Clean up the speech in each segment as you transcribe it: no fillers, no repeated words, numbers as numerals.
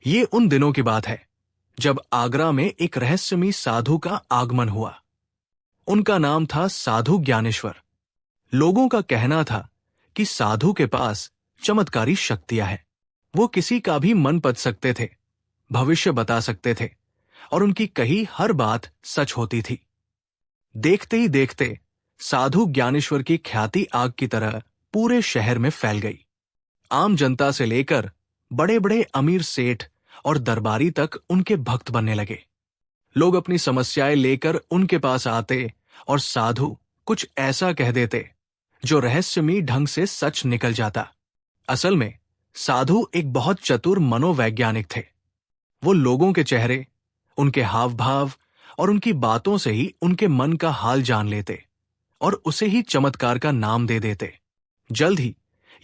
ये उन दिनों की बात है जब आगरा में एक रहस्यमयी साधु का आगमन हुआ। उनका नाम था साधु ज्ञानेश्वर। लोगों का कहना था कि साधु के पास चमत्कारी शक्तियां हैं। वो किसी का भी मन पढ़ सकते थे, भविष्य बता सकते थे और उनकी कही हर बात सच होती थी। देखते ही देखते साधु ज्ञानेश्वर की ख्याति आग की तरह पूरे शहर में फैल गई। आम जनता से लेकर बड़े बड़े अमीर सेठ और दरबारी तक उनके भक्त बनने लगे। लोग अपनी समस्याएं लेकर उनके पास आते और साधु कुछ ऐसा कह देते जो रहस्यमयी ढंग से सच निकल जाता। असल में साधु एक बहुत चतुर मनोवैज्ञानिक थे। वो लोगों के चेहरे, उनके हाव भाव और उनकी बातों से ही उनके मन का हाल जान लेते और उसे ही चमत्कार का नाम दे देते। जल्द ही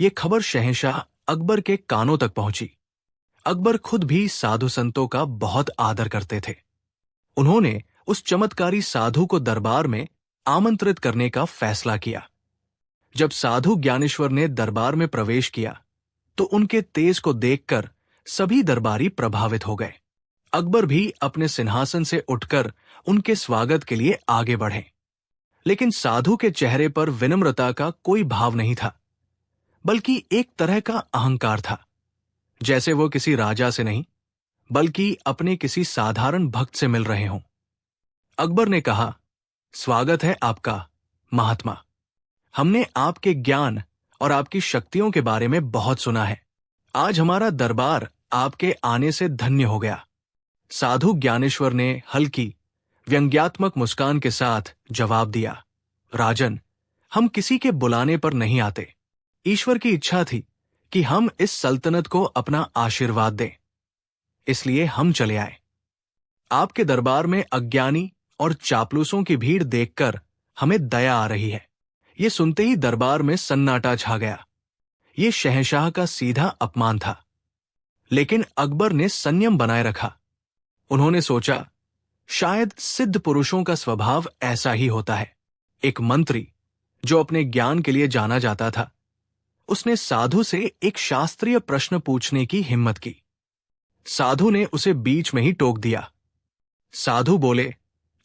ये खबर शहंशाह अकबर के कानों तक पहुंची। अकबर खुद भी साधु संतों का बहुत आदर करते थे। उन्होंने उस चमत्कारी साधु को दरबार में आमंत्रित करने का फैसला किया। जब साधु ज्ञानेश्वर ने दरबार में प्रवेश किया तो उनके तेज को देखकर सभी दरबारी प्रभावित हो गए। अकबर भी अपने सिंहासन से उठकर उनके स्वागत के लिए आगे बढ़े, लेकिन साधु के चेहरे पर विनम्रता का कोई भाव नहीं था, बल्कि एक तरह का अहंकार था, जैसे वो किसी राजा से नहीं बल्कि अपने किसी साधारण भक्त से मिल रहे हों। अकबर ने कहा, स्वागत है आपका महात्मा। हमने आपके ज्ञान और आपकी शक्तियों के बारे में बहुत सुना है। आज हमारा दरबार आपके आने से धन्य हो गया। साधु ज्ञानेश्वर ने हल्की व्यंग्यात्मक मुस्कान के साथ जवाब दिया, राजन, हम किसी के बुलाने पर नहीं आते। ईश्वर की इच्छा थी कि हम इस सल्तनत को अपना आशीर्वाद दें, इसलिए हम चले आए। आपके दरबार में अज्ञानी और चापलूसों की भीड़ देखकर हमें दया आ रही है। ये सुनते ही दरबार में सन्नाटा छा गया। ये शहंशाह का सीधा अपमान था, लेकिन अकबर ने संयम बनाए रखा। उन्होंने सोचा, शायद सिद्ध पुरुषों का स्वभाव ऐसा ही होता है। एक मंत्री जो अपने ज्ञान के लिए जाना जाता था, उसने साधु से एक शास्त्रीय प्रश्न पूछने की हिम्मत की। साधु ने उसे बीच में ही टोक दिया। साधु बोले,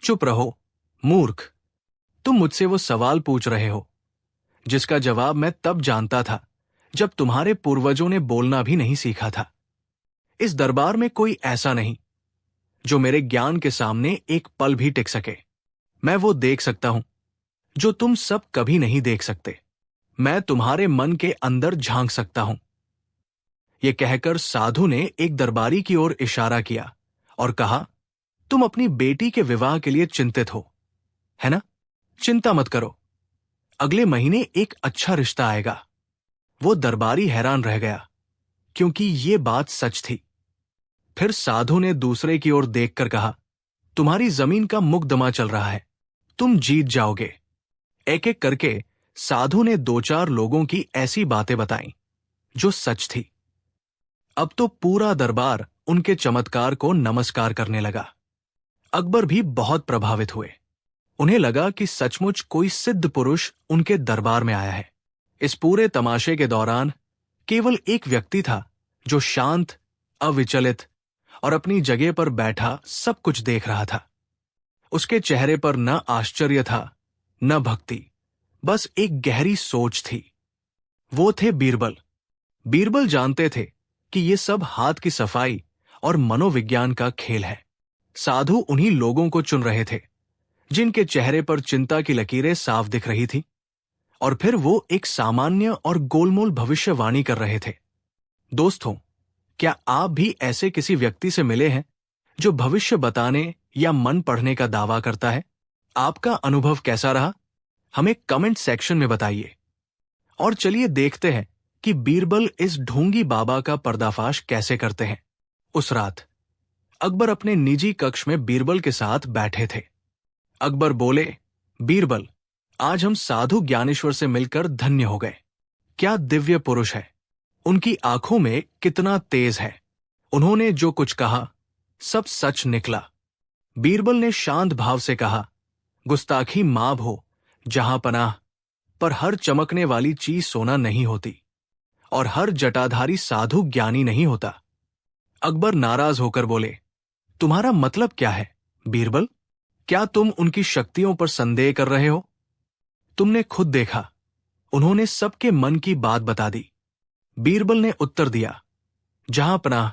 चुप रहो मूर्ख, तुम मुझसे वो सवाल पूछ रहे हो जिसका जवाब मैं तब जानता था जब तुम्हारे पूर्वजों ने बोलना भी नहीं सीखा था। इस दरबार में कोई ऐसा नहीं जो मेरे ज्ञान के सामने एक पल भी टिक सके। मैं वो देख सकता हूं जो तुम सब कभी नहीं देख सकते। मैं तुम्हारे मन के अंदर झांक सकता हूं। यह कहकर साधु ने एक दरबारी की ओर इशारा किया और कहा, तुम अपनी बेटी के विवाह के लिए चिंतित हो, है ना? चिंता मत करो, अगले महीने एक अच्छा रिश्ता आएगा। वो दरबारी हैरान रह गया, क्योंकि ये बात सच थी। फिर साधु ने दूसरे की ओर देखकर कहा, तुम्हारी जमीन का मुकदमा चल रहा है, तुम जीत जाओगे। एक एक करके साधु ने दो चार लोगों की ऐसी बातें बताईं जो सच थी। अब तो पूरा दरबार उनके चमत्कार को नमस्कार करने लगा। अकबर भी बहुत प्रभावित हुए। उन्हें लगा कि सचमुच कोई सिद्ध पुरुष उनके दरबार में आया है। इस पूरे तमाशे के दौरान केवल एक व्यक्ति था जो शांत, अविचलित और अपनी जगह पर बैठा सब कुछ देख रहा था। उसके चेहरे पर न आश्चर्य था, न भक्ति, बस एक गहरी सोच थी। वो थे बीरबल। बीरबल जानते थे कि ये सब हाथ की सफाई और मनोविज्ञान का खेल है। साधु उन्हीं लोगों को चुन रहे थे जिनके चेहरे पर चिंता की लकीरें साफ दिख रही थी, और फिर वो एक सामान्य और गोलमोल भविष्यवाणी कर रहे थे। दोस्तों, क्या आप भी ऐसे किसी व्यक्ति से मिले हैं जो भविष्य बताने या मन पढ़ने का दावा करता है? आपका अनुभव कैसा रहा? हमें कमेंट सेक्शन में बताइए। और चलिए देखते हैं कि बीरबल इस ढोंगी बाबा का पर्दाफाश कैसे करते हैं। उस रात अकबर अपने निजी कक्ष में बीरबल के साथ बैठे थे। अकबर बोले, बीरबल, आज हम साधु ज्ञानेश्वर से मिलकर धन्य हो गए। क्या दिव्य पुरुष है, उनकी आंखों में कितना तेज है। उन्होंने जो कुछ कहा सब सच निकला। बीरबल ने शांत भाव से कहा, गुस्ताखी माफ हो जहां पनाह, पर हर चमकने वाली चीज सोना नहीं होती और हर जटाधारी साधु ज्ञानी नहीं होता। अकबर नाराज होकर बोले, तुम्हारा मतलब क्या है बीरबल? क्या तुम उनकी शक्तियों पर संदेह कर रहे हो? तुमने खुद देखा, उन्होंने सबके मन की बात बता दी। बीरबल ने उत्तर दिया, जहां पनाह,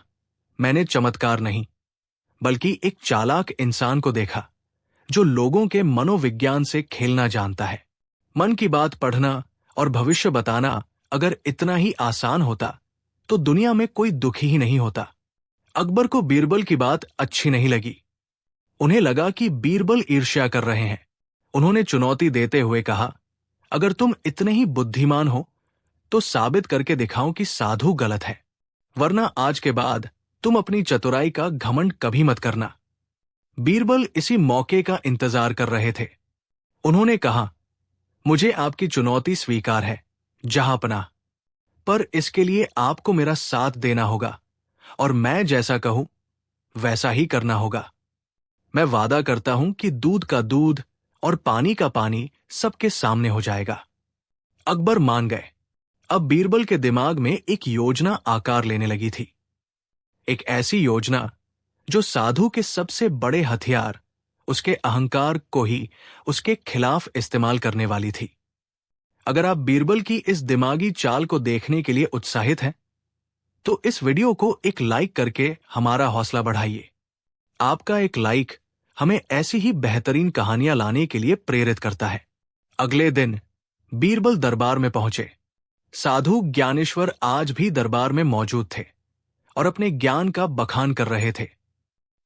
मैंने चमत्कार नहीं बल्कि एक चालाक इंसान को देखा जो लोगों के मनोविज्ञान से खेलना जानता है। मन की बात पढ़ना और भविष्य बताना अगर इतना ही आसान होता तो दुनिया में कोई दुखी ही नहीं होता। अकबर को बीरबल की बात अच्छी नहीं लगी। उन्हें लगा कि बीरबल ईर्ष्या कर रहे हैं। उन्होंने चुनौती देते हुए कहा, अगर तुम इतने ही बुद्धिमान हो तो साबित करके दिखाओ कि साधु गलत है, वरना आज के बाद तुम अपनी चतुराई का घमंड कभी मत करना। बीरबल इसी मौके का इंतजार कर रहे थे। उन्होंने कहा, मुझे आपकी चुनौती स्वीकार है जहांपनाह, पर इसके लिए आपको मेरा साथ देना होगा और मैं जैसा कहूं वैसा ही करना होगा। मैं वादा करता हूं कि दूध का दूध और पानी का पानी सबके सामने हो जाएगा। अकबर मान गए। अब बीरबल के दिमाग में एक योजना आकार लेने लगी थी, एक ऐसी योजना जो साधु के सबसे बड़े हथियार, उसके अहंकार को ही उसके खिलाफ इस्तेमाल करने वाली थी। अगर आप बीरबल की इस दिमागी चाल को देखने के लिए उत्साहित हैं, तो इस वीडियो को एक लाइक करके हमारा हौसला बढ़ाइए। आपका एक लाइक हमें ऐसी ही बेहतरीन कहानियां लाने के लिए प्रेरित करता है। अगले दिन बीरबल दरबार में पहुंचे। साधु ज्ञानेश्वर आज भी दरबार में मौजूद थे और अपने ज्ञान का बखान कर रहे थे।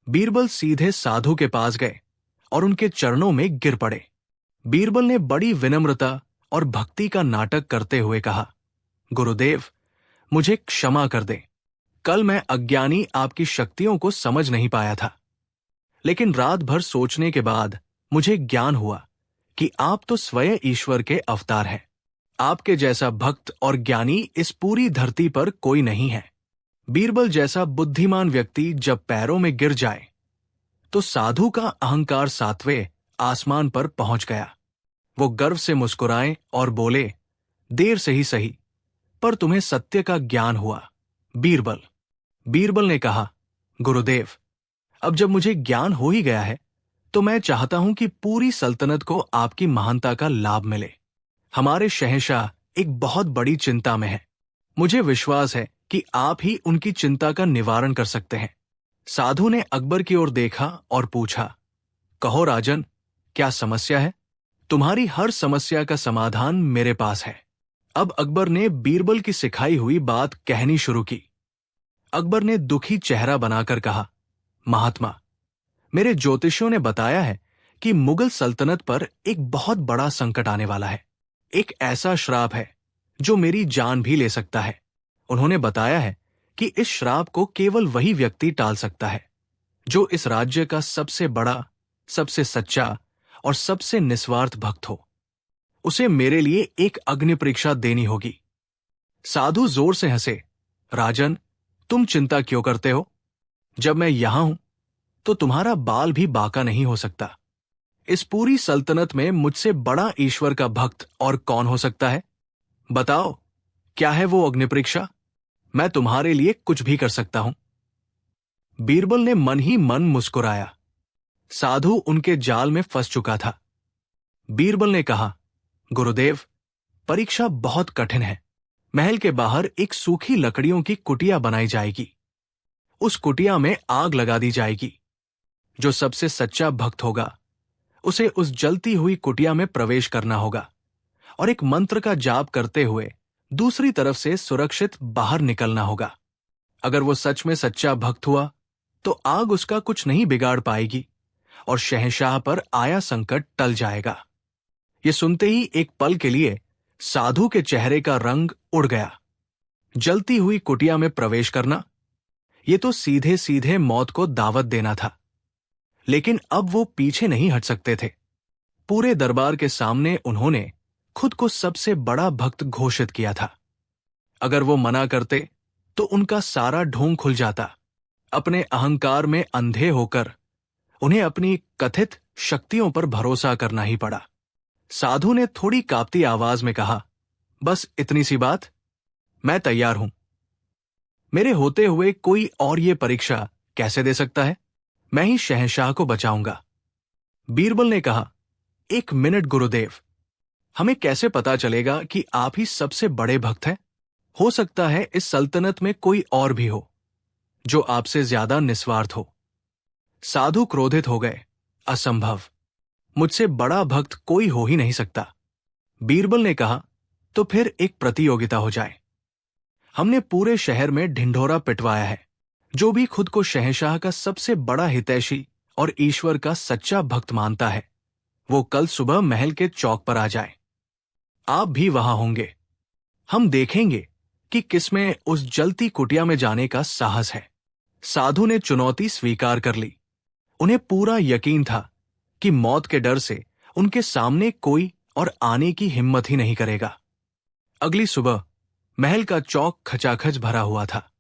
बीरबल सीधे साधु के पास गए और उनके चरणों में गिर पड़े। बीरबल ने बड़ी विनम्रता और भक्ति का नाटक करते हुए कहा, गुरुदेव, मुझे क्षमा कर दें। कल मैं अज्ञानी आपकी शक्तियों को समझ नहीं पाया था, लेकिन रात भर सोचने के बाद मुझे ज्ञान हुआ कि आप तो स्वयं ईश्वर के अवतार हैं। आपके जैसा भक्त और ज्ञानी इस पूरी धरती पर कोई नहीं है। बीरबल जैसा बुद्धिमान व्यक्ति जब पैरों में गिर जाए तो साधु का अहंकार 7वें आसमान पर पहुंच गया। वो गर्व से मुस्कुराए और बोले, देर से ही सही, पर तुम्हें सत्य का ज्ञान हुआ बीरबल। बीरबल ने कहा, गुरुदेव, अब जब मुझे ज्ञान हो ही गया है तो मैं चाहता हूं कि पूरी सल्तनत को आपकी महानता का लाभ मिले। हमारे शहंशाह एक बहुत बड़ी चिंता में हैं। मुझे विश्वास है कि आप ही उनकी चिंता का निवारण कर सकते हैं। साधु ने अकबर की ओर देखा और पूछा, कहो राजन, क्या समस्या है? तुम्हारी हर समस्या का समाधान मेरे पास है। अब अकबर ने बीरबल की सिखाई हुई बात कहनी शुरू की। अकबर ने दुखी चेहरा बनाकर कहा, महात्मा, मेरे ज्योतिषियों ने बताया है कि मुगल सल्तनत पर एक बहुत बड़ा संकट आने वाला है। एक ऐसा श्राप है जो मेरी जान भी ले सकता है। उन्होंने बताया है कि इस श्राप को केवल वही व्यक्ति टाल सकता है जो इस राज्य का सबसे बड़ा, सबसे सच्चा और सबसे निस्वार्थ भक्त हो। उसे मेरे लिए एक अग्नि परीक्षा देनी होगी। साधु जोर से हंसे, राजन, तुम चिंता क्यों करते हो? जब मैं यहां हूं तो तुम्हारा बाल भी बांका नहीं हो सकता। इस पूरी सल्तनत में मुझसे बड़ा ईश्वर का भक्त और कौन हो सकता है? बताओ, क्या है वो अग्नि परीक्षा? मैं तुम्हारे लिए कुछ भी कर सकता हूं। बीरबल ने मन ही मन मुस्कुराया। साधु उनके जाल में फंस चुका था। बीरबल ने कहा, गुरुदेव, परीक्षा बहुत कठिन है। महल के बाहर एक सूखी लकड़ियों की कुटिया बनाई जाएगी। उस कुटिया में आग लगा दी जाएगी। जो सबसे सच्चा भक्त होगा उसे उस जलती हुई कुटिया में प्रवेश करना होगा और एक मंत्र का जाप करते हुए दूसरी तरफ से सुरक्षित बाहर निकलना होगा। अगर वो सच में सच्चा भक्त हुआ तो आग उसका कुछ नहीं बिगाड़ पाएगी और शहंशाह पर आया संकट टल जाएगा। ये सुनते ही एक पल के लिए साधु के चेहरे का रंग उड़ गया। जलती हुई कुटिया में प्रवेश करना, ये तो सीधे सीधे मौत को दावत देना था। लेकिन अब वो पीछे नहीं हट सकते थे। पूरे दरबार के सामने उन्होंने खुद को सबसे बड़ा भक्त घोषित किया था। अगर वो मना करते तो उनका सारा ढोंग खुल जाता। अपने अहंकार में अंधे होकर उन्हें अपनी कथित शक्तियों पर भरोसा करना ही पड़ा। साधु ने थोड़ी कांपती आवाज में कहा, बस इतनी सी बात? मैं तैयार हूं। मेरे होते हुए कोई और ये परीक्षा कैसे दे सकता है? मैं ही शहंशाह को बचाऊंगा। बीरबल ने कहा, एक मिनट गुरुदेव, हमें कैसे पता चलेगा कि आप ही सबसे बड़े भक्त हैं? हो सकता है इस सल्तनत में कोई और भी हो जो आपसे ज्यादा निस्वार्थ हो। साधु क्रोधित हो गए। असंभव, मुझसे बड़ा भक्त कोई हो ही नहीं सकता। बीरबल ने कहा, तो फिर एक प्रतियोगिता हो जाए। हमने पूरे शहर में ढिंढोरा पिटवाया है। जो भी खुद को शहंशाह का सबसे बड़ा हितैषी और ईश्वर का सच्चा भक्त मानता है, वो कल सुबह महल के चौक पर आ जाए। आप भी वहां होंगे। हम देखेंगे कि किसमें उस जलती कुटिया में जाने का साहस है। साधु ने चुनौती स्वीकार कर ली। उन्हें पूरा यकीन था कि मौत के डर से उनके सामने कोई और आने की हिम्मत ही नहीं करेगा। अगली सुबह महल का चौक खचाखच भरा हुआ था।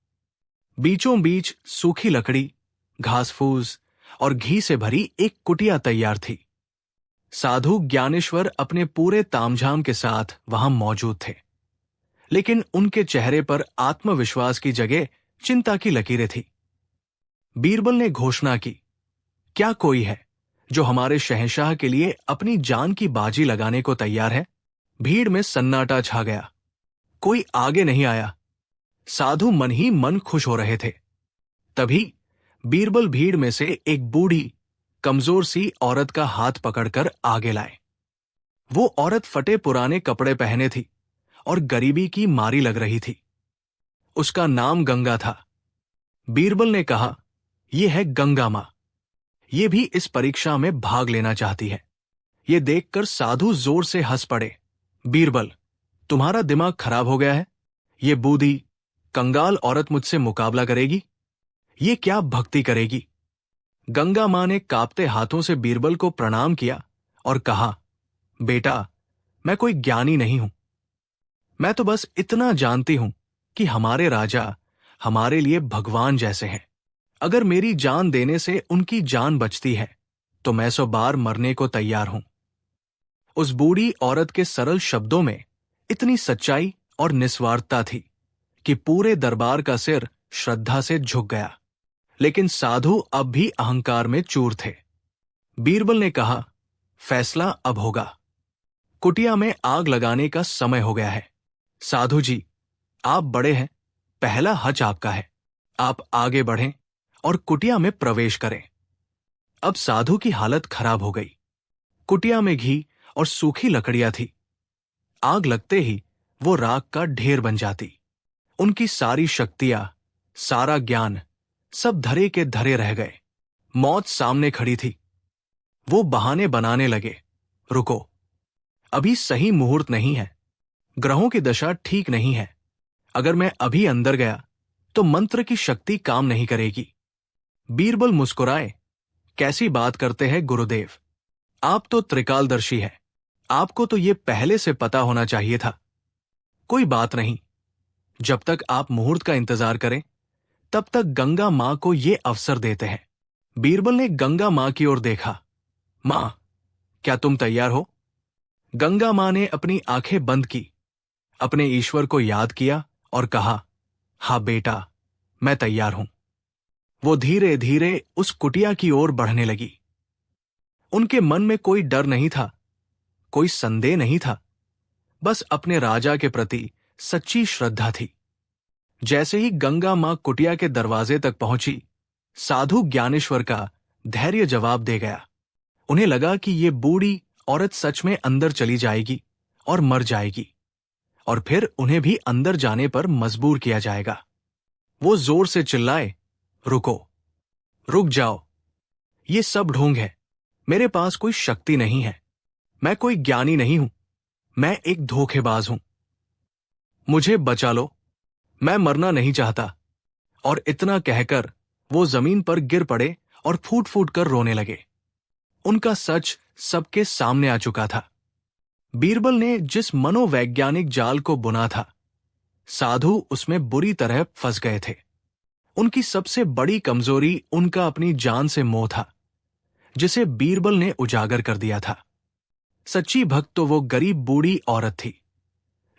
बीचों बीच सूखी लकड़ी, घास फूस और घी से भरी एक कुटिया तैयार थी। साधु ज्ञानेश्वर अपने पूरे तामझाम के साथ वहां मौजूद थे, लेकिन उनके चेहरे पर आत्मविश्वास की जगह चिंता की लकीरें थी। बीरबल ने घोषणा की, क्या कोई है जो हमारे शहंशाह के लिए अपनी जान की बाजी लगाने को तैयार है? भीड़ में सन्नाटा छा गया। कोई आगे नहीं आया। साधु मन ही मन खुश हो रहे थे। तभी बीरबल भीड़ में से एक बूढ़ी कमजोर सी औरत का हाथ पकड़कर आगे लाए। वो औरत फटे पुराने कपड़े पहने थी और गरीबी की मारी लग रही थी। उसका नाम गंगा था। बीरबल ने कहा, यह है गंगा मां। ये भी इस परीक्षा में भाग लेना चाहती है। ये देखकर साधु जोर से हंस पड़े। बीरबल, तुम्हारा दिमाग खराब हो गया है? ये बूढ़ी कंगाल औरत मुझसे मुकाबला करेगी? ये क्या भक्ति करेगी? गंगा मां ने कांपते हाथों से बीरबल को प्रणाम किया और कहा, बेटा, मैं कोई ज्ञानी नहीं हूं। मैं तो बस इतना जानती हूं कि हमारे राजा हमारे लिए भगवान जैसे हैं। अगर मेरी जान देने से उनकी जान बचती है तो मैं 100 बार मरने को तैयार हूं। उस बूढ़ी औरत के सरल शब्दों में इतनी सच्चाई और निस्वार्थता थी कि पूरे दरबार का सिर श्रद्धा से झुक गया। लेकिन साधु अब भी अहंकार में चूर थे। बीरबल ने कहा, फैसला अब होगा। कुटिया में आग लगाने का समय हो गया है। साधु जी, आप बड़े हैं, पहला हज आपका है। आप आगे बढ़ें और कुटिया में प्रवेश करें। अब साधु की हालत खराब हो गई। कुटिया में घी और सूखी लकड़ियां थी। आग लगते ही वो राख का ढेर बन जाती। उनकी सारी शक्तियां, सारा ज्ञान सब धरे के धरे रह गए। मौत सामने खड़ी थी। वो बहाने बनाने लगे, रुको, अभी सही मुहूर्त नहीं है। ग्रहों की दशा ठीक नहीं है। अगर मैं अभी अंदर गया तो मंत्र की शक्ति काम नहीं करेगी। बीरबल मुस्कुराए, कैसी बात करते हैं गुरुदेव, आप तो त्रिकालदर्शी हैं। आपको तो ये पहले से पता होना चाहिए था। कोई बात नहीं, जब तक आप मुहूर्त का इंतजार करें तब तक गंगा मां को ये अवसर देते हैं। बीरबल ने गंगा मां की ओर देखा। मां, क्या तुम तैयार हो? गंगा मां ने अपनी आंखें बंद की, अपने ईश्वर को याद किया और कहा, हाँ बेटा, मैं तैयार हूं। वो धीरे धीरे उस कुटिया की ओर बढ़ने लगी। उनके मन में कोई डर नहीं था, कोई संदेह नहीं था, बस अपने राजा के प्रति सच्ची श्रद्धा थी। जैसे ही गंगा मां कुटिया के दरवाजे तक पहुंची, साधु ज्ञानेश्वर का धैर्य जवाब दे गया। उन्हें लगा कि ये बूढ़ी औरत सच में अंदर चली जाएगी और मर जाएगी, और फिर उन्हें भी अंदर जाने पर मजबूर किया जाएगा। वो जोर से चिल्लाए, रुको, रुक जाओ, ये सब ढोंग है। मेरे पास कोई शक्ति नहीं है। मैं कोई ज्ञानी नहीं हूं। मैं एक धोखेबाज हूं। मुझे बचा लो, मैं मरना नहीं चाहता। और इतना कहकर वो जमीन पर गिर पड़े और फूट फूट कर रोने लगे। उनका सच सबके सामने आ चुका था। बीरबल ने जिस मनोवैज्ञानिक जाल को बुना था, साधु उसमें बुरी तरह फंस गए थे। उनकी सबसे बड़ी कमजोरी उनका अपनी जान से मोह था, जिसे बीरबल ने उजागर कर दिया था। सच्ची भक्त तो वो गरीब बूढ़ी औरत थी,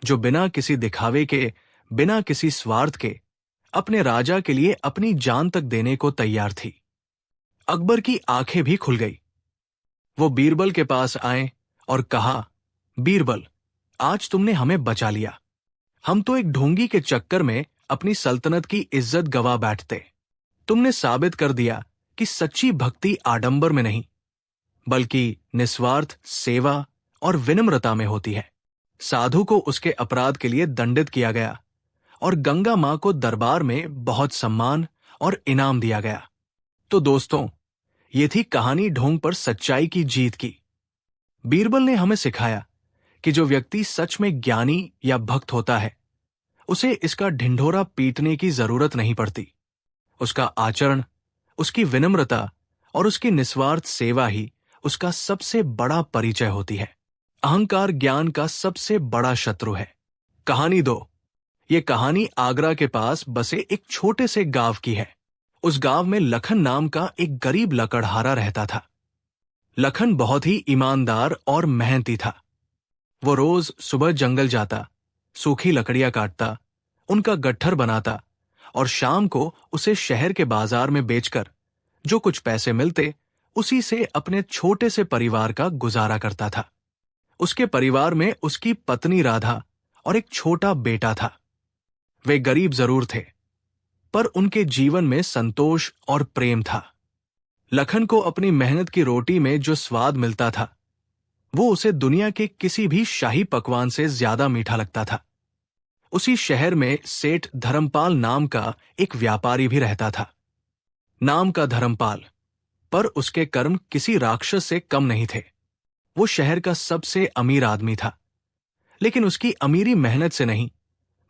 जो बिना किसी दिखावे के, बिना किसी स्वार्थ के अपने राजा के लिए अपनी जान तक देने को तैयार थी। अकबर की आंखें भी खुल गई। वो बीरबल के पास आए और कहा, बीरबल, आज तुमने हमें बचा लिया। हम तो एक ढोंगी के चक्कर में अपनी सल्तनत की इज्जत गवा बैठते। तुमने साबित कर दिया कि सच्ची भक्ति आडंबर में नहीं, बल्कि निस्वार्थ सेवा और विनम्रता में होती है। साधु को उसके अपराध के लिए दंडित किया गया और गंगा मां को दरबार में बहुत सम्मान और इनाम दिया गया। तो दोस्तों, ये थी कहानी ढोंग पर सच्चाई की जीत की। बीरबल ने हमें सिखाया कि जो व्यक्ति सच में ज्ञानी या भक्त होता है, उसे इसका ढिंढोरा पीटने की जरूरत नहीं पड़ती। उसका आचरण, उसकी विनम्रता और उसकी निस्वार्थ सेवा ही उसका सबसे बड़ा परिचय होती है। अहंकार ज्ञान का सबसे बड़ा शत्रु है। कहानी 2। ये कहानी आगरा के पास बसे एक छोटे से गांव की है। उस गांव में लखन नाम का एक गरीब लकड़हारा रहता था। लखन बहुत ही ईमानदार और मेहनती था। वो रोज सुबह जंगल जाता, सूखी लकड़ियां काटता, उनका गट्ठर बनाता और शाम को उसे शहर के बाजार में बेचकर जो कुछ पैसे मिलते, उसी से अपने छोटे से परिवार का गुजारा करता था। उसके परिवार में उसकी पत्नी राधा और एक छोटा बेटा था। वे गरीब जरूर थे, पर उनके जीवन में संतोष और प्रेम था। लखन को अपनी मेहनत की रोटी में जो स्वाद मिलता था, वो उसे दुनिया के किसी भी शाही पकवान से ज्यादा मीठा लगता था। उसी शहर में सेठ धर्मपाल नाम का एक व्यापारी भी रहता था। नाम का धर्मपाल, पर उसके कर्म किसी राक्षस से कम नहीं थे। वो शहर का सबसे अमीर आदमी था, लेकिन उसकी अमीरी मेहनत से नहीं,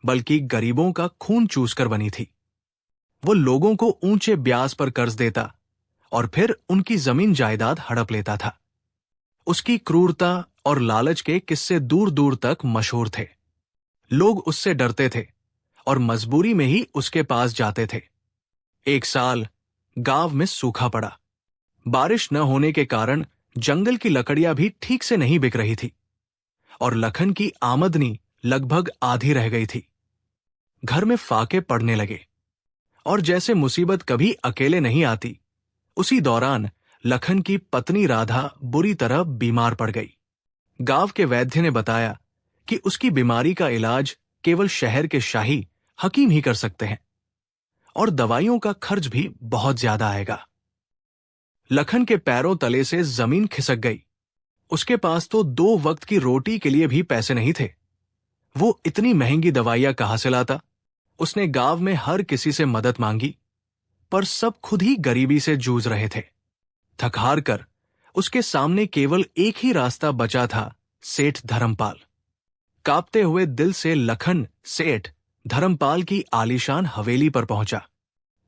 बल्कि गरीबों का खून चूसकर बनी थी। वो लोगों को ऊंचे ब्याज पर कर्ज देता और फिर उनकी जमीन जायदाद हड़प लेता था। उसकी क्रूरता और लालच के किस्से दूर दूर तक मशहूर थे। लोग उससे डरते थे और मजबूरी में ही उसके पास जाते थे। एक साल गांव में सूखा पड़ा। बारिश न होने के कारण जंगल की लकड़ियां भी ठीक से नहीं बिक रही थी और लखन की आमदनी लगभग आधी रह गई थी। घर में फाके पड़ने लगे और जैसे मुसीबत कभी अकेले नहीं आती, उसी दौरान लखन की पत्नी राधा बुरी तरह बीमार पड़ गई। गांव के वैद्य ने बताया कि उसकी बीमारी का इलाज केवल शहर के शाही हकीम ही कर सकते हैं और दवाइयों का खर्च भी बहुत ज्यादा आएगा। लखन के पैरों तले से जमीन खिसक गई। उसके पास तो 2 वक्त की रोटी के लिए भी पैसे नहीं थे। वो इतनी महंगी दवाइयां कहां से लाता? उसने गांव में हर किसी से मदद मांगी, पर सब खुद ही गरीबी से जूझ रहे थे। थक हार कर उसके सामने केवल एक ही रास्ता बचा था, सेठ धर्मपाल। कांपते हुए दिल से लखन सेठ धर्मपाल की आलीशान हवेली पर पहुंचा।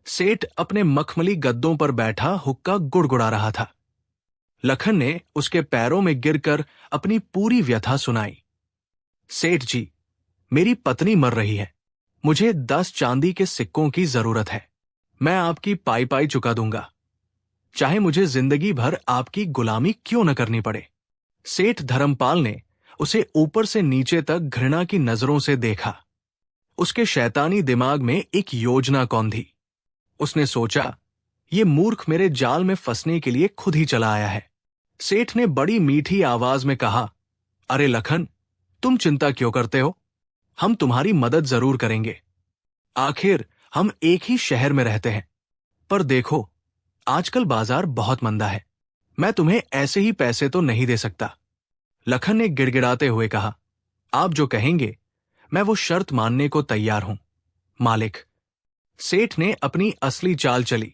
सेठ अपने मखमली गद्दों पर बैठा हुक्का गुड़गुड़ा रहा था। लखन ने उसके पैरों में गिरकर अपनी पूरी व्यथा सुनाई। सेठ जी, मेरी पत्नी मर रही है। मुझे 10 चांदी के सिक्कों की जरूरत है। मैं आपकी पाई पाई चुका दूंगा, चाहे मुझे जिंदगी भर आपकी गुलामी क्यों न करनी पड़े। सेठ धर्मपाल ने उसे ऊपर से नीचे तक घृणा की नजरों से देखा। उसके शैतानी दिमाग में एक योजना कौंधी। उसने सोचा, ये मूर्ख मेरे जाल में फंसने के लिए खुद ही चला आया है। सेठ ने बड़ी मीठी आवाज में कहा, अरे लखन, तुम चिंता क्यों करते हो? हम तुम्हारी मदद जरूर करेंगे। आखिर हम एक ही शहर में रहते हैं। पर देखो, आजकल बाजार बहुत मंदा है। मैं तुम्हें ऐसे ही पैसे तो नहीं दे सकता। लखन ने गिड़गिड़ाते हुए कहा, आप जो कहेंगे मैं वो शर्त मानने को तैयार हूं, मालिक। सेठ ने अपनी असली चाल चली।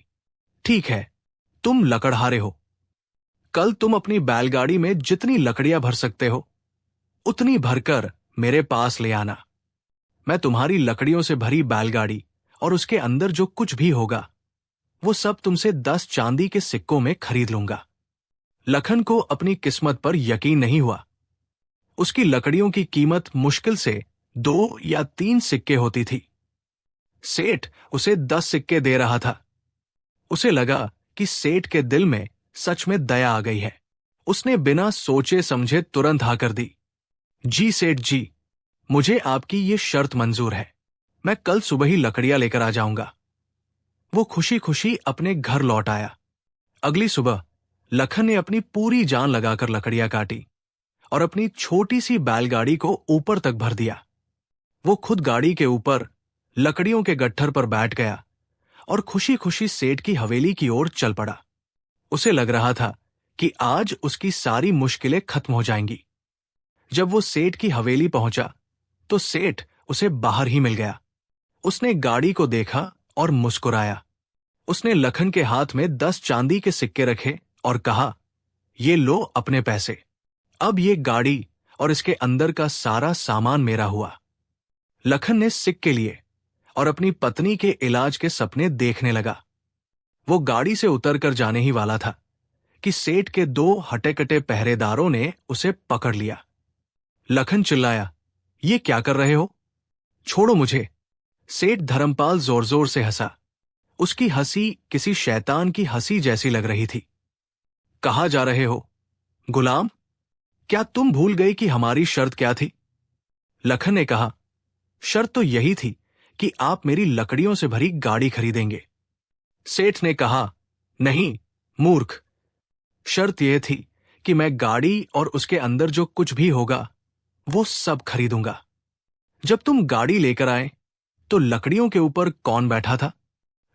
ठीक है, तुम लकड़हारे हो। कल तुम अपनी बैलगाड़ी में जितनी लकड़ियां भर सकते हो, उतनी भरकर मेरे पास ले आना। मैं तुम्हारी लकड़ियों से भरी बैलगाड़ी और उसके अंदर जो कुछ भी होगा, वो सब तुमसे 10 चांदी के सिक्कों में खरीद लूंगा। लखन को अपनी किस्मत पर यकीन नहीं हुआ। उसकी लकड़ियों की कीमत मुश्किल से 2 या 3 सिक्के होती थी। सेठ उसे 10 सिक्के दे रहा था। उसे लगा कि सेठ के दिल में सच में दया आ गई है। उसने बिना सोचे समझे तुरंत हाँ कर दी। जी सेठ जी, मुझे आपकी ये शर्त मंजूर है। मैं कल सुबह ही लकड़ियां लेकर आ जाऊंगा। वो खुशी खुशी अपने घर लौट आया। अगली सुबह लखन ने अपनी पूरी जान लगाकर लकड़ियां काटी और अपनी छोटी सी बैलगाड़ी को ऊपर तक भर दिया। वो खुद गाड़ी के ऊपर लकड़ियों के गट्ठर पर बैठ गया और खुशी खुशी सेठ की हवेली की ओर चल पड़ा। उसे लग रहा था कि आज उसकी सारी मुश्किलें खत्म हो जाएंगी। जब वो सेठ की हवेली पहुंचा तो सेठ उसे बाहर ही मिल गया। उसने गाड़ी को देखा और मुस्कुराया। उसने लखन के हाथ में 10 चांदी के सिक्के रखे और कहा, ये लो अपने पैसे। अब ये गाड़ी और इसके अंदर का सारा सामान मेरा हुआ। लखन ने सिक्के लिए और अपनी पत्नी के इलाज के सपने देखने लगा। वो गाड़ी से उतरकर जाने ही वाला था कि सेठ के 2 हटे-कटे पहरेदारों ने उसे पकड़ लिया। लखन चिल्लाया, ये क्या कर रहे हो? छोड़ो मुझे। सेठ धर्मपाल जोर जोर से हंसा। उसकी हंसी किसी शैतान की हंसी जैसी लग रही थी। कहाँ जा रहे हो? गुलाम, क्या तुम भूल गए कि हमारी शर्त क्या थी? लखन ने कहा, शर्त तो यही थी कि आप मेरी लकड़ियों से भरी गाड़ी खरीदेंगे। सेठ ने कहा, नहीं मूर्ख, शर्त यह थी कि मैं गाड़ी और उसके अंदर जो कुछ भी होगा वो सब खरीदूंगा। जब तुम गाड़ी लेकर आए तो लकड़ियों के ऊपर कौन बैठा था?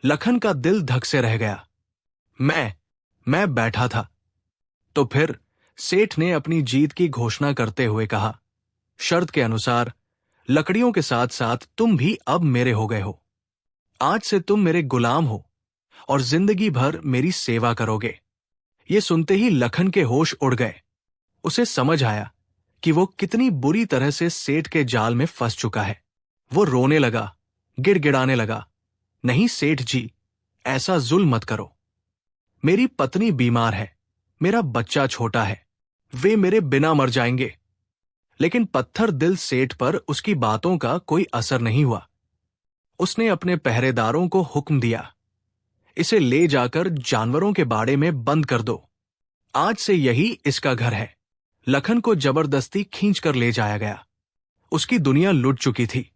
लखन का दिल धक से रह गया। मैं बैठा था। तो फिर सेठ ने अपनी जीत की घोषणा करते हुए कहा, शर्त के अनुसार लकड़ियों के साथ साथ तुम भी अब मेरे हो गए हो। आज से तुम मेरे गुलाम हो और जिंदगी भर मेरी सेवा करोगे। ये सुनते ही लखन के होश उड़ गए। उसे समझ आया कि वो कितनी बुरी तरह से सेठ के जाल में फंस चुका है। वो रोने लगा, गिड़गिड़ाने लगा, नहीं सेठ जी, ऐसा जुल्म मत करो। मेरी पत्नी बीमार है, मेरा बच्चा छोटा है, वे मेरे बिना मर जाएंगे। लेकिन पत्थर दिल सेठ पर उसकी बातों का कोई असर नहीं हुआ। उसने अपने पहरेदारों को हुक्म दिया, इसे ले जाकर जानवरों के बाड़े में बंद कर दो। आज से यही इसका घर है। लखन को जबरदस्ती खींचकर ले जाया गया। उसकी दुनिया लुट चुकी थी।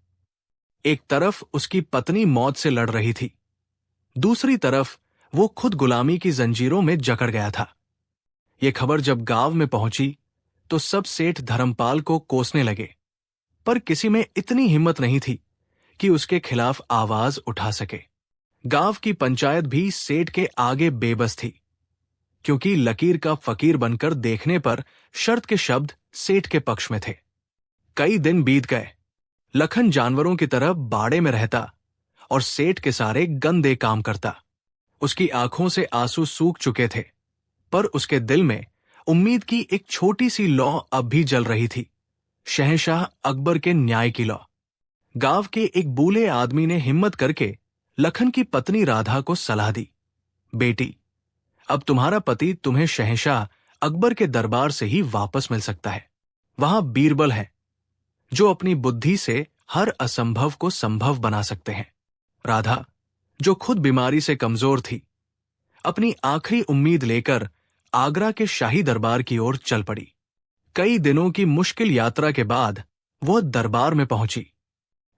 एक तरफ उसकी पत्नी मौत से लड़ रही थी, दूसरी तरफ वो खुद गुलामी की जंजीरों में जकड़ गया था। ये खबर जब गांव में पहुंची तो सब सेठ धर्मपाल को कोसने लगे, पर किसी में इतनी हिम्मत नहीं थी कि उसके खिलाफ आवाज उठा सके। गांव की पंचायत भी सेठ के आगे बेबस थी, क्योंकि लकीर का फकीर बनकर देखने पर शर्त के शब्द सेठ के पक्ष में थे। कई दिन बीत गए। लखन जानवरों की तरह बाड़े में रहता और सेठ के सारे गंदे काम करता। उसकी आंखों से आंसू सूख चुके थे, पर उसके दिल में उम्मीद की एक छोटी सी लौ अब भी जल रही थी, शहंशाह अकबर के न्याय की लौ। गांव के एक बूले आदमी ने हिम्मत करके लखन की पत्नी राधा को सलाह दी, बेटी, अब तुम्हारा पति तुम्हें शहंशाह अकबर के दरबार से ही वापस मिल सकता है। वहां बीरबल है जो अपनी बुद्धि से हर असंभव को संभव बना सकते हैं। राधा, जो खुद बीमारी से कमजोर थी, अपनी आखिरी उम्मीद लेकर आगरा के शाही दरबार की ओर चल पड़ी। कई दिनों की मुश्किल यात्रा के बाद वह दरबार में पहुंची।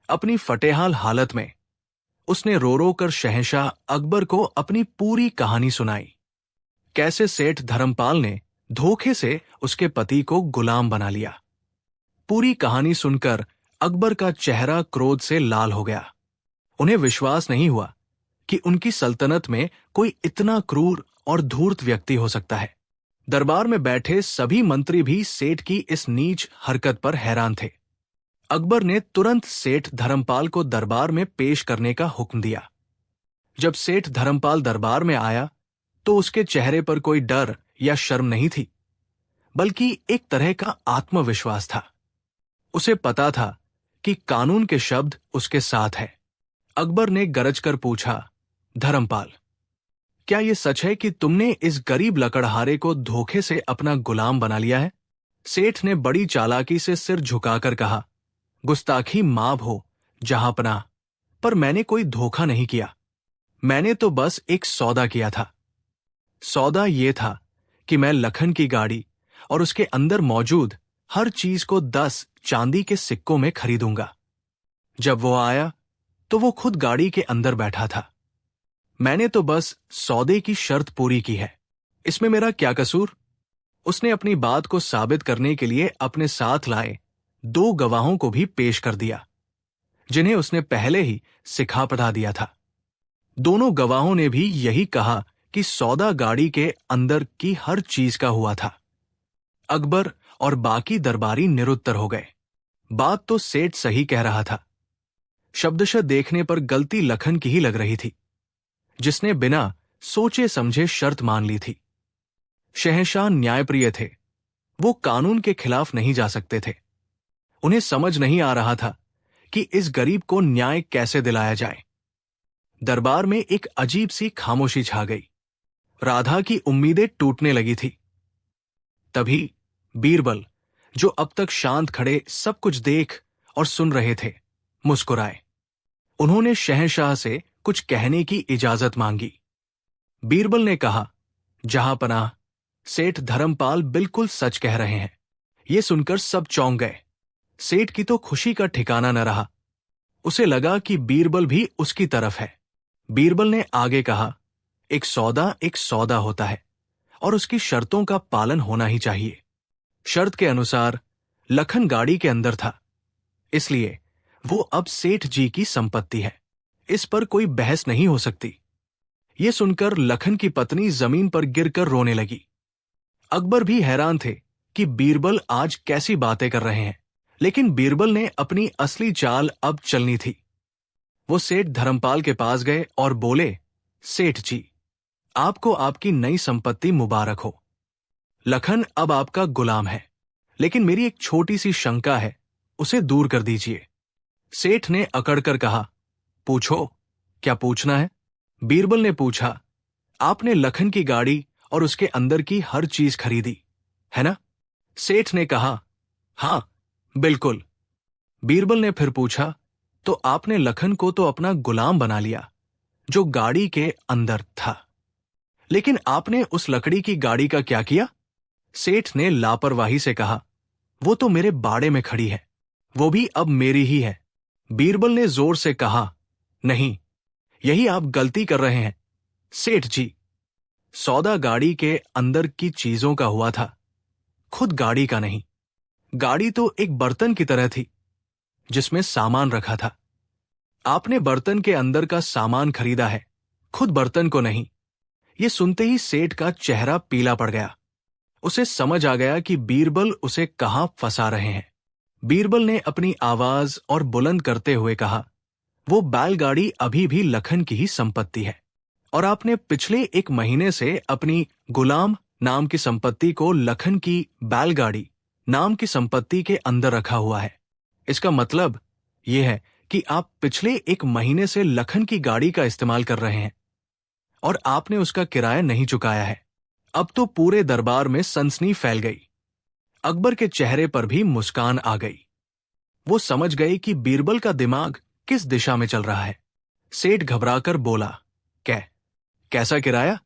अपनी फटेहाल हालत में उसने रो रो कर शहंशाह अकबर को अपनी पूरी कहानी सुनाई। कैसे सेठ धर्मपाल ने धोखे से उसके पति को गुलाम बना लिया। पूरी कहानी सुनकर अकबर का चेहरा क्रोध से लाल हो गया। उन्हें विश्वास नहीं हुआ कि उनकी सल्तनत में कोई इतना क्रूर और धूर्त व्यक्ति हो सकता है। दरबार में बैठे सभी मंत्री भी सेठ की इस नीच हरकत पर हैरान थे। अकबर ने तुरंत सेठ धर्मपाल को दरबार में पेश करने का हुक्म दिया। जब सेठ धर्मपाल दरबार में आया तो उसके चेहरे पर कोई डर या शर्म नहीं थी, बल्कि एक तरह का आत्मविश्वास था। उसे पता था कि कानून के शब्द उसके साथ है। अकबर ने गरज कर पूछा, धर्मपाल, क्या यह सच है कि तुमने इस गरीब लकड़हारे को धोखे से अपना गुलाम बना लिया है? सेठ ने बड़ी चालाकी से सिर झुकाकर कहा, गुस्ताखी माफ हो जहांपनाह, पर मैंने कोई धोखा नहीं किया। मैंने तो बस एक सौदा किया था। सौदा ये था कि मैं लखन की गाड़ी और उसके अंदर मौजूद हर चीज को 10 चांदी के सिक्कों में खरीदूंगा। जब वो आया तो वो खुद गाड़ी के अंदर बैठा था। मैंने तो बस सौदे की शर्त पूरी की है, इसमें मेरा क्या कसूर? उसने अपनी बात को साबित करने के लिए अपने साथ लाए 2 गवाहों को भी पेश कर दिया, जिन्हें उसने पहले ही सिखा पढ़ा दिया था। दोनों गवाहों ने भी यही कहा कि सौदा गाड़ी के अंदर की हर चीज का हुआ था। अकबर और बाकी दरबारी निरुत्तर हो गए। बात तो सेठ सही कह रहा था। शब्दशः देखने पर गलती लखन की ही लग रही थी, जिसने बिना सोचे समझे शर्त मान ली थी। शहंशाह न्यायप्रिय थे, वो कानून के खिलाफ नहीं जा सकते थे। उन्हें समझ नहीं आ रहा था कि इस गरीब को न्याय कैसे दिलाया जाए। दरबार में एक अजीब सी खामोशी छा गई। राधा की उम्मीदें टूटने लगी थी। तभी बीरबल, जो अब तक शांत खड़े सब कुछ देख और सुन रहे थे, मुस्कुराए। उन्होंने शहंशाह से कुछ कहने की इजाजत मांगी। बीरबल ने कहा, जहांपनाह, सेठ धर्मपाल बिल्कुल सच कह रहे हैं। ये सुनकर सब चौंक गए। सेठ की तो खुशी का ठिकाना न रहा। उसे लगा कि बीरबल भी उसकी तरफ है। बीरबल ने आगे कहा, एक सौदा होता है और उसकी शर्तों का पालन होना ही चाहिए। शर्त के अनुसार लखन गाड़ी के अंदर था, इसलिए वो अब सेठ जी की संपत्ति है। इस पर कोई बहस नहीं हो सकती। ये सुनकर लखन की पत्नी जमीन पर गिरकर रोने लगी। अकबर भी हैरान थे कि बीरबल आज कैसी बातें कर रहे हैं, लेकिन बीरबल ने अपनी असली चाल अब चलनी थी। वो सेठ धर्मपाल के पास गए और बोले, सेठ जी, आपको आपकी नई संपत्ति मुबारक हो। लखन अब आपका गुलाम है, लेकिन मेरी एक छोटी सी शंका है, उसे दूर कर दीजिए। सेठ ने अकड़कर कहा, पूछो, क्या पूछना है? बीरबल ने पूछा, आपने लखन की गाड़ी और उसके अंदर की हर चीज खरीदी है ना? सेठ ने कहा, हां, बिल्कुल। बीरबल ने फिर पूछा, तो आपने लखन को तो अपना गुलाम बना लिया, जो गाड़ी के अंदर था, लेकिन आपने उस लकड़ी की गाड़ी का क्या किया? सेठ ने लापरवाही से कहा, वो तो मेरे बाड़े में खड़ी है, वो भी अब मेरी ही है। बीरबल ने जोर से कहा, नहीं, यही आप गलती कर रहे हैं। सेठ जी, सौदा गाड़ी के अंदर की चीजों का हुआ था, खुद गाड़ी का नहीं। गाड़ी तो एक बर्तन की तरह थी, जिसमें सामान रखा था। आपने बर्तन के अंदर का सामान खरीदा है, खुद बर्तन को नहीं। ये सुनते ही सेठ का चेहरा पीला पड़ गया। उसे समझ आ गया कि बीरबल उसे कहां फंसा रहे हैं। बीरबल ने अपनी आवाज और बुलंद करते हुए कहा, वो बैलगाड़ी अभी भी लखन की ही संपत्ति है, और आपने पिछले 1 महीने से अपनी गुलाम नाम की संपत्ति को लखन की बैलगाड़ी नाम की संपत्ति के अंदर रखा हुआ है। इसका मतलब यह है कि आप पिछले 1 महीने से लखन की गाड़ी का इस्तेमाल कर रहे हैं और आपने उसका किराया नहीं चुकाया है। अब तो पूरे दरबार में सनसनी फैल गई। अकबर के चेहरे पर भी मुस्कान आ गई। वो समझ गए कि बीरबल का दिमाग किस दिशा में चल रहा है। सेठ घबराकर बोला, कैसा किराया?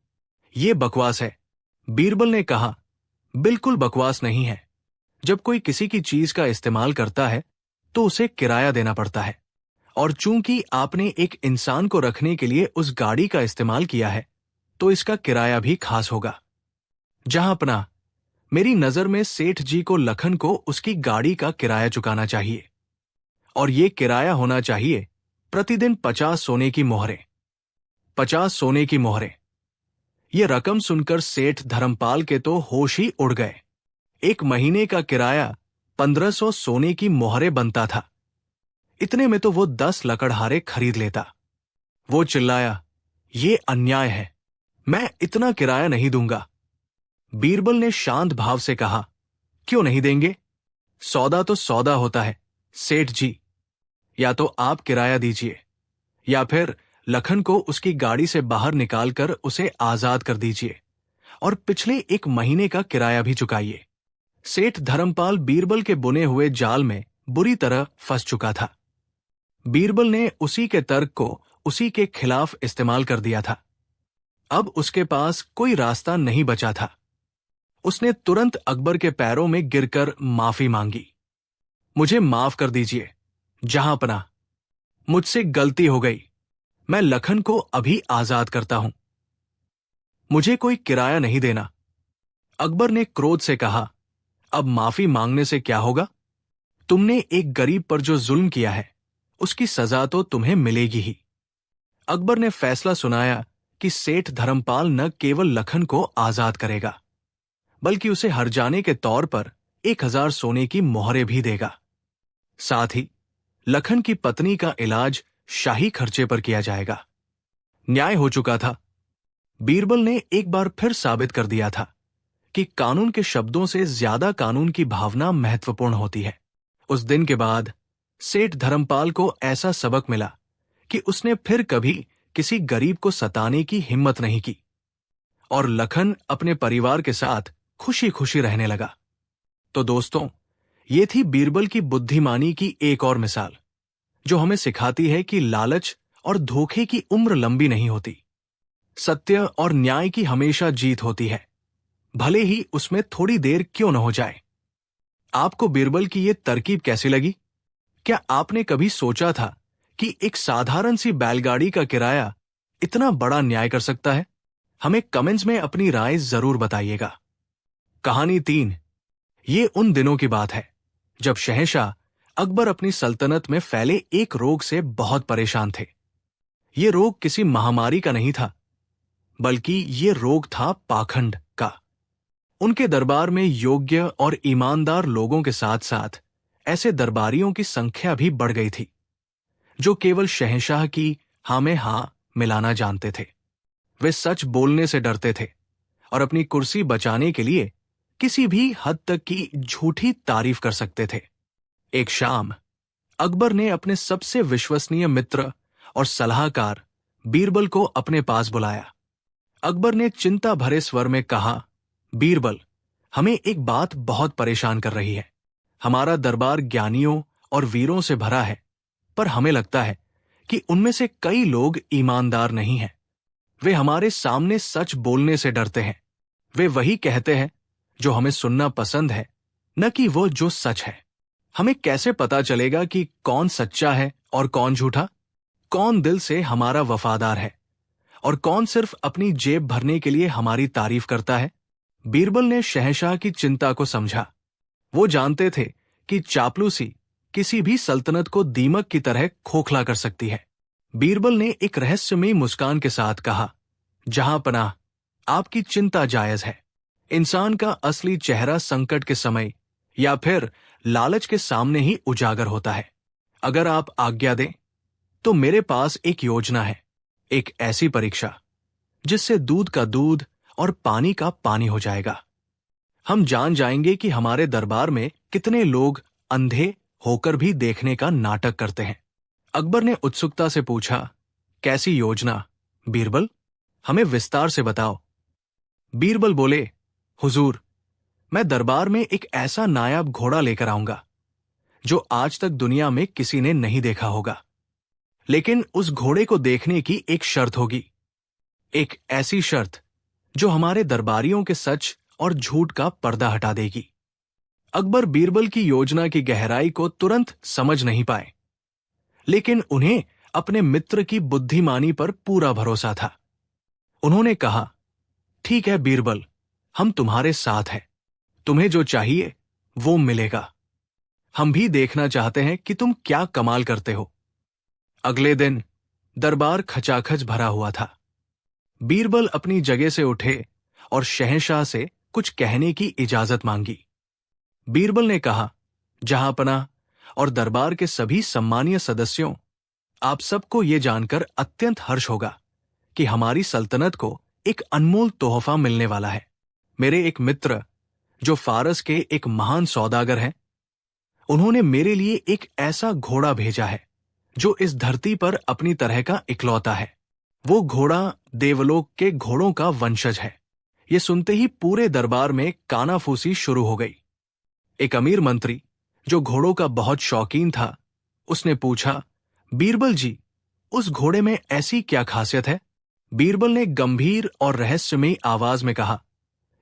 ये बकवास है। बीरबल ने कहा, बिल्कुल बकवास नहीं है। जब कोई किसी की चीज का इस्तेमाल करता है तो उसे किराया देना पड़ता है, और चूंकि आपने एक इंसान को रखने के लिए उस गाड़ी का इस्तेमाल किया है, तो इसका किराया भी खास होगा। जहांपनाह, मेरी नजर में सेठ जी को लखन को उसकी गाड़ी का किराया चुकाना चाहिए, और ये किराया होना चाहिए प्रतिदिन 50 सोने की मोहरें। 50 सोने की मोहरें। ये रकम सुनकर सेठ धर्मपाल के तो होश ही उड़ गए। 1 महीने का किराया 1500 सोने की मोहरें बनता था। इतने में तो वो 10 लकड़हारे खरीद लेता। वो चिल्लाया, ये अन्याय है, मैं इतना किराया नहीं दूंगा। बीरबल ने शांत भाव से कहा, क्यों नहीं देंगे? सौदा तो सौदा होता है सेठ जी। या तो आप किराया दीजिए, या फिर लखन को उसकी गाड़ी से बाहर निकालकर उसे आजाद कर दीजिए, और पिछले 1 महीने का किराया भी चुकाइए। सेठ धर्मपाल बीरबल के बुने हुए जाल में बुरी तरह फंस चुका था। बीरबल ने उसी के तर्क को उसी के खिलाफ इस्तेमाल कर दिया था। अब उसके पास कोई रास्ता नहीं बचा था। उसने तुरंत अकबर के पैरों में गिरकर माफी मांगी। मुझे माफ कर दीजिए जहांपनाह। मुझसे गलती हो गई, मैं लखन को अभी आजाद करता हूं, मुझे कोई किराया नहीं देना। अकबर ने क्रोध से कहा, अब माफी मांगने से क्या होगा? तुमने एक गरीब पर जो जुल्म किया है उसकी सजा तो तुम्हें मिलेगी ही। अकबर ने फैसला सुनाया कि सेठ धर्मपाल न केवल लखन को आजाद करेगा बल्कि उसे हर जाने के तौर पर 1000 सोने की मोहरें भी देगा। साथ ही लखन की पत्नी का इलाज शाही खर्चे पर किया जाएगा। न्याय हो चुका था। बीरबल ने एक बार फिर साबित कर दिया था कि कानून के शब्दों से ज्यादा कानून की भावना महत्वपूर्ण होती है। उस दिन के बाद सेठ धर्मपाल को ऐसा सबक मिला कि उसने फिर कभी किसी गरीब को सताने की हिम्मत नहीं की और लखन अपने परिवार के साथ खुशी खुशी रहने लगा। तो दोस्तों, ये थी बीरबल की बुद्धिमानी की एक और मिसाल, जो हमें सिखाती है कि लालच और धोखे की उम्र लंबी नहीं होती। सत्य और न्याय की हमेशा जीत होती है, भले ही उसमें थोड़ी देर क्यों न हो जाए। आपको बीरबल की ये तरकीब कैसी लगी? क्या आपने कभी सोचा था कि एक साधारण सी बैलगाड़ी का किराया इतना बड़ा न्याय कर सकता है? हमें कमेंट्स में अपनी राय जरूर बताइएगा। कहानी 3। ये उन दिनों की बात है जब शहंशाह अकबर अपनी सल्तनत में फैले एक रोग से बहुत परेशान थे। ये रोग किसी महामारी का नहीं था, बल्कि ये रोग था पाखंड का। उनके दरबार में योग्य और ईमानदार लोगों के साथ साथ ऐसे दरबारियों की संख्या भी बढ़ गई थी जो केवल शहंशाह की हाँ में हाँ मिलाना जानते थे। वे सच बोलने से डरते थे और अपनी कुर्सी बचाने के लिए किसी भी हद तक की झूठी तारीफ कर सकते थे। एक शाम अकबर ने अपने सबसे विश्वसनीय मित्र और सलाहकार बीरबल को अपने पास बुलाया। अकबर ने चिंता भरे स्वर में कहा, बीरबल, हमें एक बात बहुत परेशान कर रही है। हमारा दरबार ज्ञानियों और वीरों से भरा है, पर हमें लगता है कि उनमें से कई लोग ईमानदार नहीं हैं। वे हमारे सामने सच बोलने से डरते हैं। वे वही कहते हैं जो हमें सुनना पसंद है, न कि वो जो सच है। हमें कैसे पता चलेगा कि कौन सच्चा है और कौन झूठा? कौन दिल से हमारा वफादार है और कौन सिर्फ अपनी जेब भरने के लिए हमारी तारीफ करता है? बीरबल ने शहंशाह की चिंता को समझा। वो जानते थे कि चापलूसी किसी भी सल्तनत को दीमक की तरह खोखला कर सकती है। बीरबल ने एक रहस्यमयी मुस्कान के साथ कहा, जहां पनाह, आपकी चिंता जायज है। इंसान का असली चेहरा संकट के समय या फिर लालच के सामने ही उजागर होता है। अगर आप आज्ञा दें तो मेरे पास एक योजना है, एक ऐसी परीक्षा जिससे दूध का दूध और पानी का पानी हो जाएगा। हम जान जाएंगे कि हमारे दरबार में कितने लोग अंधे होकर भी देखने का नाटक करते हैं। अकबर ने उत्सुकता से पूछा, कैसी योजना बीरबल? हमें विस्तार से बताओ। बीरबल बोले, हुजूर, मैं दरबार में एक ऐसा नायाब घोड़ा लेकर आऊंगा जो आज तक दुनिया में किसी ने नहीं देखा होगा। लेकिन उस घोड़े को देखने की एक शर्त होगी, एक ऐसी शर्त जो हमारे दरबारियों के सच और झूठ का पर्दा हटा देगी। अकबर बीरबल की योजना की गहराई को तुरंत समझ नहीं पाए, लेकिन उन्हें अपने मित्र की बुद्धिमानी पर पूरा भरोसा था। उन्होंने कहा, ठीक है बीरबल, हम तुम्हारे साथ हैं। तुम्हें जो चाहिए वो मिलेगा। हम भी देखना चाहते हैं कि तुम क्या कमाल करते हो। अगले दिन दरबार खचाखच भरा हुआ था। बीरबल अपनी जगह से उठे और शहंशाह से कुछ कहने की इजाजत मांगी। बीरबल ने कहा, जहांपनाह और दरबार के सभी सम्मानीय सदस्यों, आप सबको ये जानकर अत्यंत हर्ष होगा कि हमारी सल्तनत को एक अनमोल तोहफा मिलने वाला है। मेरे एक मित्र जो फारस के एक महान सौदागर हैं, उन्होंने मेरे लिए एक ऐसा घोड़ा भेजा है जो इस धरती पर अपनी तरह का इकलौता है। वो घोड़ा देवलोक के घोड़ों का वंशज है। ये सुनते ही पूरे दरबार में कानाफूसी शुरू हो गई। एक अमीर मंत्री जो घोड़ों का बहुत शौकीन था, उसने पूछा, बीरबल जी, उस घोड़े में ऐसी क्या खासियत है? बीरबल ने गंभीर और रहस्यमयी आवाज में कहा,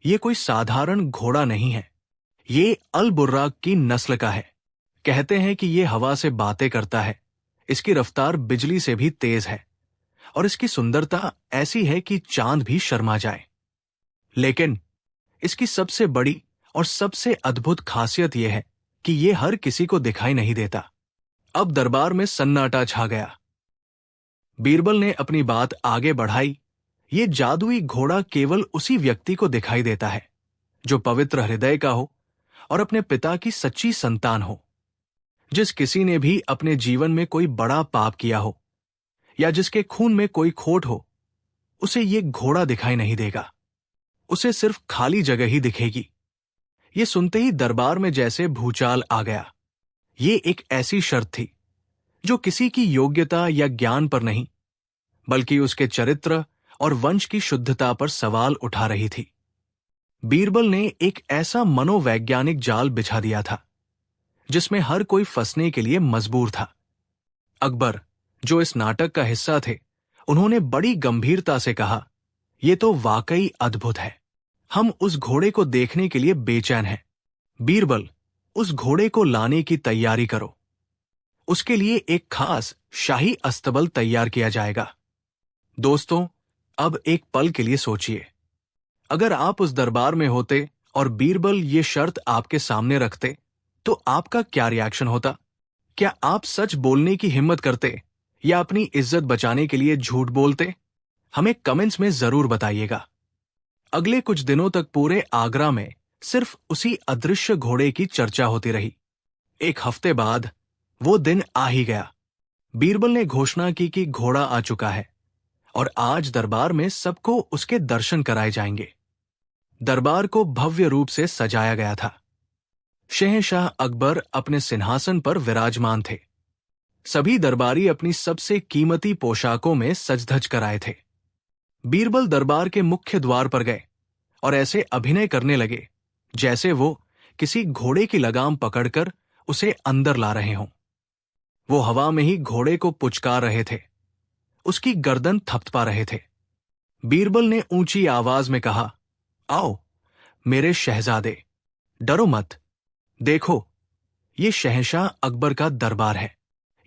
यह कोई साधारण घोड़ा नहीं है। ये अल बुर्राक की नस्ल का है। कहते हैं कि ये हवा से बातें करता है, इसकी रफ्तार बिजली से भी तेज है और इसकी सुंदरता ऐसी है कि चांद भी शर्मा जाए। लेकिन इसकी सबसे बड़ी और सबसे अद्भुत खासियत यह है कि यह हर किसी को दिखाई नहीं देता। अब दरबार में सन्नाटा छा गया। बीरबल ने अपनी बात आगे बढ़ाई। ये जादुई घोड़ा केवल उसी व्यक्ति को दिखाई देता है जो पवित्र हृदय का हो और अपने पिता की सच्ची संतान हो। जिस किसी ने भी अपने जीवन में कोई बड़ा पाप किया हो या जिसके खून में कोई खोट हो, उसे ये घोड़ा दिखाई नहीं देगा। उसे सिर्फ खाली जगह ही दिखेगी। ये सुनते ही दरबार में जैसे भूचाल आ गया। ये एक ऐसी शर्त थी जो किसी की योग्यता या ज्ञान पर नहीं, बल्कि उसके चरित्र और वंश की शुद्धता पर सवाल उठा रही थी। बीरबल ने एक ऐसा मनोवैज्ञानिक जाल बिछा दिया था जिसमें हर कोई फंसने के लिए मजबूर था। अकबर, जो इस नाटक का हिस्सा थे, उन्होंने बड़ी गंभीरता से कहा, यह तो वाकई अद्भुत है। हम उस घोड़े को देखने के लिए बेचैन हैं। बीरबल, उस घोड़े को लाने की तैयारी करो। उसके लिए एक खास शाही अस्तबल तैयार किया जाएगा। दोस्तों, अब एक पल के लिए सोचिए। अगर आप उस दरबार में होते और बीरबल ये शर्त आपके सामने रखते, तो आपका क्या रिएक्शन होता? क्या आप सच बोलने की हिम्मत करते या अपनी इज्जत बचाने के लिए झूठ बोलते? हमें कमेंट्स में जरूर बताइएगा। अगले कुछ दिनों तक पूरे आगरा में सिर्फ उसी अदृश्य घोड़े की चर्चा होती रही। एक हफ्ते बाद वो दिन आ ही गया। बीरबल ने घोषणा की कि घोड़ा आ चुका है और आज दरबार में सबको उसके दर्शन कराए जाएंगे। दरबार को भव्य रूप से सजाया गया था। शहंशाह अकबर अपने सिंहासन पर विराजमान थे। सभी दरबारी अपनी सबसे कीमती पोशाकों में सज-धज कर आए थे। बीरबल दरबार के मुख्य द्वार पर गए और ऐसे अभिनय करने लगे जैसे वो किसी घोड़े की लगाम पकड़कर उसे अंदर ला रहे हों। वो हवा में ही घोड़े को पुचकार रहे थे, उसकी गर्दन थपथपा रहे थे। बीरबल ने ऊंची आवाज में कहा, आओ मेरे शहजादे, डरो मत। देखो, ये शहंशाह अकबर का दरबार है।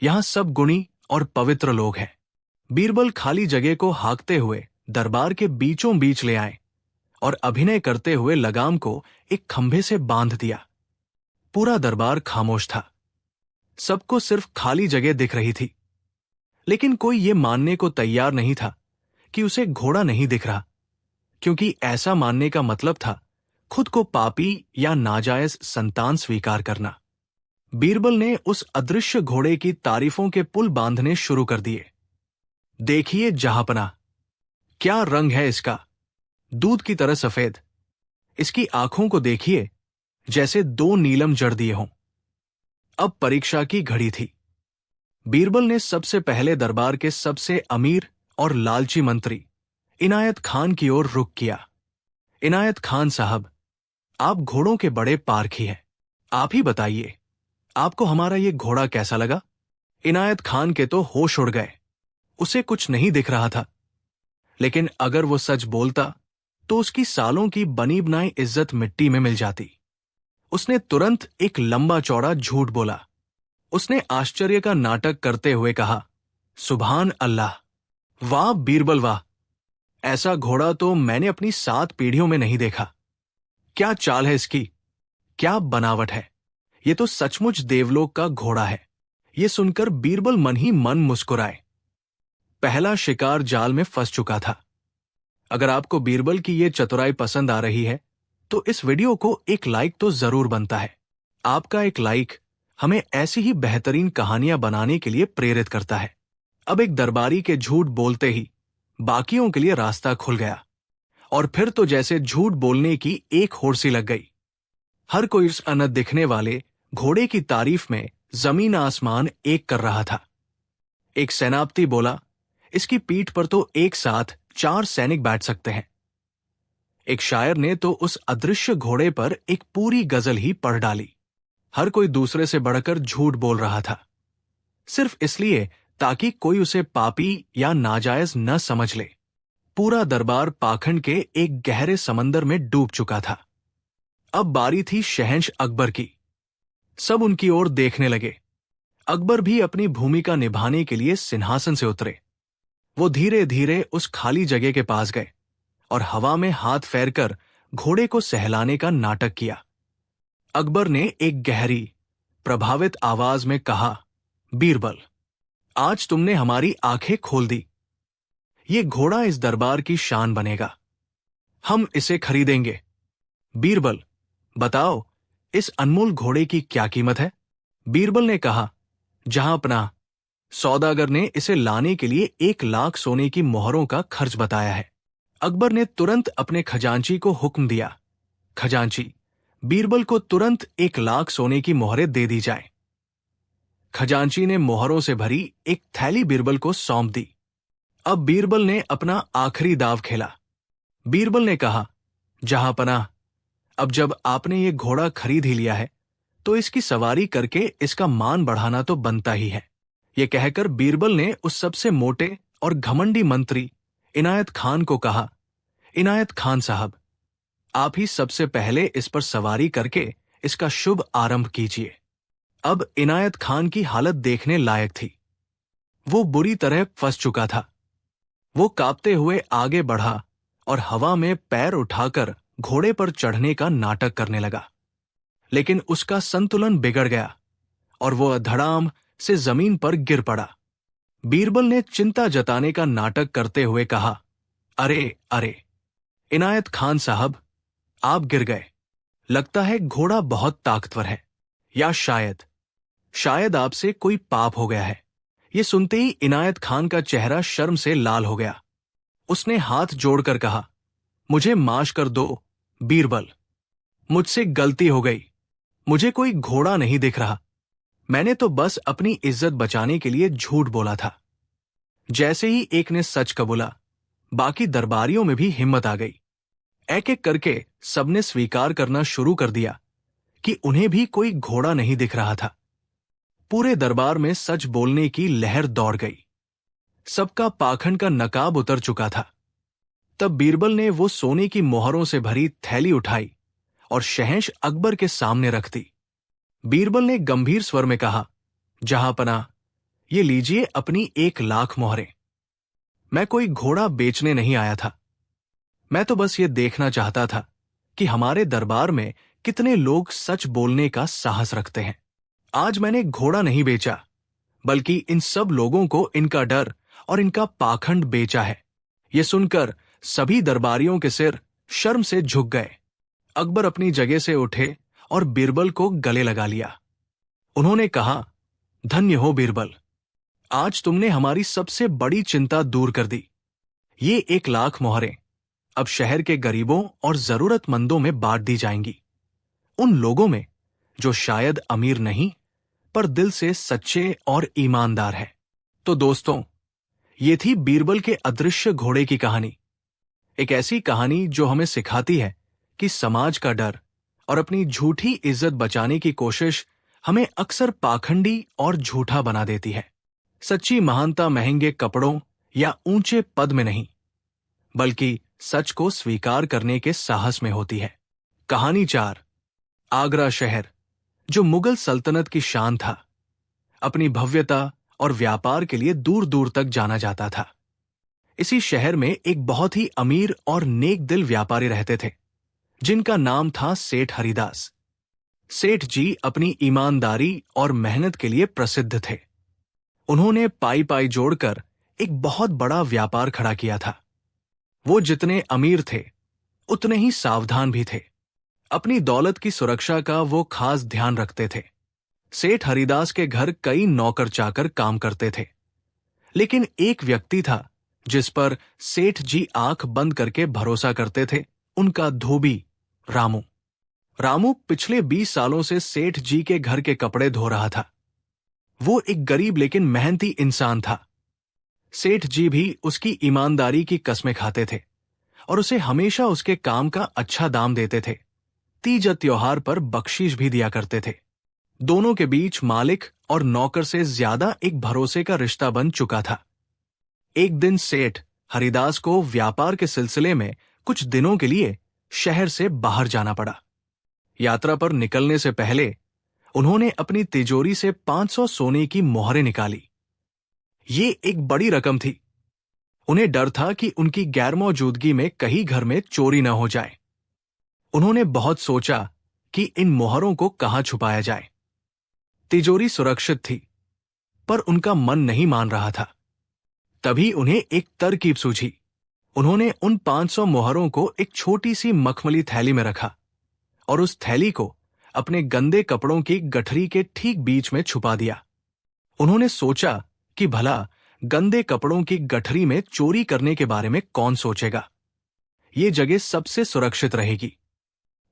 यहां सब गुणी और पवित्र लोग हैं। बीरबल खाली जगह को हाँकते हुए दरबार के बीचों बीच ले आए और अभिनय करते हुए लगाम को एक खंभे से बांध दिया। पूरा दरबार खामोश था। सबको सिर्फ खाली जगह दिख रही थी, लेकिन कोई ये मानने को तैयार नहीं था कि उसे घोड़ा नहीं दिख रहा, क्योंकि ऐसा मानने का मतलब था खुद को पापी या नाजायज संतान स्वीकार करना। बीरबल ने उस अदृश्य घोड़े की तारीफों के पुल बांधने शुरू कर दिए। देखिए जहांपना, क्या रंग है इसका, दूध की तरह सफेद। इसकी आंखों को देखिए, जैसे दो नीलम जड़ दिए हों। अब परीक्षा की घड़ी थी। बीरबल ने सबसे पहले दरबार के सबसे अमीर और लालची मंत्री इनायत खान की ओर रुख किया। इनायत खान साहब, आप घोड़ों के बड़े पारखी हैं। आप ही बताइए, आपको हमारा ये घोड़ा कैसा लगा? इनायत खान के तो होश उड़ गए। उसे कुछ नहीं दिख रहा था, लेकिन अगर वो सच बोलता तो उसकी सालों की बनी बनाई इज्जत मिट्टी में मिल जाती। उसने तुरंत एक लंबा चौड़ा झूठ बोला। उसने आश्चर्य का नाटक करते हुए कहा, सुभान अल्लाह, वाह बीरबल वाह, ऐसा घोड़ा तो मैंने अपनी 7 पीढ़ियों में नहीं देखा। क्या चाल है इसकी, क्या बनावट है। ये तो सचमुच देवलोक का घोड़ा है। ये सुनकर बीरबल मन ही मन मुस्कुराए। पहला शिकार जाल में फंस चुका था। अगर आपको बीरबल की ये चतुराई पसंद आ रही है तो इस वीडियो को एक लाइक तो जरूर बनता है। आपका एक लाइक हमें ऐसी ही बेहतरीन कहानियां बनाने के लिए प्रेरित करता है। अब एक दरबारी के झूठ बोलते ही बाकियों के लिए रास्ता खुल गया, और फिर तो जैसे झूठ बोलने की एक होड़ सी लग गई। हर कोई इस अनंत दिखने वाले घोड़े की तारीफ में जमीन आसमान एक कर रहा था। एक सेनापति बोला, इसकी पीठ पर तो एक साथ 4 सैनिक बैठ सकते हैं। एक शायर ने तो उस अदृश्य घोड़े पर एक पूरी गजल ही पढ़ डाली। हर कोई दूसरे से बढ़कर झूठ बोल रहा था, सिर्फ इसलिए ताकि कोई उसे पापी या नाजायज न समझ ले। पूरा दरबार पाखंड के एक गहरे समंदर में डूब चुका था। अब बारी थी शहंशाह अकबर की। सब उनकी ओर देखने लगे। अकबर भी अपनी भूमिका निभाने के लिए सिंहासन से उतरे। वो धीरे धीरे उस खाली जगह के पास गए और हवा में हाथ फेरकर घोड़े को सहलाने का नाटक किया। अकबर ने एक गहरी, प्रभावित आवाज में कहा, बीरबल, आज तुमने हमारी आंखें खोल दी। ये घोड़ा इस दरबार की शान बनेगा। हम इसे खरीदेंगे। बीरबल, बताओ, इस अनमोल घोड़े की क्या कीमत है? बीरबल ने कहा, जहांपनाह, सौदागर ने इसे लाने के लिए 1 लाख सोने की मोहरों का खर्च बताया है। अकबर ने तुरंत अपने खजांची को हुक्म दिया, खजांची, बीरबल को तुरंत 1 लाख सोने की मोहरें दे दी जाए। खजांची ने मोहरों से भरी एक थैली बीरबल को सौंप दी। अब बीरबल ने अपना आखिरी दाव खेला। बीरबल ने कहा, जहांपनाह, अब जब आपने ये घोड़ा खरीद ही लिया है तो इसकी सवारी करके इसका मान बढ़ाना तो बनता ही है। ये कहकर बीरबल ने उस सबसे मोटे और घमंडी मंत्री इनायत खान को कहा, इनायत खान साहब, आप ही सबसे पहले इस पर सवारी करके इसका शुभ आरंभ कीजिए। अब इनायत खान की हालत देखने लायक थी। वो बुरी तरह फंस चुका था। वो कांपते हुए आगे बढ़ा और हवा में पैर उठाकर घोड़े पर चढ़ने का नाटक करने लगा, लेकिन उसका संतुलन बिगड़ गया और वो धड़ाम से जमीन पर गिर पड़ा। बीरबल ने चिंता जताने का नाटक करते हुए कहा, अरे अरे, इनायत खान साहब, आप गिर गए। लगता है घोड़ा बहुत ताकतवर है, या शायद आपसे कोई पाप हो गया है। ये सुनते ही इनायत खान का चेहरा शर्म से लाल हो गया। उसने हाथ जोड़कर कहा, मुझे माफ कर दो बीरबल, मुझसे गलती हो गई। मुझे कोई घोड़ा नहीं दिख रहा। मैंने तो बस अपनी इज्जत बचाने के लिए झूठ बोला था। जैसे ही एक ने सच कबूला, बाकी दरबारियों में भी हिम्मत आ गई। एक एक करके सबने स्वीकार करना शुरू कर दिया कि उन्हें भी कोई घोड़ा नहीं दिख रहा था। पूरे दरबार में सच बोलने की लहर दौड़ गई। सबका पाखंड का नकाब उतर चुका था। तब बीरबल ने वो सोने की मोहरों से भरी थैली उठाई और शहंश अकबर के सामने रख दी। बीरबल ने गंभीर स्वर में कहा, जहांपनाह, ये लीजिए अपनी 1 लाख मोहरें। मैं कोई घोड़ा बेचने नहीं आया था। मैं तो बस ये देखना चाहता था कि हमारे दरबार में कितने लोग सच बोलने का साहस रखते हैं। आज मैंने घोड़ा नहीं बेचा, बल्कि इन सब लोगों को इनका डर और इनका पाखंड बेचा है। ये सुनकर सभी दरबारियों के सिर शर्म से झुक गए। अकबर अपनी जगह से उठे और बीरबल को गले लगा लिया। उन्होंने कहा, धन्य हो बीरबल, आज तुमने हमारी सबसे बड़ी चिंता दूर कर दी। ये 1 लाख मोहरें अब शहर के गरीबों और जरूरतमंदों में बांट दी जाएंगी, उन लोगों में जो शायद अमीर नहीं पर दिल से सच्चे और ईमानदार हैं। तो दोस्तों, ये थी बीरबल के अदृश्य घोड़े की कहानी। एक ऐसी कहानी जो हमें सिखाती है कि समाज का डर और अपनी झूठी इज्जत बचाने की कोशिश हमें अक्सर पाखंडी और झूठा बना देती है। सच्ची महानता महंगे कपड़ों या ऊंचे पद में नहीं, बल्कि सच को स्वीकार करने के साहस में होती है। कहानी 4। आगरा शहर, जो मुगल सल्तनत की शान था, अपनी भव्यता और व्यापार के लिए दूर दूर तक जाना जाता था। इसी शहर में एक बहुत ही अमीर और नेक दिल व्यापारी रहते थे, जिनका नाम था सेठ हरिदास। सेठ जी अपनी ईमानदारी और मेहनत के लिए प्रसिद्ध थे। उन्होंने पाई पाई जोड़कर एक बहुत बड़ा व्यापार खड़ा किया था। वो जितने अमीर थे, उतने ही सावधान भी थे। अपनी दौलत की सुरक्षा का वो खास ध्यान रखते थे। सेठ हरिदास के घर कई नौकर चाकर काम करते थे, लेकिन एक व्यक्ति था जिस पर सेठ जी आंख बंद करके भरोसा करते थे, उनका धोबी रामू। रामू पिछले 20 सालों से सेठ जी के घर के कपड़े धो रहा था। वो एक गरीब लेकिन मेहनती इंसान था। सेठ जी भी उसकी ईमानदारी की कस्में खाते थे और उसे हमेशा उसके काम का अच्छा दाम देते थे। तीज त्योहार पर बख्शीश भी दिया करते थे। दोनों के बीच मालिक और नौकर से ज्यादा एक भरोसे का रिश्ता बन चुका था। एक दिन सेठ हरिदास को व्यापार के सिलसिले में कुछ दिनों के लिए शहर से बाहर जाना पड़ा। यात्रा पर निकलने से पहले उन्होंने अपनी तिजोरी से 500 सोने की मोहरें निकाली। ये एक बड़ी रकम थी। उन्हें डर था कि उनकी गैरमौजूदगी में कहीं घर में चोरी न हो जाए। उन्होंने बहुत सोचा कि इन मोहरों को कहाँ छुपाया जाए। तिजोरी सुरक्षित थी, पर उनका मन नहीं मान रहा था। तभी उन्हें एक तरकीब सूझी। उन्होंने उन 500 मोहरों को एक छोटी सी मखमली थैली में रखा और उस थैली को अपने गंदे कपड़ों की गठरी के ठीक बीच में छुपा दिया। उन्होंने सोचा कि भला गंदे कपड़ों की गठरी में चोरी करने के बारे में कौन सोचेगा। ये जगह सबसे सुरक्षित रहेगी।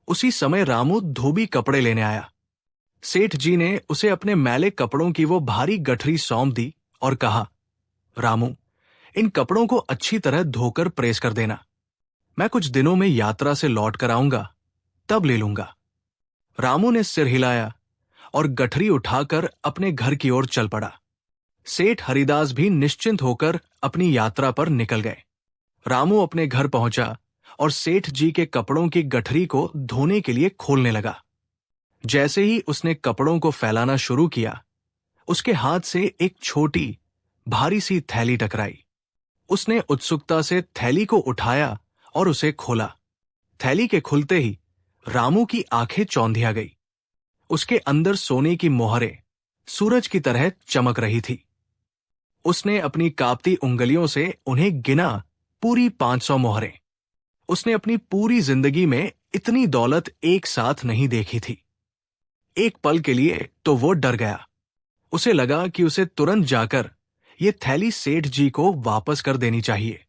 उसी समय रामू धोबी कपड़े लेने आया। सेठ जी ने उसे अपने मैले कपड़ों की वो भारी गठरी सौंप दी और कहा, रामू, इन कपड़ों को अच्छी तरह धोकर प्रेस कर देना। मैं कुछ दिनों में यात्रा से लौट कर आऊंगा, तब ले लूंगा। रामू ने सिर हिलाया और गठरी उठाकर अपने घर की ओर चल पड़ा। सेठ हरिदास भी निश्चिंत होकर अपनी यात्रा पर निकल गए। रामू अपने घर पहुंचा और सेठ जी के कपड़ों की गठरी को धोने के लिए खोलने लगा। जैसे ही उसने कपड़ों को फैलाना शुरू किया, उसके हाथ से एक छोटी भारी सी थैली टकराई। उसने उत्सुकता से थैली को उठाया और उसे खोला। थैली के खुलते ही रामू की आंखें चौंधिया गई। उसके अंदर सोने की मोहरें सूरज की तरह चमक रही थी। उसने अपनी कांपती उंगलियों से उन्हें गिना, पूरी 500 मोहरें। उसने अपनी पूरी जिंदगी में इतनी दौलत एक साथ नहीं देखी थी। एक पल के लिए तो वो डर गया। उसे लगा कि उसे तुरंत जाकर ये थैली सेठ जी को वापस कर देनी चाहिए।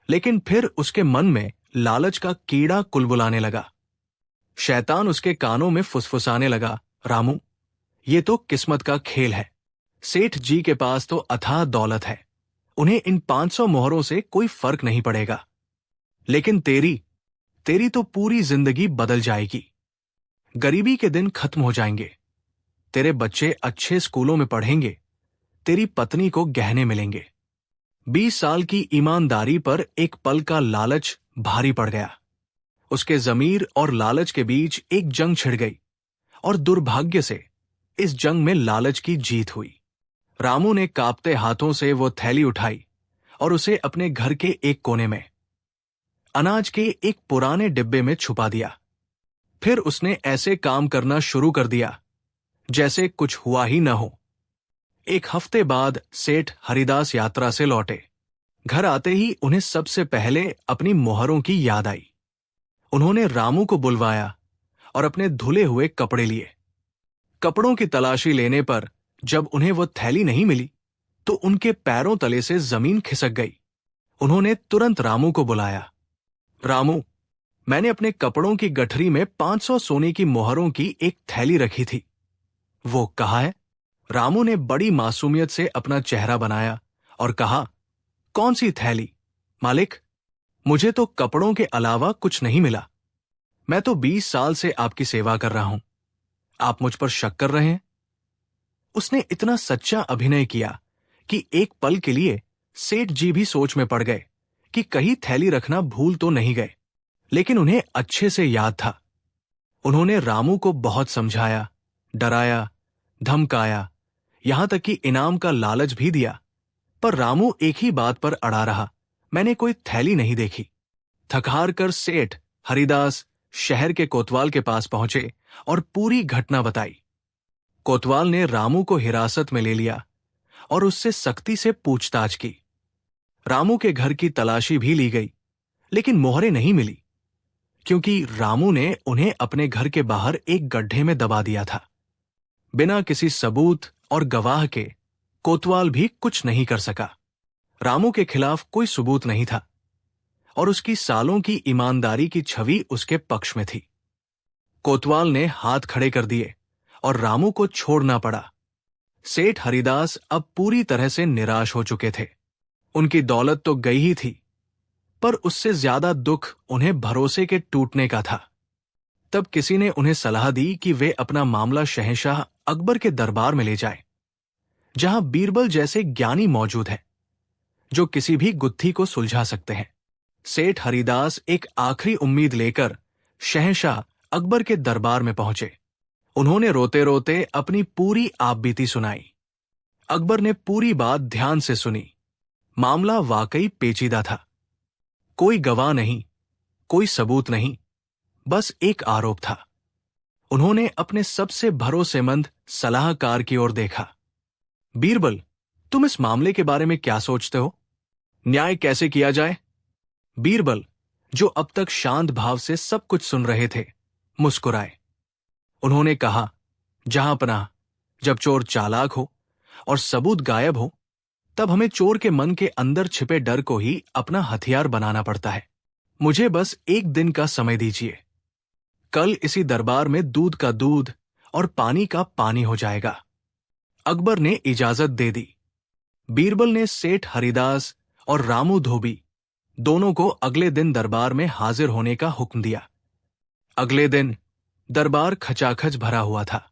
लेकिन फिर उसके मन में लालच का कीड़ा कुलबुलाने लगा। शैतान उसके कानों में फुसफुसाने लगा, रामू, ये तो किस्मत का खेल है। सेठ जी के पास तो अथाह दौलत है, उन्हें इन 500 मोहरों से कोई फर्क नहीं पड़ेगा। लेकिन तेरी तो पूरी जिंदगी बदल जाएगी। गरीबी के दिन खत्म हो जाएंगे, तेरे बच्चे अच्छे स्कूलों में पढ़ेंगे, तेरी पत्नी को गहने मिलेंगे। 20 साल की ईमानदारी पर एक पल का लालच भारी पड़ गया। उसके जमीर और लालच के बीच एक जंग छिड़ गई और दुर्भाग्य से इस जंग में लालच की जीत हुई। रामू ने कांपते हाथों से वो थैली उठाई और उसे अपने घर के एक कोने में अनाज के एक पुराने डिब्बे में छुपा दिया। फिर उसने ऐसे काम करना शुरू कर दिया जैसे कुछ हुआ ही न हो। एक हफ्ते बाद सेठ हरिदास यात्रा से लौटे। घर आते ही उन्हें सबसे पहले अपनी मोहरों की याद आई। उन्होंने रामू को बुलवाया और अपने धुले हुए कपड़े लिए। कपड़ों की तलाशी लेने पर जब उन्हें वो थैली नहीं मिली तो उनके पैरों तले से जमीन खिसक गई। उन्होंने तुरंत रामू को बुलाया। रामू, मैंने अपने कपड़ों की गठरी में 500 सोने की मोहरों की एक थैली रखी थी, वो कहाँ है? रामू ने बड़ी मासूमियत से अपना चेहरा बनाया और कहा, कौन सी थैली मालिक? मुझे तो कपड़ों के अलावा कुछ नहीं मिला। मैं तो 20 साल से आपकी सेवा कर रहा हूं, आप मुझ पर शक कर रहे हैं? उसने इतना सच्चा अभिनय किया कि एक पल के लिए सेठ जी भी सोच में पड़ गए कि कहीं थैली रखना भूल तो नहीं गए। लेकिन उन्हें अच्छे से याद था। उन्होंने रामू को बहुत समझाया, डराया, धमकाया, यहां तक कि इनाम का लालच भी दिया, पर रामू एक ही बात पर अड़ा रहा, मैंने कोई थैली नहीं देखी। थकहार कर सेठ हरिदास शहर के कोतवाल के पास पहुंचे और पूरी घटना बताई। कोतवाल ने रामू को हिरासत में ले लिया और उससे सख्ती से पूछताछ की। रामू के घर की तलाशी भी ली गई, लेकिन मोहरें नहीं मिली, क्योंकि रामू ने उन्हें अपने घर के बाहर एक गड्ढे में दबा दिया था। बिना किसी सबूत और गवाह के कोतवाल भी कुछ नहीं कर सका। रामू के खिलाफ कोई सबूत नहीं था और उसकी सालों की ईमानदारी की छवि उसके पक्ष में थी। कोतवाल ने हाथ खड़े कर दिए और रामू को छोड़ना पड़ा। सेठ हरिदास अब पूरी तरह से निराश हो चुके थे। उनकी दौलत तो गई ही थी, पर उससे ज्यादा दुख उन्हें भरोसे के टूटने का था। तब किसी ने उन्हें सलाह दी कि वे अपना मामला शहंशाह अकबर के दरबार में ले जाएं, जहां बीरबल जैसे ज्ञानी मौजूद हैं, जो किसी भी गुत्थी को सुलझा सकते हैं। सेठ हरिदास एक आखिरी उम्मीद लेकर शहंशाह अकबर के दरबार में पहुंचे। उन्होंने रोते रोते अपनी पूरी आपबीती सुनाई। अकबर ने पूरी बात ध्यान से सुनी। मामला वाकई पेचीदा था। कोई गवाह नहीं, कोई सबूत नहीं, बस एक आरोप था। उन्होंने अपने सबसे भरोसेमंद सलाहकार की ओर देखा। बीरबल, तुम इस मामले के बारे में क्या सोचते हो? न्याय कैसे किया जाए? बीरबल, जो अब तक शांत भाव से सब कुछ सुन रहे थे, मुस्कुराए। उन्होंने कहा, जहां पनाह, जब चोर चालाक हो और सबूत गायब हो, तब हमें चोर के मन के अंदर छिपे डर को ही अपना हथियार बनाना पड़ता है। मुझे बस एक दिन का समय दीजिए। कल इसी दरबार में दूध का दूध और पानी का पानी हो जाएगा। अकबर ने इजाजत दे दी। बीरबल ने सेठ हरिदास और रामू धोबी दोनों को अगले दिन दरबार में हाजिर होने का हुक्म दिया। अगले दिन दरबार खचाखच भरा हुआ था।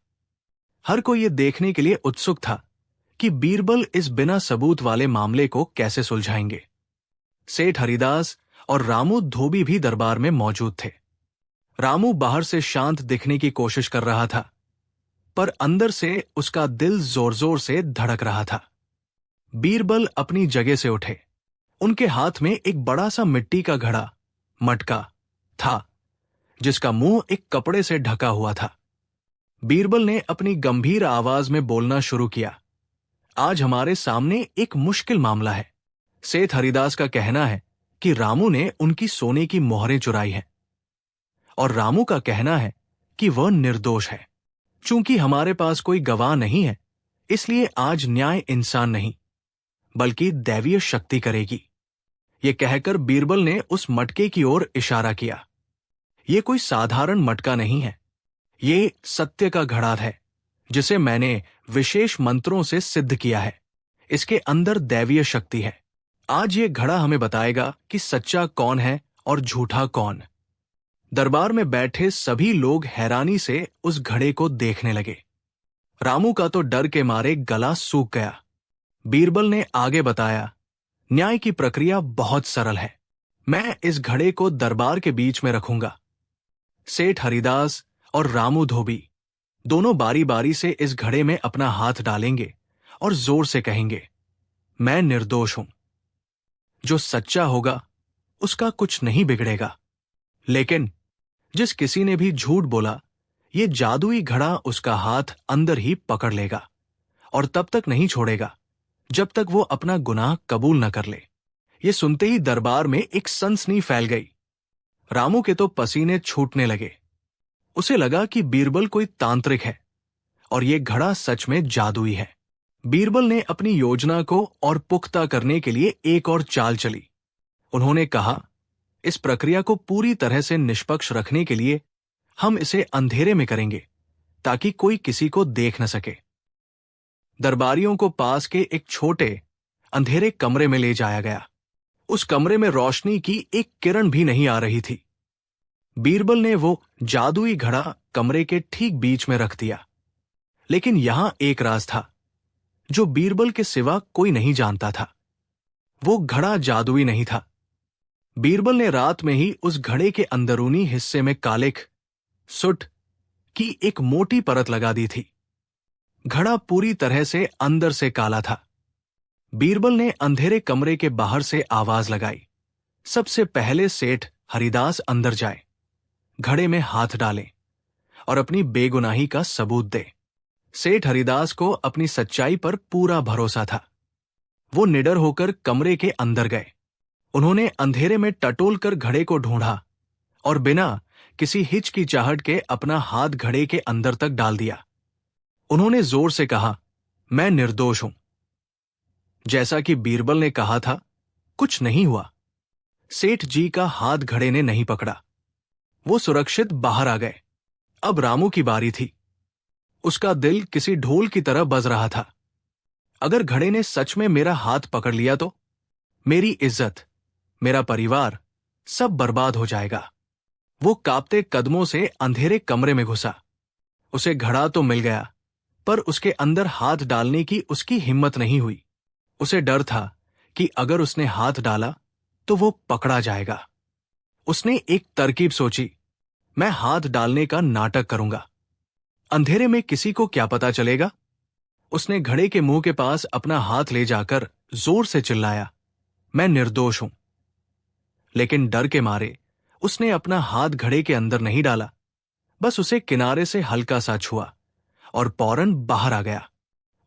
हर कोई ये देखने के लिए उत्सुक था कि बीरबल इस बिना सबूत वाले मामले को कैसे सुलझाएंगे। सेठ हरिदास और रामू धोबी भी दरबार में मौजूद थे। रामू बाहर से शांत दिखने की कोशिश कर रहा था, पर अंदर से उसका दिल जोर जोर से धड़क रहा था। बीरबल अपनी जगह से उठे। उनके हाथ में एक बड़ा सा मिट्टी का घड़ा, मटका, था, जिसका मुंह एक कपड़े से ढका हुआ था। बीरबल ने अपनी गंभीर आवाज में बोलना शुरू किया। आज हमारे सामने एक मुश्किल मामला है। सेठ हरिदास का कहना है कि रामू ने उनकी सोने की मोहरें चुराई हैं, और रामू का कहना है कि वह निर्दोष है। चूंकि हमारे पास कोई गवाह नहीं है, इसलिए आज न्याय इंसान नहीं, बल्कि दैवीय शक्ति करेगी। ये कहकर बीरबल ने उस मटके की ओर इशारा किया। ये कोई साधारण मटका नहीं है, ये सत्य का घड़ा है, जिसे मैंने विशेष मंत्रों से सिद्ध किया है। इसके अंदर दैवीय शक्ति है। आज ये घड़ा हमें बताएगा कि सच्चा कौन है और झूठा कौन। दरबार में बैठे सभी लोग हैरानी से उस घड़े को देखने लगे। रामू का तो डर के मारे गला सूख गया। बीरबल ने आगे बताया, न्याय की प्रक्रिया बहुत सरल है। मैं इस घड़े को दरबार के बीच में रखूंगा। सेठ हरिदास और रामू धोबी दोनों बारी बारी से इस घड़े में अपना हाथ डालेंगे और जोर से कहेंगे, मैं निर्दोष हूं। जो सच्चा होगा उसका कुछ नहीं बिगड़ेगा, लेकिन जिस किसी ने भी झूठ बोला, ये जादुई घड़ा उसका हाथ अंदर ही पकड़ लेगा और तब तक नहीं छोड़ेगा जब तक वो अपना गुनाह कबूल न कर ले। ये सुनते ही दरबार में एक सनसनी फैल गई। रामू के तो पसीने छूटने लगे। उसे लगा कि बीरबल कोई तांत्रिक है और ये घड़ा सच में जादुई है। बीरबल ने अपनी योजना को और पुख्ता करने के लिए एक और चाल चली। उन्होंने कहा, इस प्रक्रिया को पूरी तरह से निष्पक्ष रखने के लिए हम इसे अंधेरे में करेंगे, ताकि कोई किसी को देख न सके। दरबारियों को पास के एक छोटे अंधेरे कमरे में ले जाया गया। उस कमरे में रोशनी की एक किरण भी नहीं आ रही थी। बीरबल ने वो जादुई घड़ा कमरे के ठीक बीच में रख दिया। लेकिन यहां एक राज था जो बीरबल के सिवा कोई नहीं जानता था। वो घड़ा जादुई नहीं था। बीरबल ने रात में ही उस घड़े के अंदरूनी हिस्से में कालिख, सुट की एक मोटी परत लगा दी थी। घड़ा पूरी तरह से अंदर से काला था। बीरबल ने अंधेरे कमरे के बाहर से आवाज लगाई, सबसे पहले सेठ हरिदास अंदर जाए, घड़े में हाथ डालें और अपनी बेगुनाही का सबूत दे। सेठ हरिदास को अपनी सच्चाई पर पूरा भरोसा था। वो निडर होकर कमरे के अंदर गए। उन्होंने अंधेरे में टटोल कर घड़े को ढूंढा और बिना किसी हिचकिचाहट के अपना हाथ घड़े के अंदर तक डाल दिया। उन्होंने जोर से कहा, मैं निर्दोष हूं। जैसा कि बीरबल ने कहा था, कुछ नहीं हुआ। सेठ जी का हाथ घड़े ने नहीं पकड़ा। वो सुरक्षित बाहर आ गए। अब रामू की बारी थी। उसका दिल किसी ढोल की तरह बज रहा था। अगर घड़े ने सच में मेरा हाथ पकड़ लिया तो मेरी इज्जत, मेरा परिवार सब बर्बाद हो जाएगा। वो कांपते कदमों से अंधेरे कमरे में घुसा। उसे घड़ा तो मिल गया, पर उसके अंदर हाथ डालने की उसकी हिम्मत नहीं हुई। उसे डर था कि अगर उसने हाथ डाला तो वो पकड़ा जाएगा। उसने एक तरकीब सोची, मैं हाथ डालने का नाटक करूंगा। अंधेरे में किसी को क्या पता चलेगा? उसने घड़े के मुंह के पास अपना हाथ ले जाकर जोर से चिल्लाया, मैं निर्दोष हूं। लेकिन डर के मारे उसने अपना हाथ घड़े के अंदर नहीं डाला, बस उसे किनारे से हल्का सा छुआ और फौरन बाहर आ गया।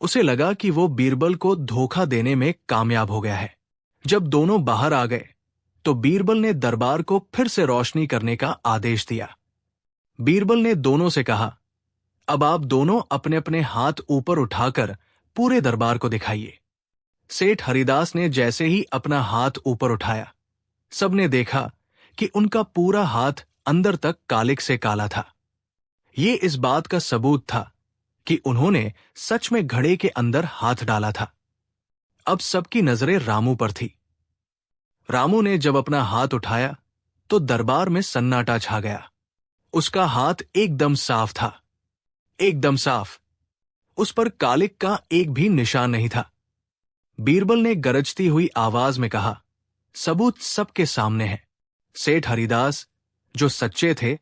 उसे लगा कि वो बीरबल को धोखा देने में कामयाब हो गया है। जब दोनों बाहर आ गए तो बीरबल ने दरबार को फिर से रोशनी करने का आदेश दिया। बीरबल ने दोनों से कहा, अब आप दोनों अपने अपने हाथ ऊपर उठाकर पूरे दरबार को दिखाइए। सेठ हरिदास ने जैसे ही अपना हाथ ऊपर उठाया, सबने देखा कि उनका पूरा हाथ अंदर तक कालिक से काला था। ये इस बात का सबूत था कि उन्होंने सच में घड़े के अंदर हाथ डाला था। अब सबकी नजरें रामू पर थी। रामू ने जब अपना हाथ उठाया तो दरबार में सन्नाटा छा गया। उसका हाथ एकदम साफ था, एकदम साफ। उस पर कालिक का एक भी निशान नहीं था। बीरबल ने गरजती हुई आवाज में कहा, सबूत सबके सामने है। सेठ हरिदास जो सच्चे थे,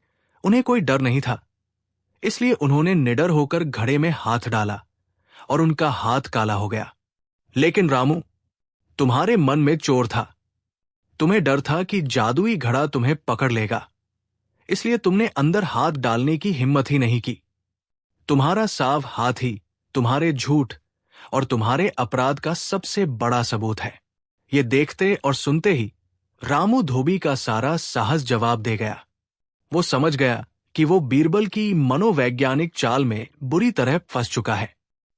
उन्हें कोई डर नहीं था, इसलिए उन्होंने निडर होकर घड़े में हाथ डाला और उनका हाथ काला हो गया। लेकिन रामू, तुम्हारे मन में चोर था। तुम्हें डर था कि जादुई घड़ा तुम्हें पकड़ लेगा, इसलिए तुमने अंदर हाथ डालने की हिम्मत ही नहीं की। तुम्हारा साफ हाथ ही तुम्हारे झूठ और तुम्हारे अपराध का सबसे बड़ा सबूत है। ये देखते और सुनते ही रामू धोबी का सारा साहस जवाब दे गया। वो समझ गया कि वो बीरबल की मनोवैज्ञानिक चाल में बुरी तरह फंस चुका है।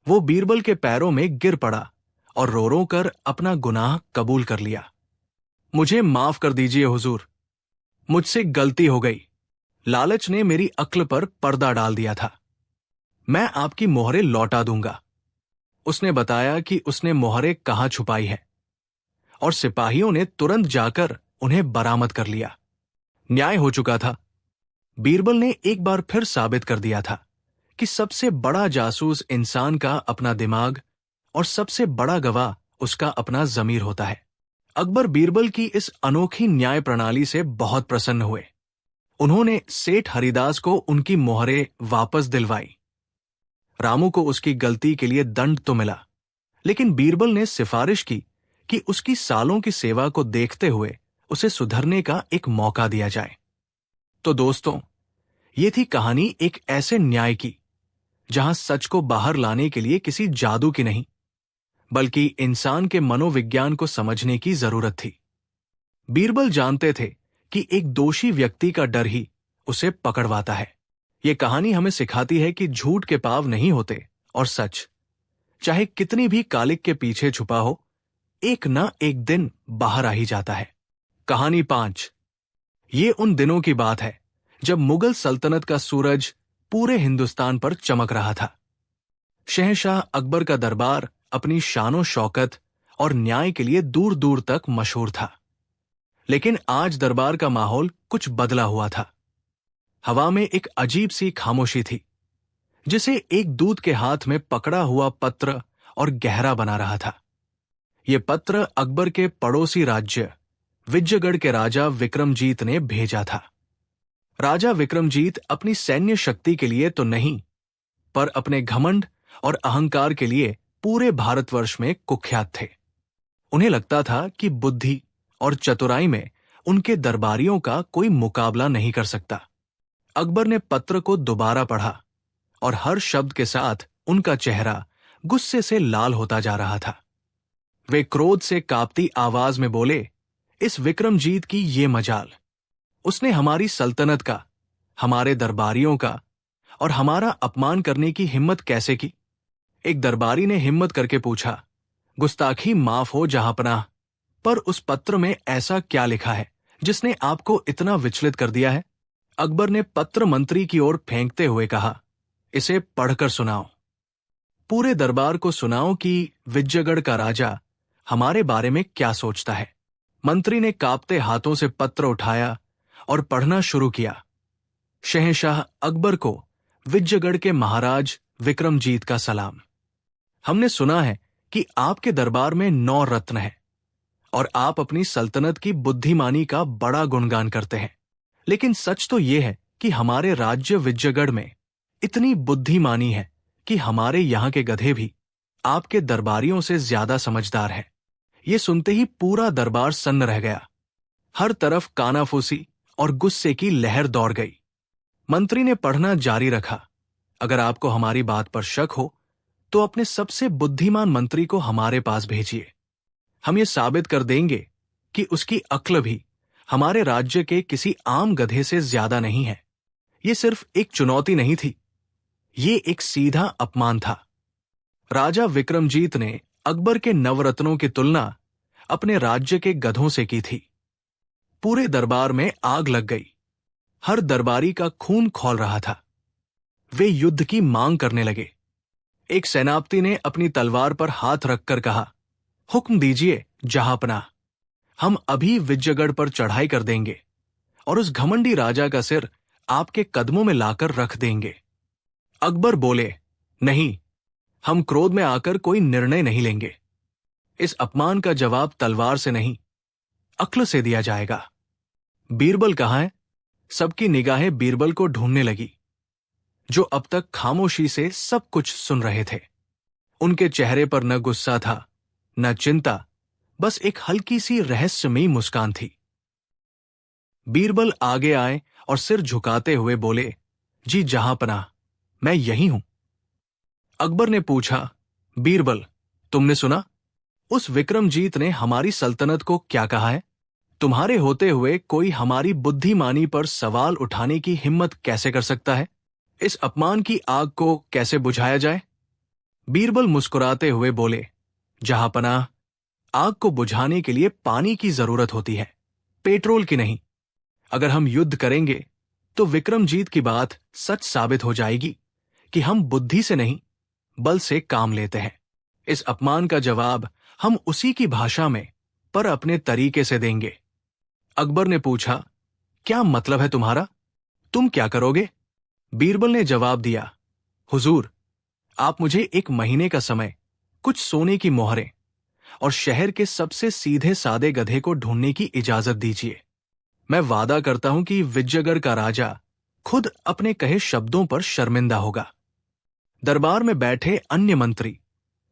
वो बीरबल के पैरों में गिर पड़ा और रो रो कर अपना गुनाह कबूल कर लिया। मुझे माफ कर दीजिए हुजूर, मुझसे गलती हो गई। लालच ने मेरी अक्ल पर पर्दा डाल दिया था। मैं आपकी मोहरें लौटा दूंगा। उसने बताया कि उसने मोहरें कहाँ छुपाई है और सिपाहियों ने तुरंत जाकर उन्हें बरामद कर लिया। न्याय हो चुका था। बीरबल ने एक बार फिर साबित कर दिया था कि सबसे बड़ा जासूस इंसान का अपना दिमाग और सबसे बड़ा गवाह उसका अपना ज़मीर होता है। अकबर बीरबल की इस अनोखी न्याय प्रणाली से बहुत प्रसन्न हुए। उन्होंने सेठ हरिदास को उनकी मोहरें वापस दिलवाई। रामू को उसकी गलती के लिए दंड तो मिला, लेकिन बीरबल ने सिफारिश की कि उसकी सालों की सेवा को देखते हुए उसे सुधरने का एक मौका दिया जाए। तो दोस्तों, ये थी कहानी एक ऐसे न्याय की जहां सच को बाहर लाने के लिए किसी जादू की नहीं, बल्कि इंसान के मनोविज्ञान को समझने की जरूरत थी। बीरबल जानते थे कि एक दोषी व्यक्ति का डर ही उसे पकड़वाता है। ये कहानी हमें सिखाती है कि झूठ के पाव नहीं होते और सच, चाहे कितनी भी कालिक के पीछे छुपा हो, एक न एक दिन बाहर आ ही जाता है। कहानी 5। ये उन दिनों की बात है जब मुगल सल्तनत का सूरज पूरे हिंदुस्तान पर चमक रहा था। शहंशाह अकबर का दरबार अपनी शानो शौकत और न्याय के लिए दूर दूर तक मशहूर था। लेकिन आज दरबार का माहौल कुछ बदला हुआ था। हवा में एक अजीब सी खामोशी थी, जिसे एक दूत के हाथ में पकड़ा हुआ पत्र और गहरा बना रहा था। यह पत्र अकबर के पड़ोसी राज्य विजयगढ़ के राजा विक्रमजीत ने भेजा था। राजा विक्रमजीत अपनी सैन्य शक्ति के लिए तो नहीं, पर अपने घमंड और अहंकार के लिए पूरे भारतवर्ष में कुख्यात थे। उन्हें लगता था कि बुद्धि और चतुराई में उनके दरबारियों का कोई मुकाबला नहीं कर सकता। अकबर ने पत्र को दोबारा पढ़ा और हर शब्द के साथ उनका चेहरा गुस्से से लाल होता जा रहा था। वे क्रोध से कांपती आवाज में बोले, इस विक्रमजीत की ये मजाल। उसने हमारी सल्तनत का, हमारे दरबारियों का और हमारा अपमान करने की हिम्मत कैसे की? एक दरबारी ने हिम्मत करके पूछा, गुस्ताखी माफ हो जहांपनाह, पर उस पत्र में ऐसा क्या लिखा है जिसने आपको इतना विचलित कर दिया है? अकबर ने पत्र मंत्री की ओर फेंकते हुए कहा, इसे पढ़कर सुनाओ। पूरे दरबार को सुनाओ कि विजयगढ़ का राजा हमारे बारे में क्या सोचता है। मंत्री ने कांपते हाथों से पत्र उठाया और पढ़ना शुरू किया। शहंशाह अकबर को विजयगढ़ के महाराज विक्रमजीत का सलाम। हमने सुना है कि आपके दरबार में 9 रत्न हैं और आप अपनी सल्तनत की बुद्धिमानी का बड़ा गुणगान करते हैं। लेकिन सच तो यह है कि हमारे राज्य विजयगढ़ में इतनी बुद्धिमानी है कि हमारे यहाँ के गधे भी आपके दरबारियों से ज्यादा समझदार हैं। ये सुनते ही पूरा दरबार सन्न रह गया। हर तरफ कानाफूसी और गुस्से की लहर दौड़ गई। मंत्री ने पढ़ना जारी रखा, अगर आपको हमारी बात पर शक हो तो अपने सबसे बुद्धिमान मंत्री को हमारे पास भेजिए। हम ये साबित कर देंगे कि उसकी अक्ल भी हमारे राज्य के किसी आम गधे से ज्यादा नहीं है। ये सिर्फ एक चुनौती नहीं थी, ये एक सीधा अपमान था। राजा विक्रमजीत ने अकबर के नवरत्नों की तुलना अपने राज्य के गधों से की थी। पूरे दरबार में आग लग गई। हर दरबारी का खून खौल रहा था। वे युद्ध की मांग करने लगे। एक सेनापति ने अपनी तलवार पर हाथ रखकर कहा, हुक्म दीजिए जहांपनाह, हम अभी विजयगढ़ पर चढ़ाई कर देंगे और उस घमंडी राजा का सिर आपके कदमों में लाकर रख देंगे। अकबर बोले, नहीं, हम क्रोध में आकर कोई निर्णय नहीं लेंगे। इस अपमान का जवाब तलवार से नहीं, अक्ल से दिया जाएगा। बीरबल कहाँ है? सबकी निगाहें बीरबल को ढूंढने लगी, जो अब तक खामोशी से सब कुछ सुन रहे थे। उनके चेहरे पर न गुस्सा था न चिंता, बस एक हल्की सी रहस्यमयी मुस्कान थी। बीरबल आगे आए और सिर झुकाते हुए बोले, जी जहांपनाह, मैं यही हूं। अकबर ने पूछा, बीरबल, तुमने सुना उस विक्रमजीत ने हमारी सल्तनत को क्या कहा है? तुम्हारे होते हुए कोई हमारी बुद्धिमानी पर सवाल उठाने की हिम्मत कैसे कर सकता है? इस अपमान की आग को कैसे बुझाया जाए? बीरबल मुस्कुराते हुए बोले, जहांपनाह, आग को बुझाने के लिए पानी की जरूरत होती है, पेट्रोल की नहीं। अगर हम युद्ध करेंगे तो विक्रमजीत की बात सच साबित हो जाएगी कि हम बुद्धि से नहीं बल से काम लेते हैं। इस अपमान का जवाब हम उसी की भाषा में पर अपने तरीके से देंगे। अकबर ने पूछा, क्या मतलब है तुम्हारा? तुम क्या करोगे? बीरबल ने जवाब दिया, हुजूर, आप मुझे 1 महीने का समय, कुछ सोने की मोहरें और शहर के सबसे सीधे सादे गधे को ढूंढने की इजाजत दीजिए। मैं वादा करता हूं कि विजयगढ़ का राजा खुद अपने कहे शब्दों पर शर्मिंदा होगा। दरबार में बैठे अन्य मंत्री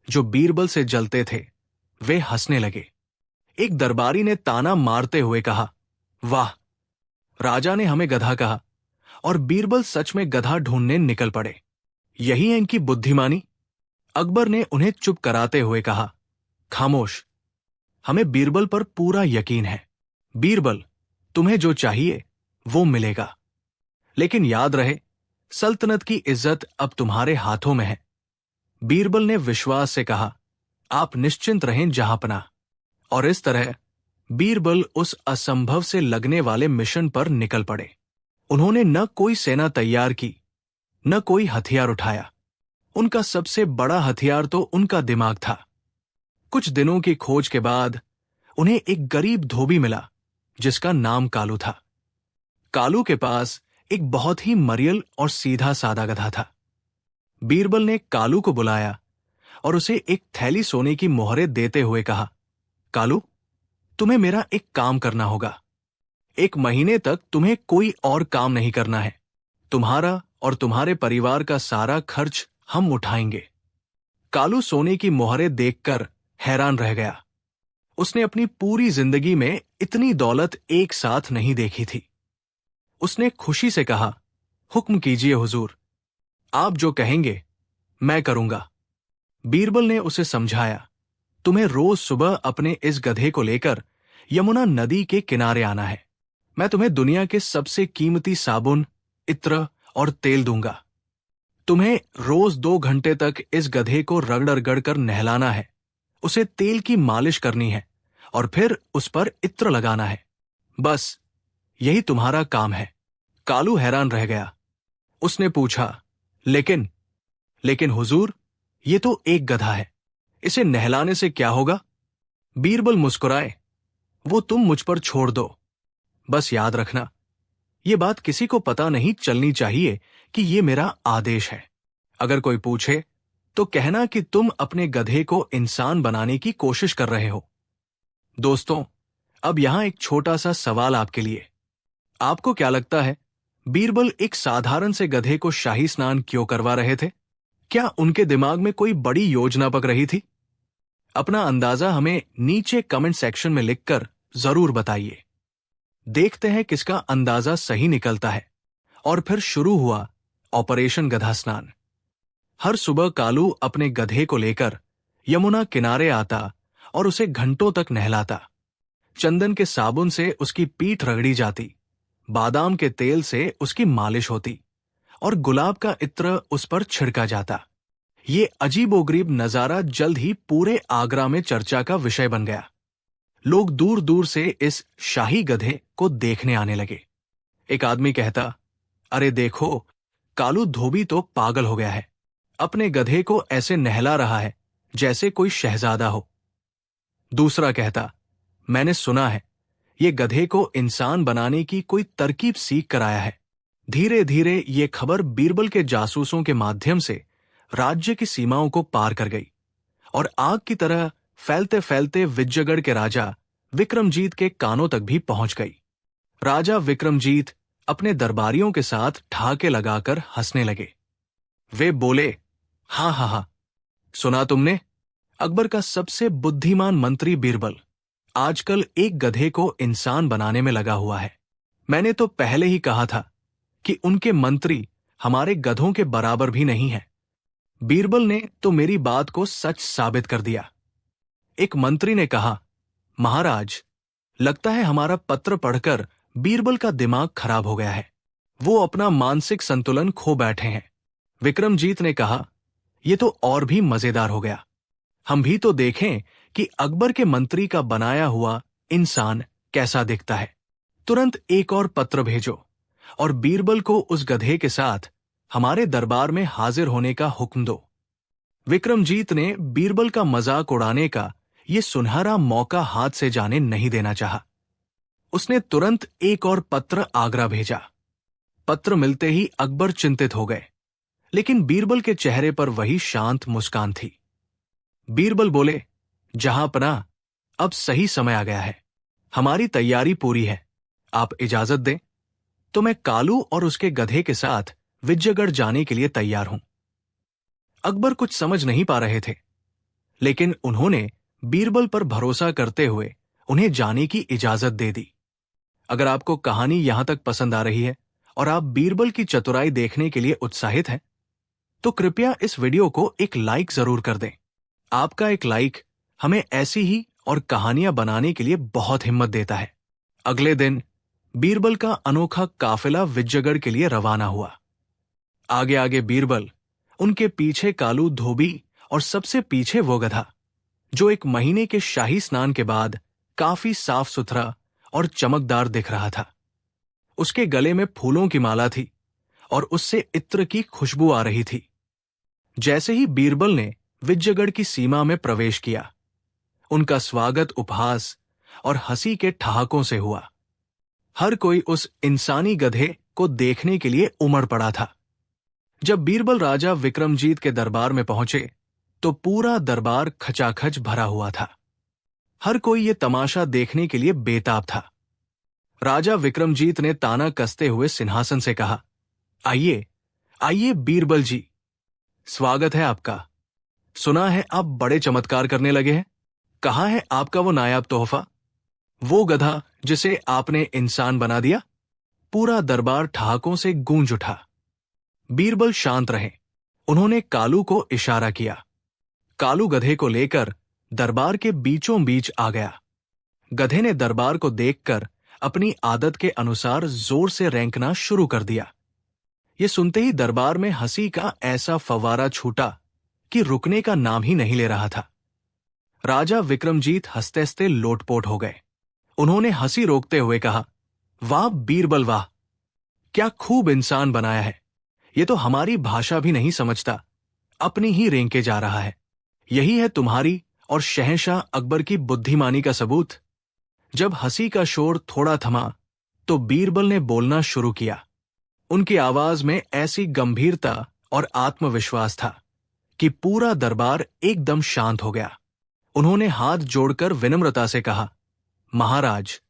जो बीरबल से जलते थे, वे हंसने लगे। एक दरबारी ने ताना मारते हुए कहा, वाह, राजा ने हमें गधा कहा और बीरबल सच में गधा ढूंढने निकल पड़े। यही है इनकी बुद्धिमानी। अकबर ने उन्हें चुप कराते हुए कहा, खामोश, हमें बीरबल पर पूरा यकीन है। बीरबल, तुम्हें जो चाहिए वो मिलेगा, लेकिन याद रहे, सल्तनत की इज्जत अब तुम्हारे हाथों में है। बीरबल ने विश्वास से कहा, आप निश्चिंत रहें जहांपनाह। और इस तरह बीरबल उस असंभव से लगने वाले मिशन पर निकल पड़े। उन्होंने न कोई सेना तैयार की, न कोई हथियार उठाया। उनका सबसे बड़ा हथियार तो उनका दिमाग था। कुछ दिनों की खोज के बाद उन्हें एक गरीब धोबी मिला जिसका नाम कालू था। कालू के पास एक बहुत ही मरियल और सीधा सादा गधा था। बीरबल ने कालू को बुलाया और उसे एक थैली सोने की मोहरें देते हुए कहा, कालू, तुम्हें मेरा एक काम करना होगा। 1 महीने तक तुम्हें कोई और काम नहीं करना है। तुम्हारा और तुम्हारे परिवार का सारा खर्च हम उठाएंगे। कालू सोने की मोहरें देखकर हैरान रह गया। उसने अपनी पूरी जिंदगी में इतनी दौलत एक साथ नहीं देखी थी। उसने खुशी से कहा, हुक्म कीजिए हुजूर, आप जो कहेंगे मैं करूंगा। बीरबल ने उसे समझाया, तुम्हें रोज सुबह अपने इस गधे को लेकर यमुना नदी के किनारे आना है। मैं तुम्हें दुनिया के सबसे कीमती साबुन, इत्र और तेल दूंगा। तुम्हें रोज 2 घंटे तक इस गधे को रगड़ रगड़ कर नहलाना है, उसे तेल की मालिश करनी है और फिर उस पर इत्र लगाना है। बस यही तुम्हारा काम है। कालू हैरान रह गया। उसने पूछा, लेकिन हुजूर, ये तो एक गधा है, इसे नहलाने से क्या होगा? बीरबल मुस्कुराए, वो तुम मुझ पर छोड़ दो। बस याद रखना, ये बात किसी को पता नहीं चलनी चाहिए कि ये मेरा आदेश है। अगर कोई पूछे तो कहना कि तुम अपने गधे को इंसान बनाने की कोशिश कर रहे हो। दोस्तों, अब यहां एक छोटा सा सवाल आपके लिए। आपको क्या लगता है, बीरबल एक साधारण से गधे को शाही स्नान क्यों करवा रहे थे? क्या उनके दिमाग में कोई बड़ी योजना पक रही थी? अपना अंदाजा हमें नीचे कमेंट सेक्शन में लिखकर जरूर बताइए। देखते हैं किसका अंदाजा सही निकलता है। और फिर शुरू हुआ ऑपरेशन गधा स्नान। हर सुबह कालू अपने गधे को लेकर यमुना किनारे आता और उसे घंटों तक नहलाता। चंदन के साबुन से उसकी पीठ रगड़ी जाती, बादाम के तेल से उसकी मालिश होती और गुलाब का इत्र उस पर छिड़का जाता। ये अजीबोगरीब नजारा जल्द ही पूरे आगरा में चर्चा का विषय बन गया। लोग दूर दूर से इस शाही गधे को देखने आने लगे। एक आदमी कहता, अरे देखो, कालू धोबी तो पागल हो गया है, अपने गधे को ऐसे नहला रहा है जैसे कोई शहजादा हो। दूसरा कहता, मैंने सुना है ये गधे को इंसान बनाने की कोई तरकीब सीख कर आया है। धीरे धीरे ये खबर बीरबल के जासूसों के माध्यम से राज्य की सीमाओं को पार कर गई और आग की तरह फैलते फैलते विजयगढ़ के राजा विक्रमजीत के कानों तक भी पहुंच गई। राजा विक्रमजीत अपने दरबारियों के साथ ठहाके लगाकर हंसने लगे। वे बोले, हाँ हाँ हाँ, सुना तुमने? अकबर का सबसे बुद्धिमान मंत्री बीरबल आजकल एक गधे को इंसान बनाने में लगा हुआ है। मैंने तो पहले ही कहा था कि उनके मंत्री हमारे गधों के बराबर भी नहीं है। बीरबल ने तो मेरी बात को सच साबित कर दिया। एक मंत्री ने कहा, महाराज, लगता है हमारा पत्र पढ़कर बीरबल का दिमाग खराब हो गया है, वो अपना मानसिक संतुलन खो बैठे हैं। विक्रमजीत ने कहा, यह तो और भी मजेदार हो गया, हम भी तो देखें कि अकबर के मंत्री का बनाया हुआ इंसान कैसा दिखता है। तुरंत एक और पत्र भेजो और बीरबल को उस गधे के साथ हमारे दरबार में हाजिर होने का हुक्म दो। विक्रमजीत ने बीरबल का मजाक उड़ाने का ये सुनहरा मौका हाथ से जाने नहीं देना चाहा। उसने तुरंत एक और पत्र आगरा भेजा। पत्र मिलते ही अकबर चिंतित हो गए, लेकिन बीरबल के चेहरे पर वही शांत मुस्कान थी। बीरबल बोले, जहांपनाह, अब सही समय आ गया है, हमारी तैयारी पूरी है, आप इजाजत दें तो मैं कालू और उसके गधे के साथ विजयगढ़ जाने के लिए तैयार हूं। अकबर कुछ समझ नहीं पा रहे थे, लेकिन उन्होंने बीरबल पर भरोसा करते हुए उन्हें जाने की इजाजत दे दी। अगर आपको कहानी यहां तक पसंद आ रही है और आप बीरबल की चतुराई देखने के लिए उत्साहित हैं, तो कृपया इस वीडियो को एक लाइक जरूर कर दें। आपका एक लाइक हमें ऐसी ही और कहानियां बनाने के लिए बहुत हिम्मत देता है। अगले दिन बीरबल का अनोखा काफिला विजयगढ़ के लिए रवाना हुआ। आगे आगे बीरबल, उनके पीछे कालू धोबी और सबसे पीछे वो गधा जो एक महीने के शाही स्नान के बाद काफी साफ सुथरा और चमकदार दिख रहा था। उसके गले में फूलों की माला थी और उससे इत्र की खुशबू आ रही थी। जैसे ही बीरबल ने विजयगढ़ की सीमा में प्रवेश किया, उनका स्वागत उपहास और हंसी के ठहाकों से हुआ। हर कोई उस इंसानी गधे को देखने के लिए उमड़ पड़ा था। जब बीरबल राजा विक्रमजीत के दरबार में पहुंचे तो पूरा दरबार खचाखच भरा हुआ था। हर कोई ये तमाशा देखने के लिए बेताब था। राजा विक्रमजीत ने ताना कसते हुए सिंहासन से कहा, आइए आइए बीरबल जी, स्वागत है आपका। सुना है आप बड़े चमत्कार करने लगे हैं। कहाँ है आपका वो नायाब तोहफा, वो गधा जिसे आपने इंसान बना दिया? पूरा दरबार ठहाकों से गूंज उठा। बीरबल शांत रहे। उन्होंने कालू को इशारा किया। कालू गधे को लेकर दरबार के बीचों बीच आ गया। गधे ने दरबार को देखकर अपनी आदत के अनुसार जोर से रेंकना शुरू कर दिया। ये सुनते ही दरबार में हंसी का ऐसा फव्वारा छूटा कि रुकने का नाम ही नहीं ले रहा था। राजा विक्रमजीत हंसते हंसते लोटपोट हो गए। उन्होंने हंसी रोकते हुए कहा, वाह बीरबल वाह, क्या खूब इंसान बनाया है। ये तो हमारी भाषा भी नहीं समझता, अपनी ही रेंके जा रहा है। यही है तुम्हारी और शहंशाह अकबर की बुद्धिमानी का सबूत। जब हंसी का शोर थोड़ा थमा तो बीरबल ने बोलना शुरू किया। उनकी आवाज में ऐसी गंभीरता और आत्मविश्वास था कि पूरा दरबार एकदम शांत हो गया। उन्होंने हाथ जोड़कर विनम्रता से कहा, महाराज,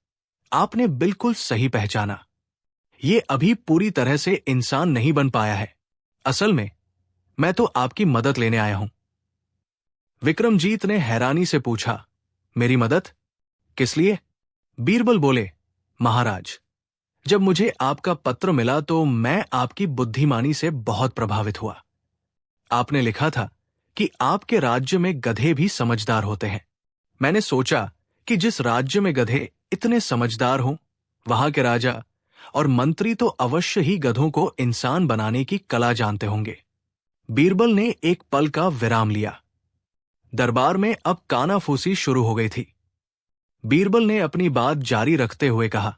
आपने बिल्कुल सही पहचाना। ये अभी पूरी तरह से इंसान नहीं बन पाया है। असल में मैं तो आपकी मदद लेने आया हूं। विक्रमजीत ने हैरानी से पूछा, मेरी मदद? किस लिए? बीरबल बोले, महाराज, जब मुझे आपका पत्र मिला तो मैं आपकी बुद्धिमानी से बहुत प्रभावित हुआ। आपने लिखा था कि आपके राज्य में गधे भी समझदार होते हैं। मैंने सोचा कि जिस राज्य में गधे इतने समझदार हों, वहां के राजा और मंत्री तो अवश्य ही गधों को इंसान बनाने की कला जानते होंगे। बीरबल ने एक पल का विराम लिया। दरबार में अब कानाफूसी शुरू हो गई थी। बीरबल ने अपनी बात जारी रखते हुए कहा,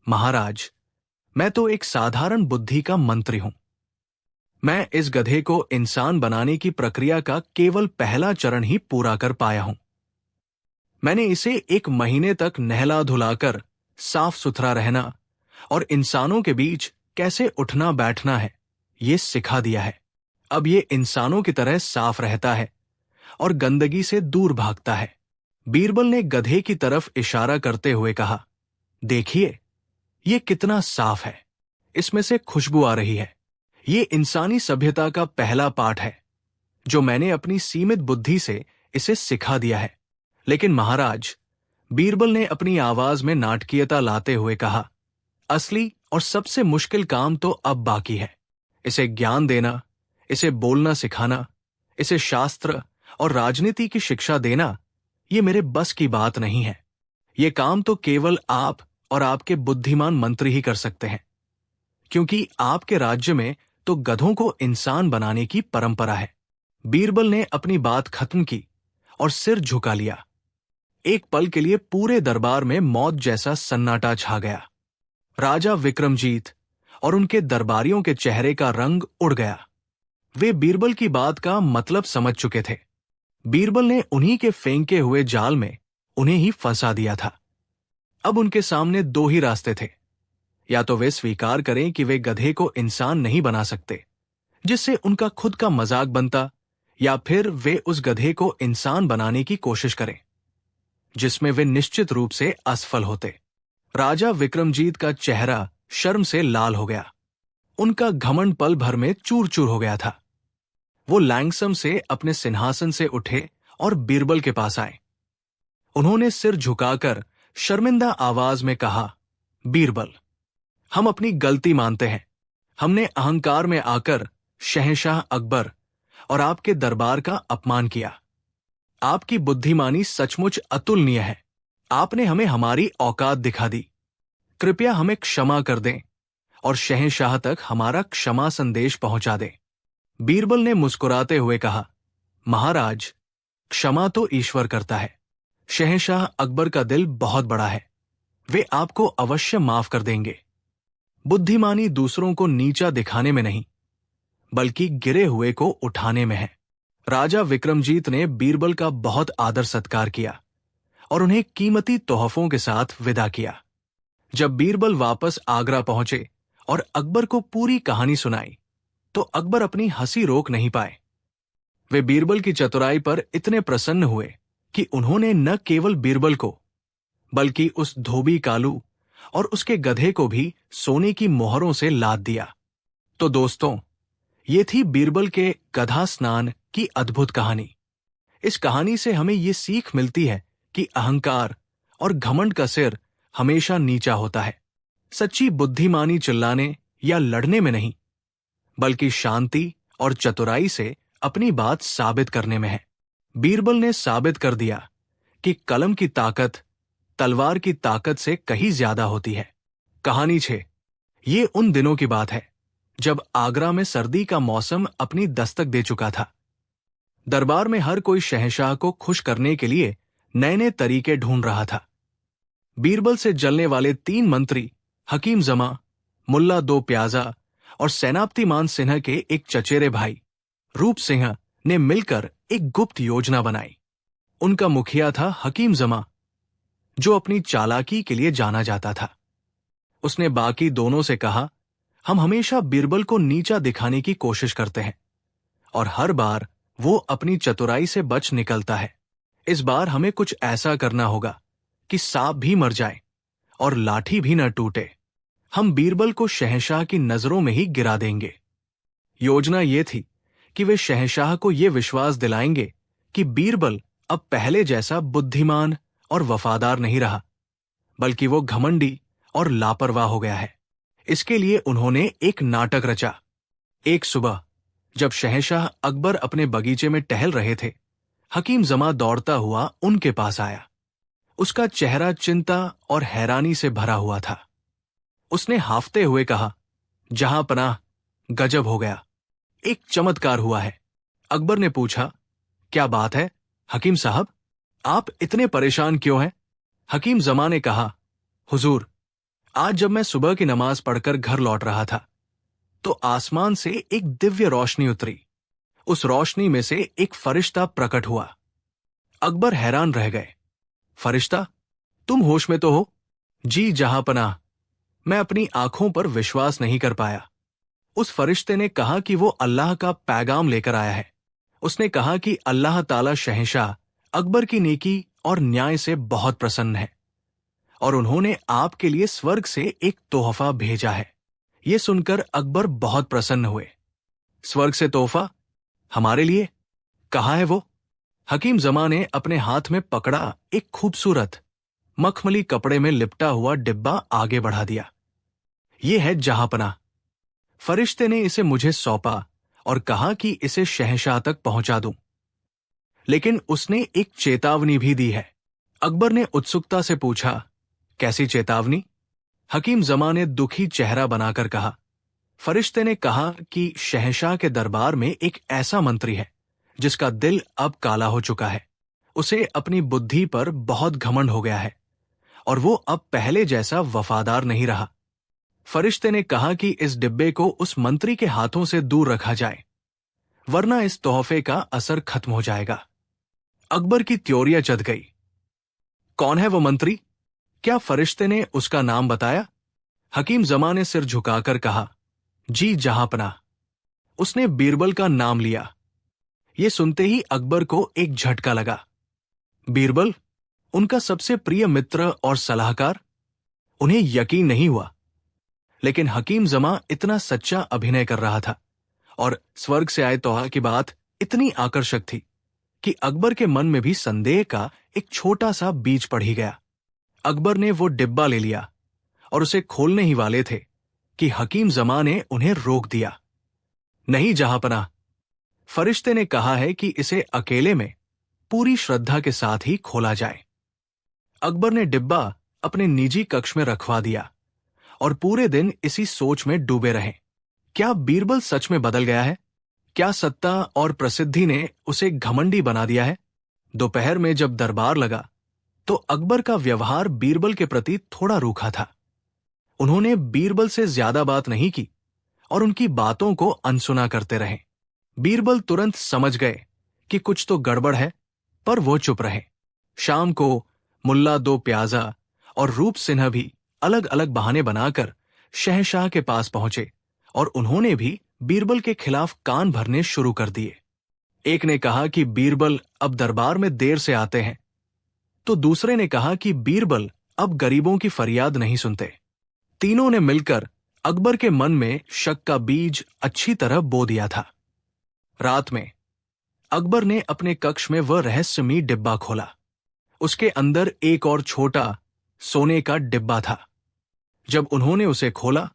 महाराज, मैं तो एक साधारण बुद्धि का मंत्री हूं। मैं इस गधे को इंसान बनाने की प्रक्रिया का केवल पहला चरण ही पूरा कर पाया हूं। मैंने इसे 1 महीने तक नहला धुलाकर साफ सुथरा रहना और इंसानों के बीच कैसे उठना बैठना है, ये सिखा दिया है। अब ये इंसानों की तरह साफ रहता है और गंदगी से दूर भागता है। बीरबल ने गधे की तरफ इशारा करते हुए कहा, देखिए, ये कितना साफ है। इसमें से खुशबू आ रही है। ये इंसानी सभ्यता का पहला पाठ है जो मैंने अपनी सीमित बुद्धि से इसे सिखा दिया है। लेकिन महाराज, बीरबल ने अपनी आवाज में नाटकीयता लाते हुए कहा, असली और सबसे मुश्किल काम तो अब बाकी है। इसे ज्ञान देना, इसे बोलना सिखाना, इसे शास्त्र और राजनीति की शिक्षा देना, ये मेरे बस की बात नहीं है। ये काम तो केवल आप और आपके बुद्धिमान मंत्री ही कर सकते हैं, क्योंकि आपके राज्य में तो गधों को इंसान बनाने की परंपरा है। बीरबल ने अपनी बात खत्म की और सिर झुका लिया। एक पल के लिए पूरे दरबार में मौत जैसा सन्नाटा छा गया। राजा विक्रमजीत और उनके दरबारियों के चेहरे का रंग उड़ गया। वे बीरबल की बात का मतलब समझ चुके थे। बीरबल ने उन्हीं के फेंके हुए जाल में उन्हें ही फंसा दिया था। अब उनके सामने 2 ही रास्ते थे। या तो वे स्वीकार करें कि वे गधे को इंसान नहीं बना सकते, जिससे उनका खुद का मजाक बनता, या फिर वे उस गधे को इंसान बनाने की कोशिश करें, जिसमें वे निश्चित रूप से असफल होते। राजा विक्रमजीत का चेहरा शर्म से लाल हो गया। उनका घमंड पल भर में चूर चूर हो गया था। वो लैंगसम से अपने सिंहासन से उठे और बीरबल के पास आए। उन्होंने सिर झुकाकर शर्मिंदा आवाज में कहा, बीरबल, हम अपनी गलती मानते हैं। हमने अहंकार में आकर शहंशाह अकबर और आपके दरबार का अपमान किया। आपकी बुद्धिमानी सचमुच अतुलनीय है। आपने हमें हमारी औकात दिखा दी। कृपया हमें क्षमा कर दें और शहंशाह तक हमारा क्षमा संदेश पहुंचा दें। बीरबल ने मुस्कुराते हुए कहा, महाराज, क्षमा तो ईश्वर करता है। शहंशाह अकबर का दिल बहुत बड़ा है। वे आपको अवश्य माफ कर देंगे। बुद्धिमानी दूसरों को नीचा दिखाने में नहीं, बल्कि गिरे हुए को उठाने में है। राजा विक्रमजीत ने बीरबल का बहुत आदर सत्कार किया और उन्हें कीमती तोहफों के साथ विदा किया। जब बीरबल वापस आगरा पहुंचे और अकबर को पूरी कहानी सुनाई, तो अकबर अपनी हंसी रोक नहीं पाए। वे बीरबल की चतुराई पर इतने प्रसन्न हुए कि उन्होंने न केवल बीरबल को, बल्कि उस धोबी कालू और उसके गधे को भी सोने की मोहरों से लाद दिया। तो दोस्तों, ये थी बीरबल के गधा स्नान की अद्भुत कहानी। इस कहानी से हमें ये सीख मिलती है कि अहंकार और घमंड का सिर हमेशा नीचा होता है। सच्ची बुद्धिमानी चिल्लाने या लड़ने में नहीं, बल्कि शांति और चतुराई से अपनी बात साबित करने में है। बीरबल ने साबित कर दिया कि कलम की ताकत तलवार की ताकत से कहीं ज्यादा होती है। कहानी 6। ये उन दिनों की बात है जब आगरा में सर्दी का मौसम अपनी दस्तक दे चुका था। दरबार में हर कोई शहंशाह को खुश करने के लिए नए नए तरीके ढूंढ रहा था। बीरबल से जलने वाले 3 मंत्री, हकीम जमा, मुल्ला 2 प्याजा और सेनापति मान सिन्हा के एक चचेरे भाई रूप सिंह ने मिलकर एक गुप्त योजना बनाई। उनका मुखिया था हकीम जमा, जो अपनी चालाकी के लिए जाना जाता था। उसने बाकी दोनों से कहा, हम हमेशा बीरबल को नीचा दिखाने की कोशिश करते हैं और हर बार वो अपनी चतुराई से बच निकलता है। इस बार हमें कुछ ऐसा करना होगा कि सांप भी मर जाए और लाठी भी न टूटे। हम बीरबल को शहंशाह की नजरों में ही गिरा देंगे। योजना ये थी कि वे शहंशाह को ये विश्वास दिलाएंगे कि बीरबल अब पहले जैसा बुद्धिमान और वफादार नहीं रहा, बल्कि वो घमंडी और लापरवाह हो गया है। इसके लिए उन्होंने एक नाटक रचा। एक सुबह जब शहंशाह अकबर अपने बगीचे में टहल रहे थे, हकीम जमा दौड़ता हुआ उनके पास आया। उसका चेहरा चिंता और हैरानी से भरा हुआ था। उसने हाफते हुए कहा, जहां पनाह, गजब हो गया, एक चमत्कार हुआ है। अकबर ने पूछा, क्या बात है हकीम साहब, आप इतने परेशान क्यों हैं? हकीम जमा ने कहा, हुजूर, आज जब मैं सुबह की नमाज पढ़कर घर लौट रहा था तो आसमान से एक दिव्य रोशनी उतरी। उस रोशनी में से एक फरिश्ता प्रकट हुआ। अकबर हैरान रह गए। फरिश्ता, तुम होश में तो हो? जी जहांपनाह, मैं अपनी आंखों पर विश्वास नहीं कर पाया। उस फरिश्ते ने कहा कि वो अल्लाह का पैगाम लेकर आया है। उसने कहा कि अल्लाह ताला शहंशाह अकबर की नेकी और न्याय से बहुत प्रसन्न है और उन्होंने आपके लिए स्वर्ग से एक तोहफा भेजा है। ये सुनकर अकबर बहुत प्रसन्न हुए। स्वर्ग से तोहफा? हमारे लिए? कहाँ है वो? हकीम जमा ने अपने हाथ में पकड़ा एक खूबसूरत मखमली कपड़े में लिपटा हुआ डिब्बा आगे बढ़ा दिया। ये है जहांपनाह। फरिश्ते ने इसे मुझे सौंपा और कहा कि इसे शहंशाह तक पहुंचा दूं। लेकिन उसने एक चेतावनी भी दी है। अकबर ने उत्सुकता से पूछा, कैसी चेतावनी? हकीम जमा ने दुखी चेहरा बनाकर कहा, फरिश्ते ने कहा कि शहंशाह के दरबार में एक ऐसा मंत्री है जिसका दिल अब काला हो चुका है। उसे अपनी बुद्धि पर बहुत घमंड हो गया है और वो अब पहले जैसा वफादार नहीं रहा। फरिश्ते ने कहा कि इस डिब्बे को उस मंत्री के हाथों से दूर रखा जाए, वरना इस तोहफे का असर खत्म हो जाएगा। अकबर की त्योरियां जद गई। कौन है वो मंत्री? क्या फरिश्ते ने उसका नाम बताया? हकीम जमा ने सिर झुकाकर कहा, जी जहांपनाह। उसने बीरबल का नाम लिया। ये सुनते ही अकबर को एक झटका लगा। बीरबल, उनका सबसे प्रिय मित्र और सलाहकार? उन्हें यकीन नहीं हुआ। लेकिन हकीम जमा इतना सच्चा अभिनय कर रहा था और स्वर्ग से आए तोहफे की बात इतनी आकर्षक थी कि अकबर के मन में भी संदेह का एक छोटा सा बीज पड़ ही गया। अकबर ने वो डिब्बा ले लिया और उसे खोलने ही वाले थे कि हकीम जमा ने उन्हें रोक दिया। नहीं जहांपनाह, फरिश्ते ने कहा है कि इसे अकेले में पूरी श्रद्धा के साथ ही खोला जाए। अकबर ने डिब्बा अपने निजी कक्ष में रखवा दिया और पूरे दिन इसी सोच में डूबे रहे। क्या बीरबल सच में बदल गया है? क्या सत्ता और प्रसिद्धि ने उसे घमंडी बना दिया है? दोपहर में जब दरबार लगा तो अकबर का व्यवहार बीरबल के प्रति थोड़ा रूखा था। उन्होंने बीरबल से ज्यादा बात नहीं की और उनकी बातों को अनसुना करते रहे। बीरबल तुरंत समझ गए कि कुछ तो गड़बड़ है, पर वो चुप रहे। शाम को मुल्ला दो प्याजा और रूप सिन्हा भी अलग अलग बहाने बनाकर शहंशाह के पास पहुंचे और उन्होंने भी बीरबल के खिलाफ कान भरने शुरू कर दिए। एक ने कहा कि बीरबल अब दरबार में देर से आते हैं, तो दूसरे ने कहा कि बीरबल अब गरीबों की फरियाद नहीं सुनते। तीनों ने मिलकर अकबर के मन में शक का बीज अच्छी तरह बो दिया था। रात में अकबर ने अपने कक्ष में वह रहस्यमयी डिब्बा खोला। उसके अंदर एक और छोटा सोने का डिब्बा था। जब उन्होंने उसे खोला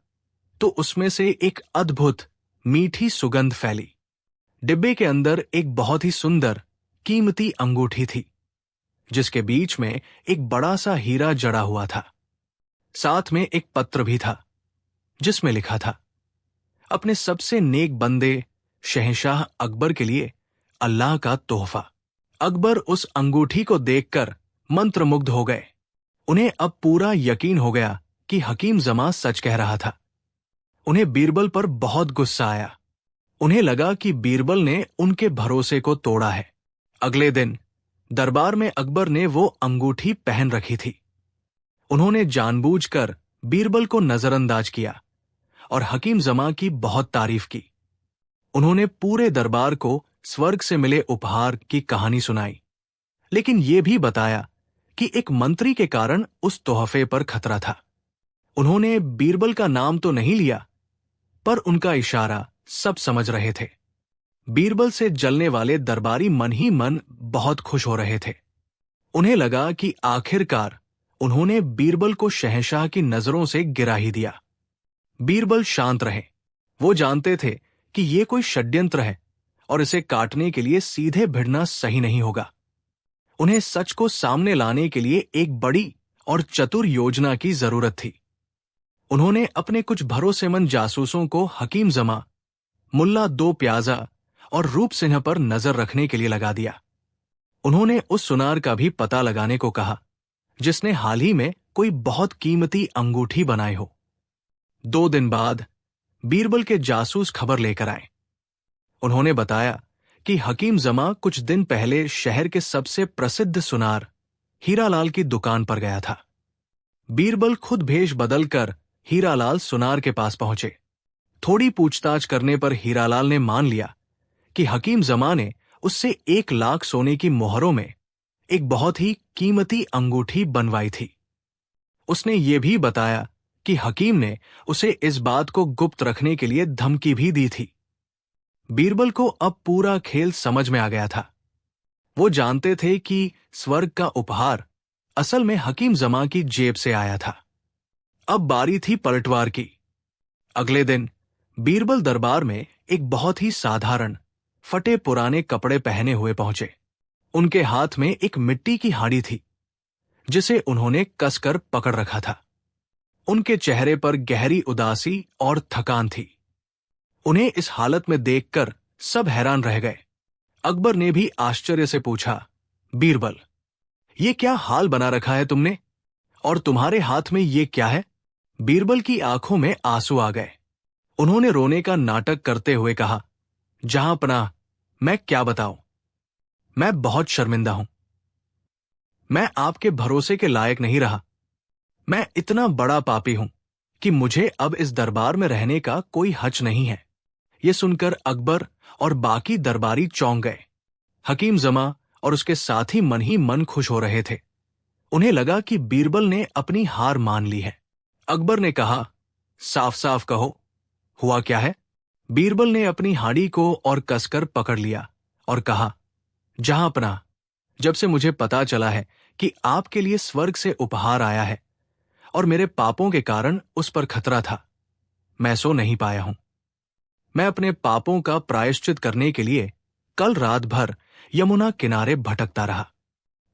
तो उसमें से एक अद्भुत मीठी सुगंध फैली। डिब्बे के अंदर एक बहुत ही सुंदर कीमती अंगूठी थी, जिसके बीच में एक बड़ा सा हीरा जड़ा हुआ था। साथ में एक पत्र भी था जिसमें लिखा था, अपने सबसे नेक बंदे शहंशाह अकबर के लिए अल्लाह का तोहफा। अकबर उस अंगूठी को देखकर मंत्रमुग्ध हो गए। उन्हें अब पूरा यकीन हो गया कि हकीम जमा सच कह रहा था। उन्हें बीरबल पर बहुत गुस्सा आया। उन्हें लगा कि बीरबल ने उनके भरोसे को तोड़ा है। अगले दिन दरबार में अकबर ने वो अंगूठी पहन रखी थी। उन्होंने जानबूझकर बीरबल को नजरअंदाज किया और हकीम जमा की बहुत तारीफ की। उन्होंने पूरे दरबार को स्वर्ग से मिले उपहार की कहानी सुनाई, लेकिन ये भी बताया कि एक मंत्री के कारण उस तोहफे पर खतरा था। उन्होंने बीरबल का नाम तो नहीं लिया, पर उनका इशारा सब समझ रहे थे। बीरबल से जलने वाले दरबारी मन ही मन बहुत खुश हो रहे थे। उन्हें लगा कि आखिरकार उन्होंने बीरबल को शहंशाह की नजरों से गिरा ही दिया। बीरबल शांत रहे। वो जानते थे कि ये कोई षड्यंत्र है और इसे काटने के लिए सीधे भिड़ना सही नहीं होगा। उन्हें सच को सामने लाने के लिए एक बड़ी और चतुर योजना की जरूरत थी। उन्होंने अपने कुछ भरोसेमंद जासूसों को हकीम जमा, मुल्ला दो प्याजा और रूप सिंह पर नजर रखने के लिए लगा दिया। उन्होंने उस सुनार का भी पता लगाने को कहा जिसने हाल ही में कोई बहुत कीमती अंगूठी बनाई हो। 2 दिन बाद बीरबल के जासूस खबर लेकर आए। उन्होंने बताया कि हकीम जमा कुछ दिन पहले शहर के सबसे प्रसिद्ध सुनार हीरालाल की दुकान पर गया था। बीरबल खुद भेष बदलकर हीरालाल सुनार के पास पहुंचे। थोड़ी पूछताछ करने पर हीरालाल ने मान लिया कि हकीम जमा ने उससे 1 लाख सोने की मोहरों में एक बहुत ही कीमती अंगूठी बनवाई थी। उसने ये भी बताया कि हकीम ने उसे इस बात को गुप्त रखने के लिए धमकी भी दी थी। बीरबल को अब पूरा खेल समझ में आ गया था। वो जानते थे कि स्वर्ग का उपहार असल में हकीम जमा की जेब से आया था। अब बारी थी पलटवार की। अगले दिन बीरबल दरबार में एक बहुत ही साधारण फटे पुराने कपड़े पहने हुए पहुंचे। उनके हाथ में एक मिट्टी की हांडी थी जिसे उन्होंने कसकर पकड़ रखा था। उनके चेहरे पर गहरी उदासी और थकान थी। उन्हें इस हालत में देखकर सब हैरान रह गए। अकबर ने भी आश्चर्य से पूछा, बीरबल, ये क्या हाल बना रखा है तुमने? और तुम्हारे हाथ में ये क्या है? बीरबल की आंखों में आंसू आ गए। उन्होंने रोने का नाटक करते हुए कहा, जहां पनाह, मैं क्या बताऊं? मैं बहुत शर्मिंदा हूं। मैं आपके भरोसे के लायक नहीं रहा। मैं इतना बड़ा पापी हूं कि मुझे अब इस दरबार में रहने का कोई हक नहीं है। यह सुनकर अकबर और बाकी दरबारी चौंक गए। हकीम जमा और उसके साथी मन ही मन खुश हो रहे थे। उन्हें लगा कि बीरबल ने अपनी हार मान ली है। अकबर ने कहा, साफ साफ कहो, हुआ क्या है? बीरबल ने अपनी हांडी को और कसकर पकड़ लिया और कहा, जहां पनाह, जब से मुझे पता चला है कि आपके लिए स्वर्ग से उपहार आया है और मेरे पापों के कारण उस पर खतरा था, मैं सो नहीं पाया हूं। मैं अपने पापों का प्रायश्चित करने के लिए कल रात भर यमुना किनारे भटकता रहा।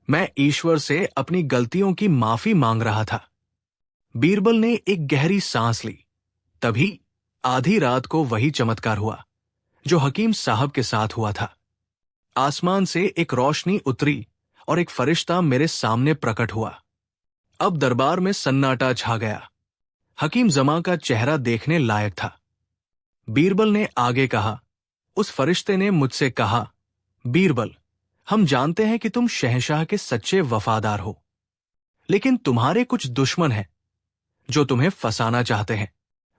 मैं ईश्वर से अपनी गलतियों की माफी मांग रहा था। बीरबल ने एक गहरी सांस ली। तभी आधी रात को वही चमत्कार हुआ जो हकीम साहब के साथ हुआ था। आसमान से एक रोशनी उतरी और एक फरिश्ता मेरे सामने प्रकट हुआ। अब दरबार में सन्नाटा छा गया। हकीम जमा का चेहरा देखने लायक था। बीरबल ने आगे कहा, उस फरिश्ते ने मुझसे कहा, बीरबल, हम जानते हैं कि तुम शहंशाह के सच्चे वफादार हो, लेकिन तुम्हारे कुछ दुश्मन हैं जो तुम्हें फंसाना चाहते हैं।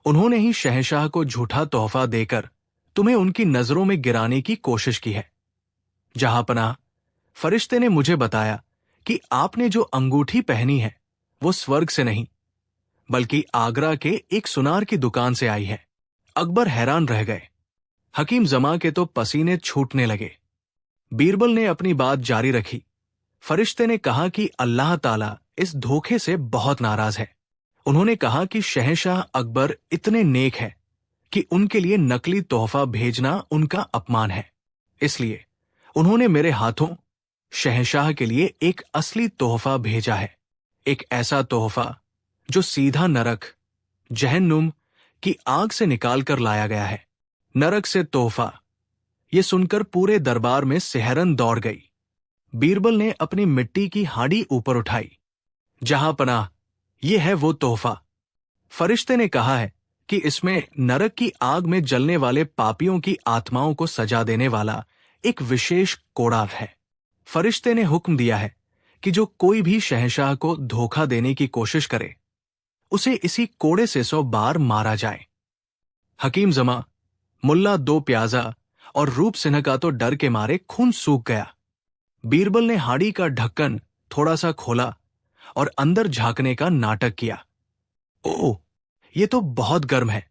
उन्होंने ही शहंशाह को झूठा तोहफा देकर तुम्हें उनकी नजरों में गिराने की कोशिश की है। जहां पनाह, फरिश्ते ने मुझे बताया कि आपने जो अंगूठी पहनी है वो स्वर्ग से नहीं बल्कि आगरा के एक सुनार की दुकान से आई है। अकबर हैरान रह गए। हकीम जमा के तो पसीने छूटने लगे। बीरबल ने अपनी बात जारी रखी। फरिश्ते ने कहा कि अल्लाह ताला इस धोखे से बहुत नाराज है। उन्होंने कहा कि शहंशाह अकबर इतने नेक हैं कि उनके लिए नकली तोहफा भेजना उनका अपमान है। इसलिए उन्होंने मेरे हाथों शहंशाह के लिए एक असली तोहफा भेजा है। एक ऐसा तोहफा जो सीधा नरक, जहन्नुम की आग से निकालकर लाया गया है। नरक से तोहफा, यह सुनकर पूरे दरबार में सिहरन दौड़ गई। बीरबल ने अपनी मिट्टी की हांडी ऊपर उठाई। जहां पनाह, यह है वो तोहफा। फरिश्ते ने कहा है कि इसमें नरक की आग में जलने वाले पापियों की आत्माओं को सजा देने वाला एक विशेष कोड़ा है। फरिश्ते ने हुक्म दिया है कि जो कोई भी शहंशाह को धोखा देने की कोशिश करे उसे इसी कोड़े से 100 बार मारा जाए। हकीम जमा, मुल्ला दो प्याजा और रूप सिन्हा का तो डर के मारे खून सूख गया। बीरबल ने हांडी का ढक्कन थोड़ा सा खोला और अंदर झांकने का नाटक किया। ओह, ये तो बहुत गर्म है,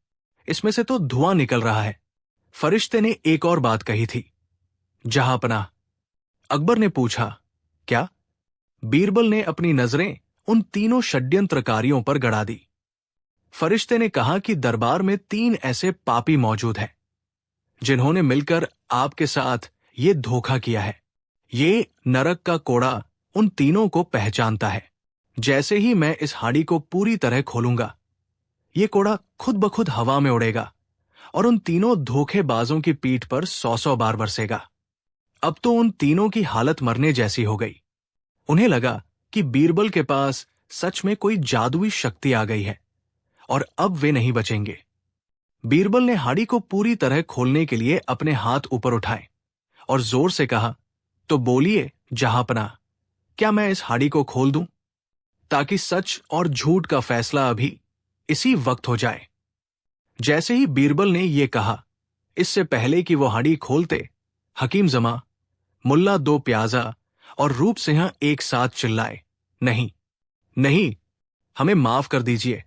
इसमें से तो धुआं निकल रहा है। फरिश्ते ने एक और बात कही थी। जहांपनाह, अकबर ने पूछा, क्या? बीरबल ने अपनी नजरें उन तीनों षड्यंत्रकारियों पर गड़ा दी। फरिश्ते ने कहा कि दरबार में 3 ऐसे पापी मौजूद हैं जिन्होंने मिलकर आपके साथ ये धोखा किया है। ये नरक का कोड़ा उन तीनों को पहचानता है। जैसे ही मैं इस हाड़ी को पूरी तरह खोलूंगा, ये कोड़ा खुद ब खुद हवा में उड़ेगा और उन तीनों धोखेबाजों की पीठ पर 100-100 बार बरसेगा। अब तो उन तीनों की हालत मरने जैसी हो गई। उन्हें लगा कि बीरबल के पास सच में कोई जादुई शक्ति आ गई है और अब वे नहीं बचेंगे। बीरबल ने हाड़ी को पूरी तरह खोलने के लिए अपने हाथ ऊपर उठाए और जोर से कहा, तो बोलिए जहांपनाह, क्या मैं इस हाड़ी को खोल दूं, ताकि सच और झूठ का फैसला अभी इसी वक्त हो जाए। जैसे ही बीरबल ने यह कहा, इससे पहले कि वो हाड़ी खोलते, हकीम जमा, मुल्ला दो प्याजा और रूप सिंह एक साथ चिल्लाए, नहीं, नहीं, हमें माफ कर दीजिए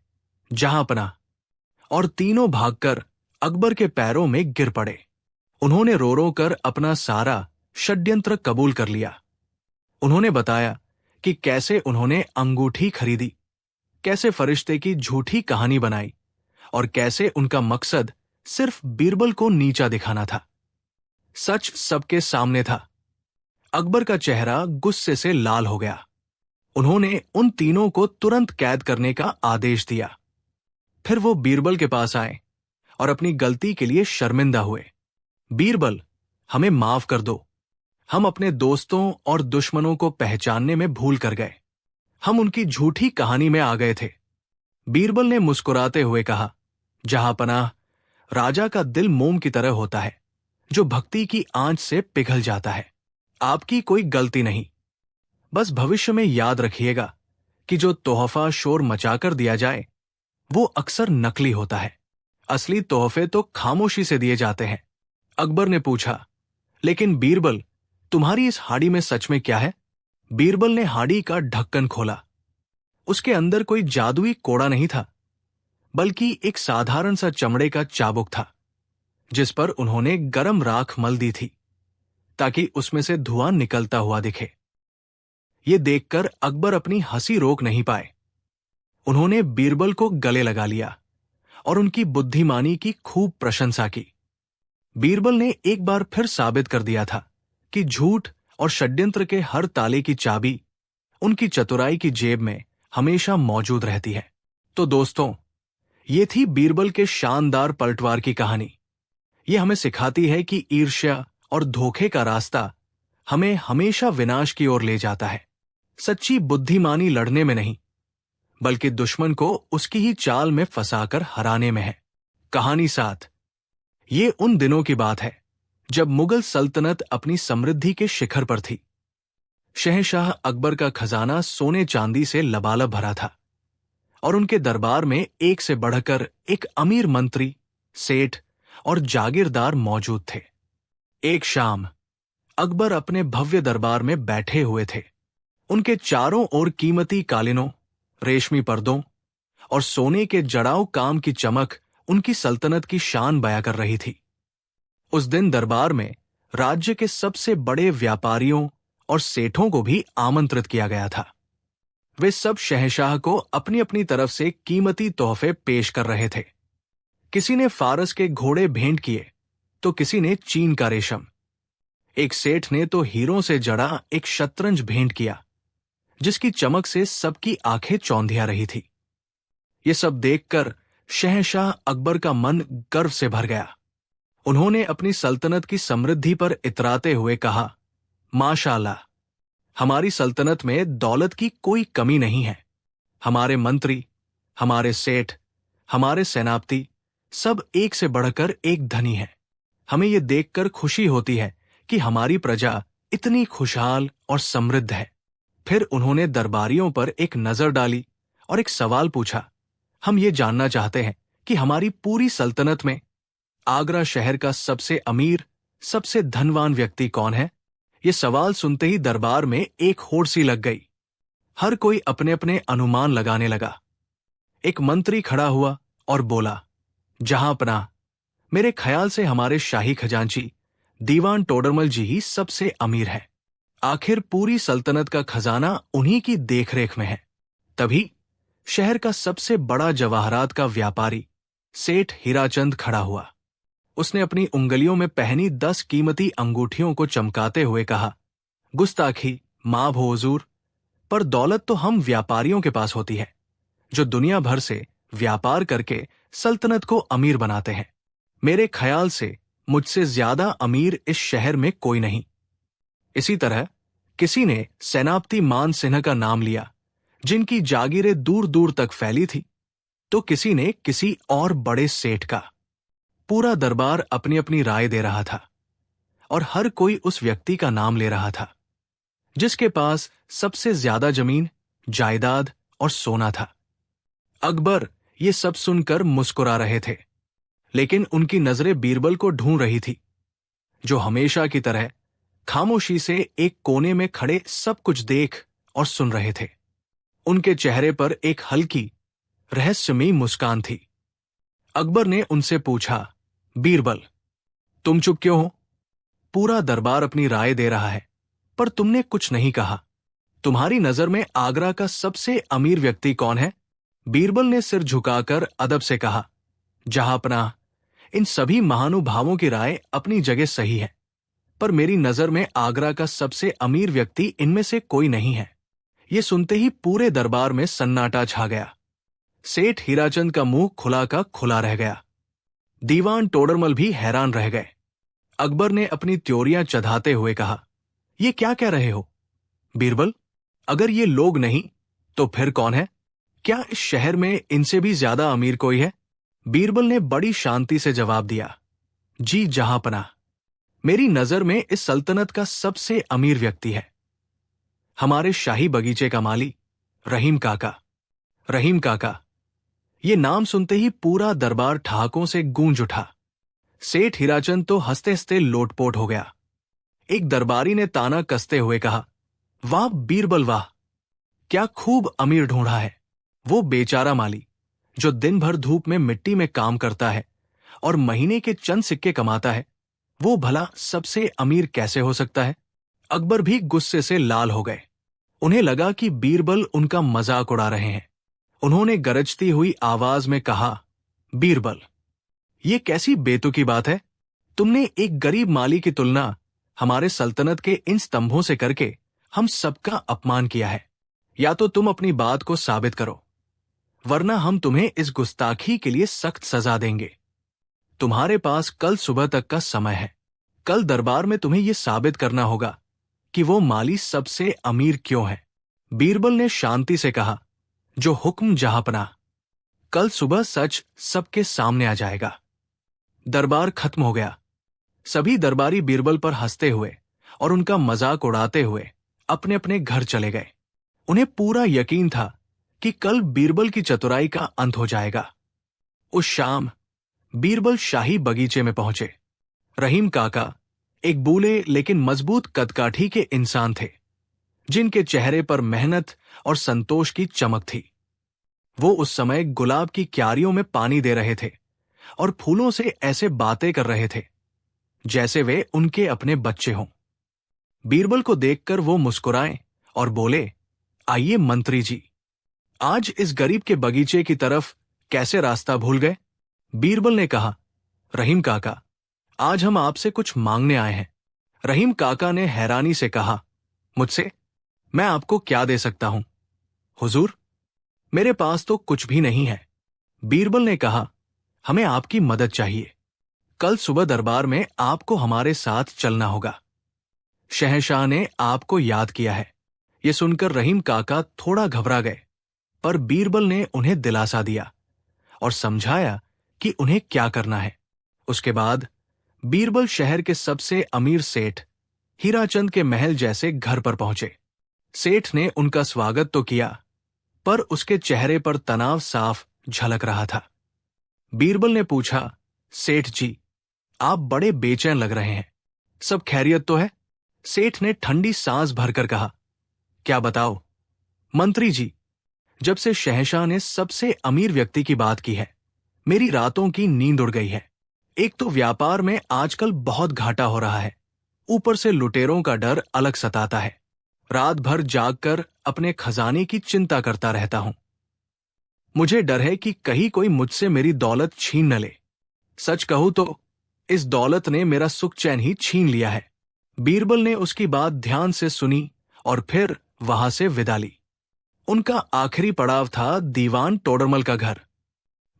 जहांपनाह, और तीनों भागकर अकबर के पैरों में गिर पड़े। उन्होंने रो रो कर अपना सारा षड्यंत्र कबूल कर लिया। उन्होंने बताया कि कैसे उन्होंने अंगूठी खरीदी, कैसे फरिश्ते की झूठी कहानी बनाई और कैसे उनका मकसद सिर्फ बीरबल को नीचा दिखाना था। सच सबके सामने था। अकबर का चेहरा गुस्से से लाल हो गया। उन्होंने उन तीनों को तुरंत कैद करने का आदेश दिया। फिर वो बीरबल के पास आए और अपनी गलती के लिए शर्मिंदा हुए। बीरबल, हमें माफ कर दो। हम अपने दोस्तों और दुश्मनों को पहचानने में भूल कर गए। हम उनकी झूठी कहानी में आ गए थे। बीरबल ने मुस्कुराते हुए कहा, जहांपनाह, राजा का दिल मोम की तरह होता है जो भक्ति की आंच से पिघल जाता है। आपकी कोई गलती नहीं। बस भविष्य में याद रखिएगा कि जो तोहफा शोर मचाकर दिया जाए वो अक्सर नकली होता है। असली तोहफे तो खामोशी से दिए जाते हैं। अकबर ने पूछा, लेकिन बीरबल, तुम्हारी इस हाड़ी में सच में क्या है? बीरबल ने हाड़ी का ढक्कन खोला। उसके अंदर कोई जादुई कोड़ा नहीं था, बल्कि एक साधारण सा चमड़े का चाबुक था जिस पर उन्होंने गरम राख मल दी थी ताकि उसमें से धुआं निकलता हुआ दिखे। ये देखकर अकबर अपनी हंसी रोक नहीं पाए। उन्होंने बीरबल को गले लगा लिया और उनकी बुद्धिमानी की खूब प्रशंसा की। बीरबल ने एक बार फिर साबित कर दिया था कि झूठ और षड्यंत्र के हर ताले की चाबी उनकी चतुराई की जेब में हमेशा मौजूद रहती है। तो दोस्तों, ये थी बीरबल के शानदार पलटवार की कहानी। ये हमें सिखाती है कि ईर्ष्या और धोखे का रास्ता हमें हमेशा विनाश की ओर ले जाता है। सच्ची बुद्धिमानी लड़ने में नहीं, बल्कि दुश्मन को उसकी ही चाल में फंसाकर हराने में है। कहानी 7। ये उन दिनों की बात है जब मुगल सल्तनत अपनी समृद्धि के शिखर पर थी। शहंशाह अकबर का खजाना सोने चांदी से लबालब भरा था और उनके दरबार में एक से बढ़कर एक अमीर मंत्री, सेठ और जागीरदार मौजूद थे। एक शाम अकबर अपने भव्य दरबार में बैठे हुए थे। उनके चारों ओर कीमती कालीनों, रेशमी पर्दों और सोने के जड़ाऊ काम की चमक उनकी सल्तनत की शान बयां कर रही थी। उस दिन दरबार में राज्य के सबसे बड़े व्यापारियों और सेठों को भी आमंत्रित किया गया था। वे सब शहंशाह को अपनी अपनी तरफ से कीमती तोहफे पेश कर रहे थे। किसी ने फारस के घोड़े भेंट किए तो किसी ने चीन का रेशम। एक सेठ ने तो हीरों से जड़ा एक शतरंज भेंट किया जिसकी चमक से सबकी आंखें चौंधिया रही थी। ये सब देखकर शहंशाह अकबर का मन गर्व से भर गया। उन्होंने अपनी सल्तनत की समृद्धि पर इतराते हुए कहा, माशाअल्लाह, हमारी सल्तनत में दौलत की कोई कमी नहीं है। हमारे मंत्री, हमारे सेठ, हमारे सेनापति सब एक से बढ़कर एक धनी हैं। हमें यह देखकर खुशी होती है कि हमारी प्रजा इतनी खुशहाल और समृद्ध है। फिर उन्होंने दरबारियों पर एक नजर डाली और एक सवाल पूछा, हम ये जानना चाहते हैं कि हमारी पूरी सल्तनत में आगरा शहर का सबसे अमीर, सबसे धनवान व्यक्ति कौन है? ये सवाल सुनते ही दरबार में एक होड़ सी लग गई। हर कोई अपने अपने अनुमान लगाने लगा। एक मंत्री खड़ा हुआ और बोला, जहांपनाह, मेरे ख्याल से हमारे शाही खजांची दीवान टोडरमल जी ही सबसे अमीर है। आखिर पूरी सल्तनत का खजाना उन्हीं की देखरेख में है। तभी शहर का सबसे बड़ा जवाहरात का व्यापारी सेठ हीराचंद खड़ा हुआ। उसने अपनी उंगलियों में पहनी 10 कीमती अंगूठियों को चमकाते हुए कहा, गुस्ताखी माफ हो हुजूर, पर दौलत तो हम व्यापारियों के पास होती है, जो दुनिया भर से व्यापार करके सल्तनत को अमीर बनाते हैं। मेरे ख्याल से मुझसे ज्यादा अमीर इस शहर में कोई नहीं। इसी तरह किसी ने सेनापति मान सिन्हा का नाम लिया, जिनकी जागीरें दूर दूर तक फैली थी, तो किसी ने किसी और बड़े सेठ का। पूरा दरबार अपनी अपनी राय दे रहा था और हर कोई उस व्यक्ति का नाम ले रहा था जिसके पास सबसे ज्यादा जमीन, जायदाद और सोना था। अकबर ये सब सुनकर मुस्कुरा रहे थे, लेकिन उनकी नजरें बीरबल को ढूंढ रही थी, जो हमेशा की तरह खामोशी से एक कोने में खड़े सब कुछ देख और सुन रहे थे। उनके चेहरे पर एक हल्की रहस्यमयी मुस्कान थी। अकबर ने उनसे पूछा, बीरबल, तुम चुप क्यों हो? पूरा दरबार अपनी राय दे रहा है, पर तुमने कुछ नहीं कहा। तुम्हारी नजर में आगरा का सबसे अमीर व्यक्ति कौन है? बीरबल ने सिर झुकाकर अदब से कहा, जहांपनाह, इन सभी महानुभावों की राय अपनी जगह सही है, पर मेरी नजर में आगरा का सबसे अमीर व्यक्ति इनमें से कोई नहीं है। ये सुनते ही पूरे दरबार में सन्नाटा छा गया। सेठ हीराचंद का मुंह खुला का खुला रह गया। दीवान टोडरमल भी हैरान रह गए। अकबर ने अपनी त्योरियां चढ़ाते हुए कहा, ये क्या कह रहे हो बीरबल? अगर ये लोग नहीं तो फिर कौन है? क्या इस शहर में इनसे भी ज्यादा अमीर कोई है? बीरबल ने बड़ी शांति से जवाब दिया, जी जहांपनाह, मेरी नजर में इस सल्तनत का सबसे अमीर व्यक्ति है हमारे शाही बगीचे का माली रहीम काका। रहीम काका, ये नाम सुनते ही पूरा दरबार ठहाकों से गूंज उठा। सेठ हीराचंद तो हंसते हंसते लोटपोट हो गया। एक दरबारी ने ताना कसते हुए कहा, वाह बीरबल वाह, क्या खूब अमीर ढूंढा है। वो बेचारा माली जो दिन भर धूप में मिट्टी में काम करता है और महीने के चंद सिक्के कमाता है, वो भला सबसे अमीर कैसे हो सकता है? अकबर भी गुस्से से लाल हो गए। उन्हें लगा कि बीरबल उनका मजाक उड़ा रहे हैं। उन्होंने गरजती हुई आवाज में कहा, बीरबल, ये कैसी बेतुकी बात है? तुमने एक गरीब माली की तुलना हमारे सल्तनत के इन स्तंभों से करके हम सबका अपमान किया है। या तो तुम अपनी बात को साबित करो, वरना हम तुम्हें इस गुस्ताखी के लिए सख्त सजा देंगे। तुम्हारे पास कल सुबह तक का समय है। कल दरबार में तुम्हें यह साबित करना होगा कि वो माली सबसे अमीर क्यों है। बीरबल ने शांति से कहा, जो हुक्म जहांपनाह। कल सुबह सच सबके सामने आ जाएगा। दरबार खत्म हो गया। सभी दरबारी बीरबल पर हंसते हुए और उनका मजाक उड़ाते हुए अपने अपने घर चले गए। उन्हें पूरा यकीन था कि कल बीरबल की चतुराई का अंत हो जाएगा। उस शाम बीरबल शाही बगीचे में पहुंचे। रहीम काका एक बूले लेकिन मजबूत कदकाठी के इंसान थे, जिनके चेहरे पर मेहनत और संतोष की चमक थी। वो उस समय गुलाब की क्यारियों में पानी दे रहे थे और फूलों से ऐसे बातें कर रहे थे जैसे वे उनके अपने बच्चे हों। बीरबल को देखकर वो मुस्कुराए और बोले, आइए मंत्री जी, आज इस गरीब के बगीचे की तरफ कैसे रास्ता भूल गए? बीरबल ने कहा, रहीम काका, आज हम आपसे कुछ मांगने आए हैं। रहीम काका ने हैरानी से कहा, मुझसे? मैं आपको क्या दे सकता हूं? हुजूर, मेरे पास तो कुछ भी नहीं है। बीरबल ने कहा, हमें आपकी मदद चाहिए। कल सुबह दरबार में आपको हमारे साथ चलना होगा। शहंशाह ने आपको याद किया है। यह सुनकर रहीम काका थोड़ा घबरा गए, पर बीरबल ने उन्हें दिलासा दिया और समझाया कि उन्हें क्या करना है। उसके बाद बीरबल शहर के सबसे अमीर सेठ हीराचंद के महल जैसे घर पर पहुंचे। सेठ ने उनका स्वागत तो किया, पर उसके चेहरे पर तनाव साफ झलक रहा था। बीरबल ने पूछा, सेठ जी, आप बड़े बेचैन लग रहे हैं। सब खैरियत तो है? सेठ ने ठंडी सांस भरकर कहा, क्या बताओ? मंत्री जी, जब से शहंशाह ने सबसे अमीर व्यक्ति की बात की है, मेरी रातों की नींद उड़ गई है। एक तो व्यापार में आजकल बहुत घाटा हो रहा है, ऊपर से लुटेरों का डर अलग सताता है। रात भर जागकर अपने खजाने की चिंता करता रहता हूं। मुझे डर है कि कहीं कोई मुझसे मेरी दौलत छीन न ले। सच कहूं तो इस दौलत ने मेरा सुख चैन ही छीन लिया है। बीरबल ने उसकी बात ध्यान से सुनी और फिर वहां से विदा ली। उनका आखिरी पड़ाव था दीवान टोडरमल का घर।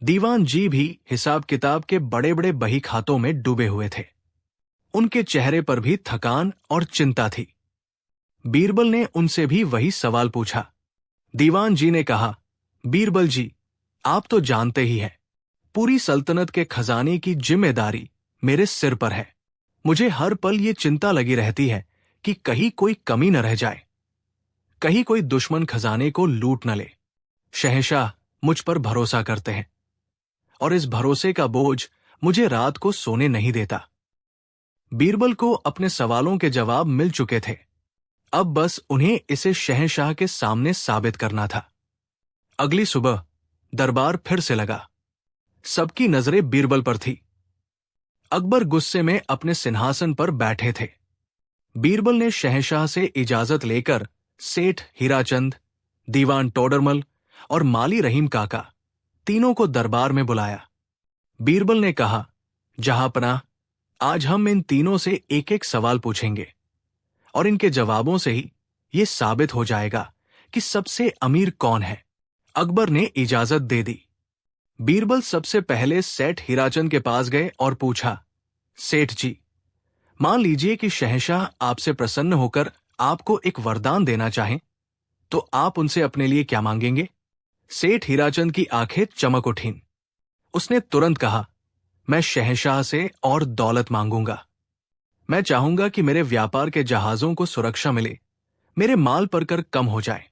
दीवान जी भी हिसाब किताब के बड़े बड़े बही खातों में डूबे हुए थे। उनके चेहरे पर भी थकान और चिंता थी। बीरबल ने उनसे भी वही सवाल पूछा। दीवान जी ने कहा, बीरबल जी, आप तो जानते ही हैं, पूरी सल्तनत के खजाने की जिम्मेदारी मेरे सिर पर है। मुझे हर पल ये चिंता लगी रहती है कि कहीं कोई कमी न रह जाए, कहीं कोई दुश्मन खजाने को लूट न ले। शहंशाह मुझ पर भरोसा करते हैं और इस भरोसे का बोझ मुझे रात को सोने नहीं देता। बीरबल को अपने सवालों के जवाब मिल चुके थे। अब बस उन्हें इसे शहंशाह के सामने साबित करना था। अगली सुबह दरबार फिर से लगा। सबकी नजरें बीरबल पर थी। अकबर गुस्से में अपने सिंहासन पर बैठे थे। बीरबल ने शहंशाह से इजाजत लेकर सेठ हीराचंद, दीवान टोडरमल और माली रहीम काका तीनों को दरबार में बुलाया। बीरबल ने कहा, जहांपनाह, आज हम इन तीनों से एक एक सवाल पूछेंगे और इनके जवाबों से ही ये साबित हो जाएगा कि सबसे अमीर कौन है। अकबर ने इजाजत दे दी। बीरबल सबसे पहले सेठ हीराचंद के पास गए और पूछा, सेठ जी, मान लीजिए कि शहंशाह आपसे प्रसन्न होकर आपको एक वरदान देना चाहें, तो आप उनसे अपने लिए क्या मांगेंगे? सेठ हीराचंद की आंखें चमक उठीं। उसने तुरंत कहा, मैं शहंशाह से और दौलत मांगूंगा। मैं चाहूंगा कि मेरे व्यापार के जहाजों को सुरक्षा मिले, मेरे माल परकर कम हो जाए,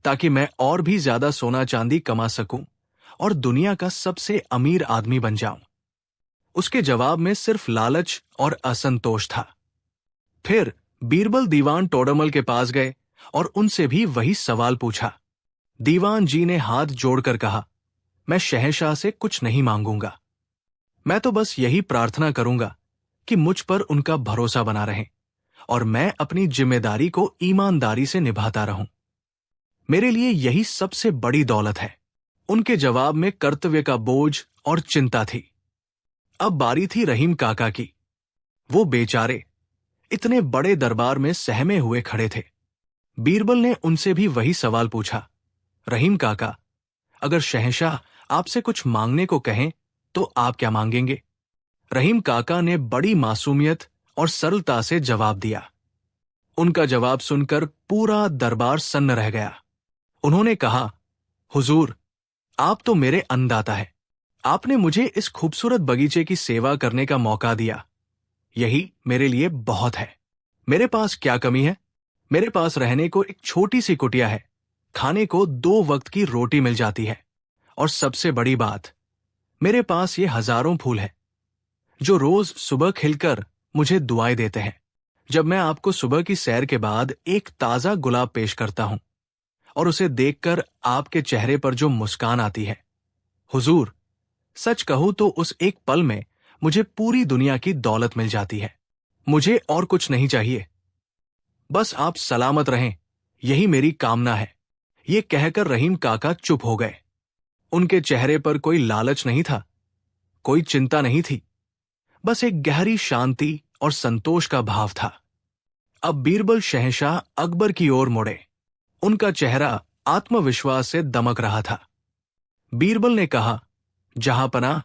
ताकि मैं और भी ज्यादा सोना चांदी कमा सकूं और दुनिया का सबसे अमीर आदमी बन जाऊं। उसके जवाब में सिर्फ लालच और असंतोष था। फिर बीरबल दीवान टोडरमल के पास गए और उनसे भी वही सवाल पूछा। दीवान जी ने हाथ जोड़कर कहा, मैं शहंशाह से कुछ नहीं मांगूंगा। मैं तो बस यही प्रार्थना करूंगा कि मुझ पर उनका भरोसा बना रहे और मैं अपनी जिम्मेदारी को ईमानदारी से निभाता रहूं। मेरे लिए यही सबसे बड़ी दौलत है। उनके जवाब में कर्तव्य का बोझ और चिंता थी। अब बारी थी रहीम काका की। वो बेचारे इतने बड़े दरबार में सहमे हुए खड़े थे। बीरबल ने उनसे भी वही सवाल पूछा, रहीम काका, अगर शहंशाह आपसे कुछ मांगने को कहें तो आप क्या मांगेंगे? रहीम काका ने बड़ी मासूमियत और सरलता से जवाब दिया। उनका जवाब सुनकर पूरा दरबार सन्न रह गया। उन्होंने कहा, हुजूर, आप तो मेरे अन्नदाता है। आपने मुझे इस खूबसूरत बगीचे की सेवा करने का मौका दिया। यही मेरे लिए बहुत है। मेरे पास क्या कमी है? मेरे पास रहने को एक छोटी सी कुटिया है, खाने को 2 वक्त की रोटी मिल जाती है, और सबसे बड़ी बात, मेरे पास ये हजारों फूल हैं जो रोज सुबह खिलकर मुझे दुआएं देते हैं। जब मैं आपको सुबह की सैर के बाद एक ताजा गुलाब पेश करता हूं और उसे देखकर आपके चेहरे पर जो मुस्कान आती है, हुजूर, सच कहूं तो उस एक पल में मुझे पूरी दुनिया की दौलत मिल जाती है। मुझे और कुछ नहीं चाहिए, बस आप सलामत रहें, यही मेरी कामना है। ये कहकर रहीम काका चुप हो गए। उनके चेहरे पर कोई लालच नहीं था, कोई चिंता नहीं थी, बस एक गहरी शांति और संतोष का भाव था। अब बीरबल शहंशाह अकबर की ओर मुड़े। उनका चेहरा आत्मविश्वास से दमक रहा था। बीरबल ने कहा, जहांपनाह,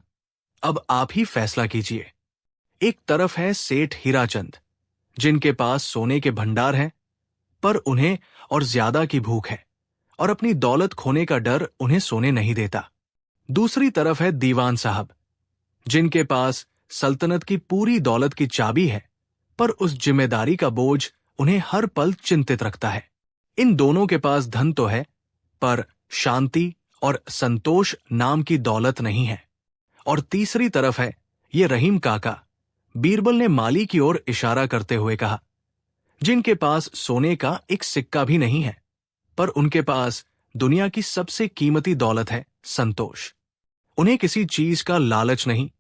अब आप ही फैसला कीजिए। एक तरफ है सेठ हीराचंद, जिनके पास सोने के भंडार हैं, पर उन्हें और ज्यादा की भूख है और अपनी दौलत खोने का डर उन्हें सोने नहीं देता। दूसरी तरफ है दीवान साहब, जिनके पास सल्तनत की पूरी दौलत की चाबी है, पर उस जिम्मेदारी का बोझ उन्हें हर पल चिंतित रखता है। इन दोनों के पास धन तो है, पर शांति और संतोष नाम की दौलत नहीं है। और तीसरी तरफ है ये रहीम काका, बीरबल ने माली की ओर इशारा करते हुए कहा, जिनके पास सोने का एक सिक्का भी नहीं है, पर उनके पास दुनिया की सबसे कीमती दौलत है संतोष। उन्हें किसी चीज का लालच नहीं,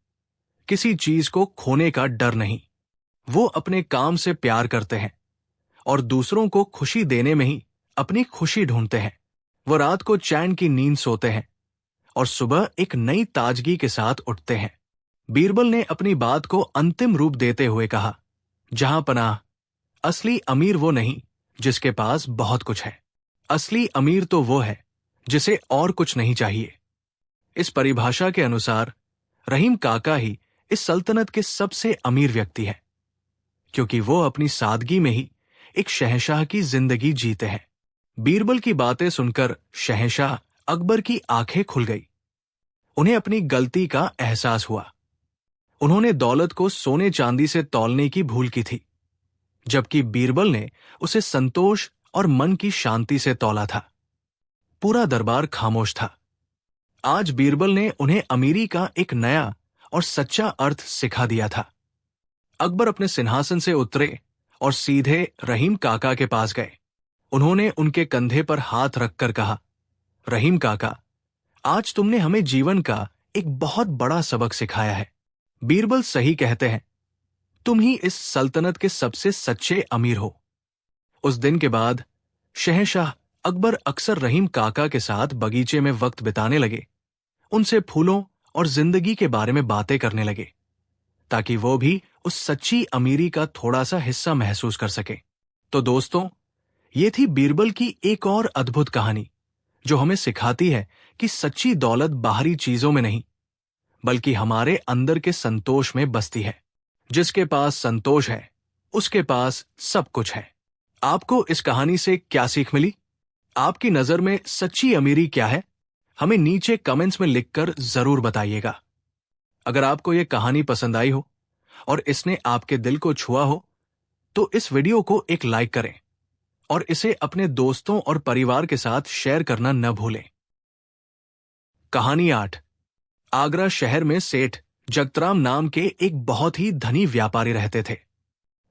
किसी चीज को खोने का डर नहीं। वो अपने काम से प्यार करते हैं और दूसरों को खुशी देने में ही अपनी खुशी ढूंढते हैं। वो रात को चैन की नींद सोते हैं और सुबह एक नई ताजगी के साथ उठते हैं। बीरबल ने अपनी बात को अंतिम रूप देते हुए कहा, जहां पनाह, असली अमीर वो नहीं जिसके पास बहुत कुछ है। असली अमीर तो वो है जिसे और कुछ नहीं चाहिए। इस परिभाषा के अनुसार रहीम काका ही इस सल्तनत के सबसे अमीर व्यक्ति हैं, क्योंकि वो अपनी सादगी में ही एक शहंशाह की जिंदगी जीते हैं। बीरबल की बातें सुनकर शहंशाह अकबर की आंखें खुल गई। उन्हें अपनी गलती का एहसास हुआ। उन्होंने दौलत को सोने चांदी से तौलने की भूल की थी, जबकि बीरबल ने उसे संतोष और मन की शांति से तौला था। पूरा दरबार खामोश था। आज बीरबल ने उन्हें अमीरी का एक नया और सच्चा अर्थ सिखा दिया था। अकबर अपने सिंहासन से उतरे और सीधे रहीम काका के पास गए। उन्होंने उनके कंधे पर हाथ रखकर कहा, रहीम काका, आज तुमने हमें जीवन का एक बहुत बड़ा सबक सिखाया है। बीरबल सही कहते हैं, तुम ही इस सल्तनत के सबसे सच्चे अमीर हो। उस दिन के बाद शहंशाह अकबर अक्सर रहीम काका के साथ बगीचे में वक्त बिताने लगे। उनसे फूलों और जिंदगी के बारे में बातें करने लगे, ताकि वो भी उस सच्ची अमीरी का थोड़ा सा हिस्सा महसूस कर सके। तो दोस्तों, ये थी बीरबल की एक और अद्भुत कहानी, जो हमें सिखाती है कि सच्ची दौलत बाहरी चीजों में नहीं, बल्कि हमारे अंदर के संतोष में बसती है। जिसके पास संतोष है, उसके पास सब कुछ है। आपको इस कहानी से क्या सीख मिली? आपकी नजर में सच्ची अमीरी क्या है? हमें नीचे कमेंट्स में लिखकर जरूर बताइएगा। अगर आपको यह कहानी पसंद आई हो और इसने आपके दिल को छुआ हो, तो इस वीडियो को एक लाइक करें और इसे अपने दोस्तों और परिवार के साथ शेयर करना न भूलें। कहानी 8। आगरा शहर में सेठ जगतराम नाम के एक बहुत ही धनी व्यापारी रहते थे।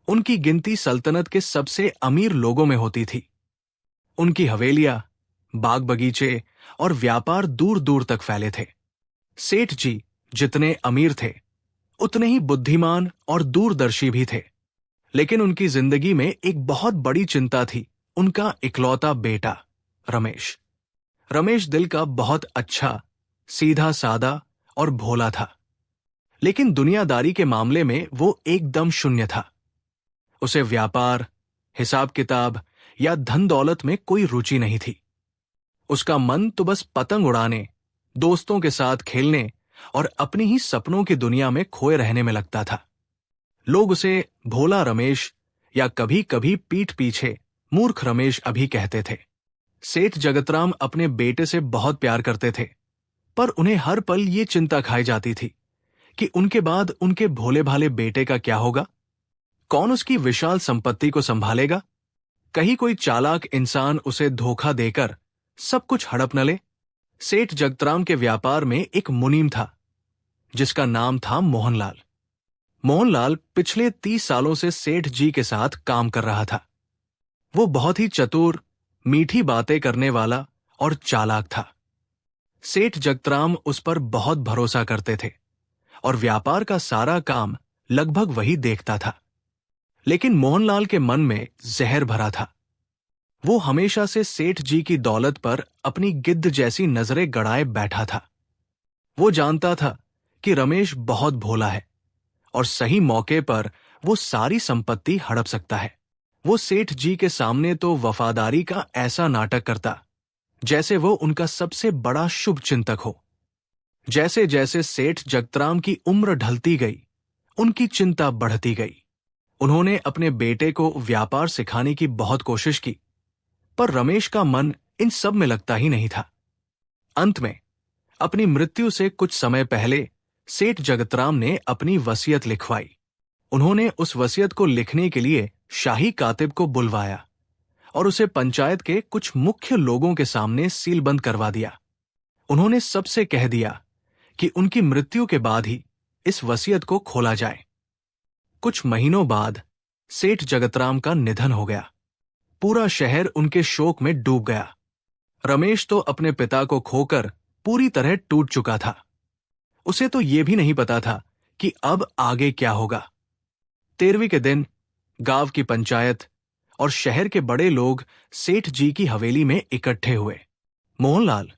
उनकी गिनती सल्तनत के सबसे अमीर लोगों में होती थी। उनकी हवेलियां, बाग बगीचे और व्यापार दूर दूर तक फैले थे। सेठ जी जितने अमीर थे, उतने ही बुद्धिमान और दूरदर्शी भी थे। लेकिन उनकी जिंदगी में एक बहुत बड़ी चिंता थी, उनका इकलौता बेटा रमेश। रमेश दिल का बहुत अच्छा, सीधा सादा और भोला था, लेकिन दुनियादारी के मामले में वो एकदम शून्य था। उसे व्यापार, हिसाब किताब या धन दौलत में कोई रुचि नहीं थी। उसका मन तो बस पतंग उड़ाने, दोस्तों के साथ खेलने और अपनी ही सपनों की दुनिया में खोए रहने में लगता था। लोग उसे भोला रमेश या कभी कभी पीठ पीछे मूर्ख रमेश अभी कहते थे। सेठ जगतराम अपने बेटे से बहुत प्यार करते थे, पर उन्हें हर पल ये चिंता खाई जाती थी कि उनके बाद उनके भोले भाले बेटे का क्या होगा। कौन उसकी विशाल संपत्ति को संभालेगा? कहीं कोई चालाक इंसान उसे धोखा देकर सब कुछ हड़प न ले। सेठ जगतराम के व्यापार में एक मुनीम था, जिसका नाम था मोहनलाल। मोहनलाल पिछले 30 सालों से सेठ जी के साथ काम कर रहा था। वो बहुत ही चतुर, मीठी बातें करने वाला और चालाक था। सेठ जगतराम उस पर बहुत भरोसा करते थे और व्यापार का सारा काम लगभग वही देखता था। लेकिन मोहनलाल के मन में जहर भरा था। वो हमेशा से सेठ जी की दौलत पर अपनी गिद्ध जैसी नजरें गड़ाए बैठा था। वो जानता था कि रमेश बहुत भोला है और सही मौके पर वो सारी संपत्ति हड़प सकता है। वो सेठ जी के सामने तो वफादारी का ऐसा नाटक करता जैसे वो उनका सबसे बड़ा शुभ चिंतक हो। जैसे जैसे सेठ जगतराम की उम्र ढलती गई, उनकी चिंता बढ़ती गई। उन्होंने अपने बेटे को व्यापार सिखाने की बहुत कोशिश की, पर रमेश का मन इन सब में लगता ही नहीं था। अंत में अपनी मृत्यु से कुछ समय पहले सेठ जगतराम ने अपनी वसीयत लिखवाई। उन्होंने उस वसीयत को लिखने के लिए शाही कातिब को बुलवाया और उसे पंचायत के कुछ मुख्य लोगों के सामने सीलबंद करवा दिया। उन्होंने सबसे कह दिया कि उनकी मृत्यु के बाद ही इस वसीयत को खोला जाए। कुछ महीनों बाद सेठ जगतराम का निधन हो गया। पूरा शहर उनके शोक में डूब गया। रमेश तो अपने पिता को खोकर पूरी तरह टूट चुका था। उसे तो ये भी नहीं पता था कि अब आगे क्या होगा। 13वीं के दिन गांव की पंचायत और शहर के बड़े लोग सेठ जी की हवेली में इकट्ठे हुए। मोहनलाल,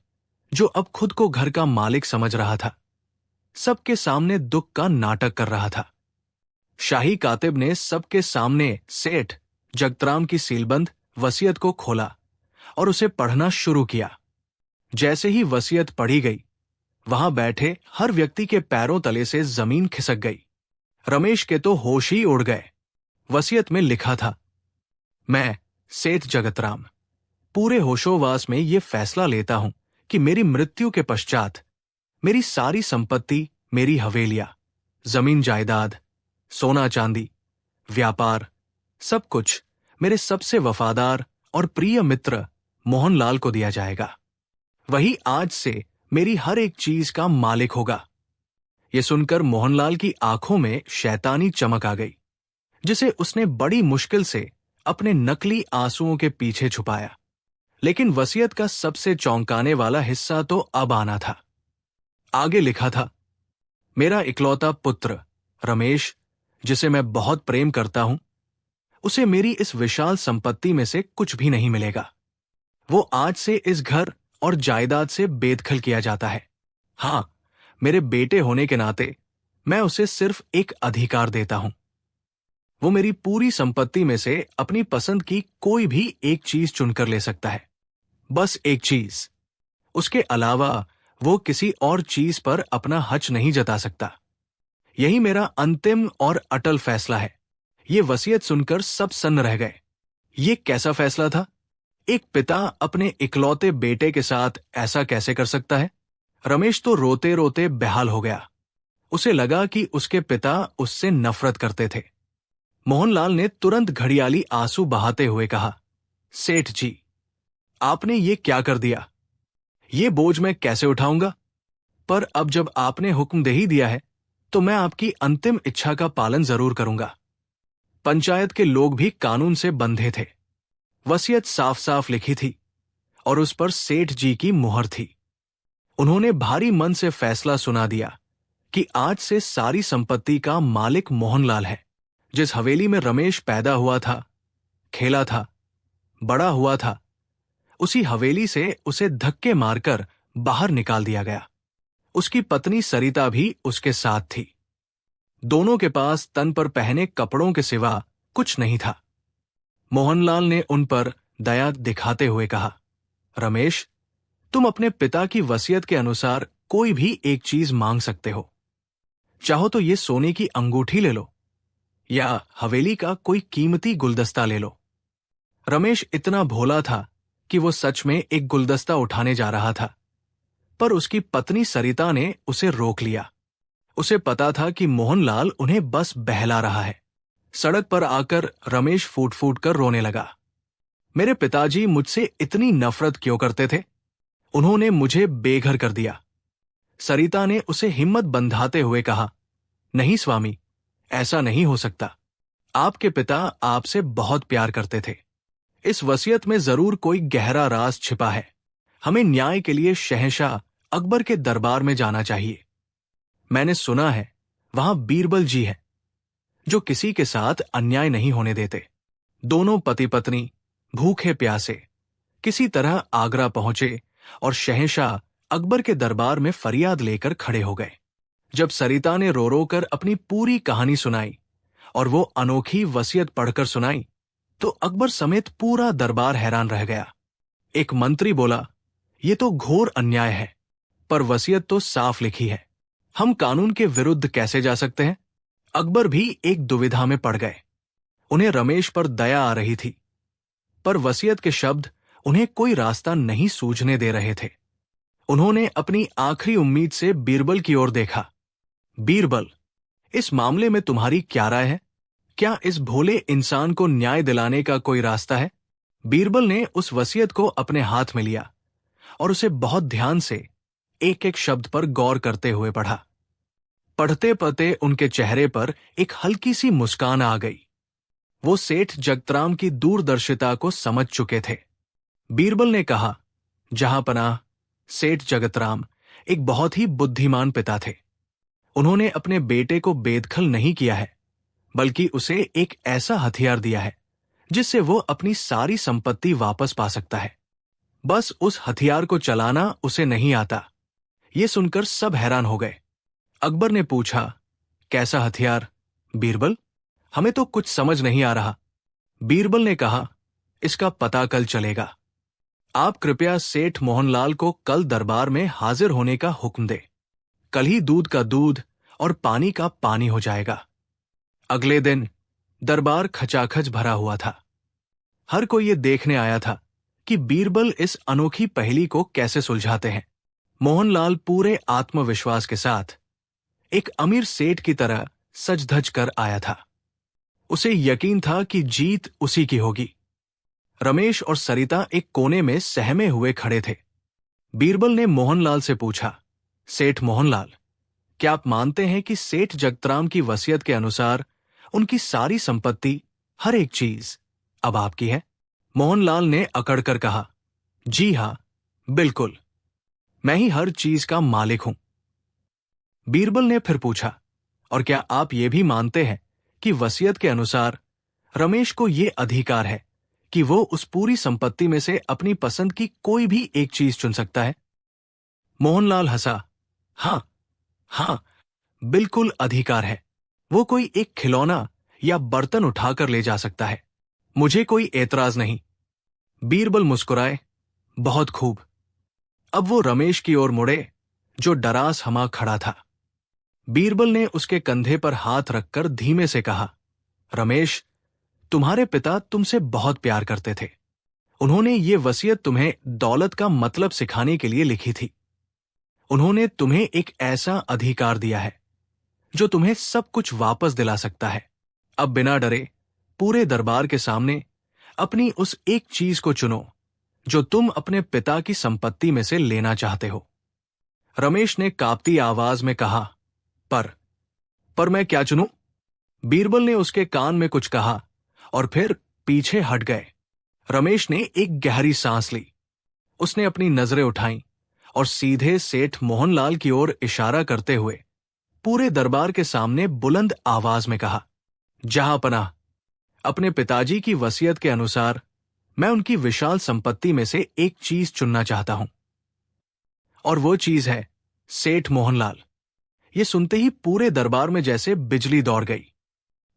जो अब खुद को घर का मालिक समझ रहा था, सबके सामने दुख का नाटक कर रहा था। शाही कातिब ने सबके सामने सेठ जगतराम की सीलबंद वसीयत को खोला और उसे पढ़ना शुरू किया। जैसे ही वसीयत पढ़ी गई, वहां बैठे हर व्यक्ति के पैरों तले से जमीन खिसक गई। रमेश के तो होश ही उड़ गए। वसीयत में लिखा था, मैं सेठ जगतराम पूरे होशोवास में ये फैसला लेता हूं कि मेरी मृत्यु के पश्चात मेरी सारी संपत्ति, मेरी हवेलियां, जमीन जायदाद, सोना चांदी, व्यापार, सब कुछ मेरे सबसे वफादार और प्रिय मित्र मोहनलाल को दिया जाएगा। वही आज से मेरी हर एक चीज का मालिक होगा। यह सुनकर मोहनलाल की आंखों में शैतानी चमक आ गई, जिसे उसने बड़ी मुश्किल से अपने नकली आंसुओं के पीछे छुपाया। लेकिन वसीयत का सबसे चौंकाने वाला हिस्सा तो अब आना था। आगे लिखा था, मेरा इकलौता पुत्र रमेश, जिसे मैं बहुत प्रेम करता हूं, उसे मेरी इस विशाल संपत्ति में से कुछ भी नहीं मिलेगा। वो आज से इस घर और जायदाद से बेदखल किया जाता है। हां, मेरे बेटे होने के नाते मैं उसे सिर्फ एक अधिकार देता हूं। वो मेरी पूरी संपत्ति में से अपनी पसंद की कोई भी एक चीज चुनकर ले सकता है, बस एक चीज। उसके अलावा वो किसी और चीज पर अपना हक नहीं जता सकता। यही मेरा अंतिम और अटल फैसला है। ये वसीयत सुनकर सब सन्न रह गए। ये कैसा फैसला था? एक पिता अपने इकलौते बेटे के साथ ऐसा कैसे कर सकता है? रमेश तो रोते रोते बेहाल हो गया। उसे लगा कि उसके पिता उससे नफरत करते थे। मोहनलाल ने तुरंत घड़ियाली आंसू बहाते हुए कहा, सेठ जी, आपने ये क्या कर दिया? ये बोझ मैं कैसे उठाऊंगा? पर अब जब आपने हुक्म दे ही दिया है, तो मैं आपकी अंतिम इच्छा का पालन जरूर करूंगा। पंचायत के लोग भी कानून से बंधे थे। वसीयत साफ साफ लिखी थी और उस पर सेठ जी की मुहर थी। उन्होंने भारी मन से फैसला सुना दिया कि आज से सारी संपत्ति का मालिक मोहनलाल है। जिस हवेली में रमेश पैदा हुआ था, खेला था, बड़ा हुआ था, उसी हवेली से उसे धक्के मारकर बाहर निकाल दिया गया। उसकी पत्नी सरिता भी उसके साथ थी। दोनों के पास तन पर पहने कपड़ों के सिवा कुछ नहीं था। मोहनलाल ने उन पर दया दिखाते हुए कहा, रमेश, तुम अपने पिता की वसीयत के अनुसार कोई भी एक चीज मांग सकते हो। चाहो तो ये सोने की अंगूठी ले लो या हवेली का कोई कीमती गुलदस्ता ले लो। रमेश इतना भोला था कि वो सच में एक गुलदस्ता उठाने जा रहा था, पर उसकी पत्नी सरिता ने उसे रोक लिया। उसे पता था कि मोहनलाल उन्हें बस बहला रहा है। सड़क पर आकर रमेश फूट फूट कर रोने लगा। मेरे पिताजी मुझसे इतनी नफरत क्यों करते थे? उन्होंने मुझे बेघर कर दिया। सरिता ने उसे हिम्मत बंधाते हुए कहा, नहीं स्वामी, ऐसा नहीं हो सकता। आपके पिता आपसे बहुत प्यार करते थे। इस वसीयत में जरूर कोई गहरा राज छिपा है। हमें न्याय के लिए शहंशाह अकबर के दरबार में जाना चाहिए। मैंने सुना है वहां बीरबल जी है, जो किसी के साथ अन्याय नहीं होने देते। दोनों पति पत्नी भूखे प्यासे किसी तरह आगरा पहुंचे और शहंशाह अकबर के दरबार में फरियाद लेकर खड़े हो गए। जब सरिता ने रो रो कर अपनी पूरी कहानी सुनाई और वो अनोखी वसीयत पढ़कर सुनाई, तो अकबर समेत पूरा दरबार हैरान रह गया। एक मंत्री बोला, ये तो घोर अन्याय है, पर वसीयत तो साफ लिखी है। हम कानून के विरुद्ध कैसे जा सकते हैं? अकबर भी एक दुविधा में पड़ गए। उन्हें रमेश पर दया आ रही थी, पर वसीयत के शब्द उन्हें कोई रास्ता नहीं सूझने दे रहे थे। उन्होंने अपनी आखिरी उम्मीद से बीरबल की ओर देखा। बीरबल, इस मामले में तुम्हारी क्या राय है? क्या इस भोले इंसान को न्याय दिलाने का कोई रास्ता है? बीरबल ने उस वसीयत को अपने हाथ में लिया और उसे बहुत ध्यान से एक एक शब्द पर गौर करते हुए पढ़ा। पढ़ते पढ़ते उनके चेहरे पर एक हल्की सी मुस्कान आ गई। वो सेठ जगतराम की दूरदर्शिता को समझ चुके थे। बीरबल ने कहा, जहां पनाह सेठ जगतराम एक बहुत ही बुद्धिमान पिता थे। उन्होंने अपने बेटे को बेदखल नहीं किया है, बल्कि उसे एक ऐसा हथियार दिया है जिससे वो अपनी सारी संपत्ति वापस पा सकता है। बस उस हथियार को चलाना उसे नहीं आता। ये सुनकर सब हैरान हो गए। अकबर ने पूछा, कैसा हथियार बीरबल? हमें तो कुछ समझ नहीं आ रहा। बीरबल ने कहा, इसका पता कल चलेगा। आप कृपया सेठ मोहनलाल को कल दरबार में हाजिर होने का हुक्म दे। कल ही दूध का दूध और पानी का पानी हो जाएगा। अगले दिन दरबार खचाखच भरा हुआ था। हर कोई ये देखने आया था कि बीरबल इस अनोखी पहेली को कैसे सुलझाते हैं। मोहनलाल पूरे आत्मविश्वास के साथ एक अमीर सेठ की तरह सज धज कर आया था। उसे यकीन था कि जीत उसी की होगी। रमेश और सरिता एक कोने में सहमे हुए खड़े थे। बीरबल ने मोहनलाल से पूछा, सेठ मोहनलाल, क्या आप मानते हैं कि सेठ जगतराम की वसीयत के अनुसार उनकी सारी संपत्ति, हर एक चीज अब आपकी है? मोहनलाल ने अकड़कर कहा, जी हां, बिल्कुल, मैं ही हर चीज का मालिक हूं। बीरबल ने फिर पूछा, और क्या आप ये भी मानते हैं कि वसीयत के अनुसार रमेश को ये अधिकार है कि वो उस पूरी संपत्ति में से अपनी पसंद की कोई भी एक चीज चुन सकता है? मोहनलाल हंसा, हां हां, बिल्कुल अधिकार है। वो कोई एक खिलौना या बर्तन उठाकर ले जा सकता है। मुझे कोई एतराज नहीं। बीरबल मुस्कुराए, बहुत खूब। अब वो रमेश की ओर मुड़े, जो डरा हमा खड़ा था। बीरबल ने उसके कंधे पर हाथ रखकर धीमे से कहा, रमेश, तुम्हारे पिता तुमसे बहुत प्यार करते थे। उन्होंने ये वसीयत तुम्हें दौलत का मतलब सिखाने के लिए लिखी थी। उन्होंने तुम्हें एक ऐसा अधिकार दिया है जो तुम्हें सब कुछ वापस दिला सकता है। अब बिना डरे पूरे दरबार के सामने अपनी उस एक चीज को चुनो जो तुम अपने पिता की संपत्ति में से लेना चाहते हो। रमेश ने कांपती आवाज में कहा, पर मैं क्या चुनूं? बीरबल ने उसके कान में कुछ कहा और फिर पीछे हट गए। रमेश ने एक गहरी सांस ली। उसने अपनी नजरें उठाईं और सीधे सेठ मोहनलाल की ओर इशारा करते हुए पूरे दरबार के सामने बुलंद आवाज में कहा, जहां पनाह, अपने पिताजी की वसीयत के अनुसार मैं उनकी विशाल संपत्ति में से एक चीज चुनना चाहता हूं, और वो चीज है सेठ मोहनलाल। ये सुनते ही पूरे दरबार में जैसे बिजली दौड़ गई।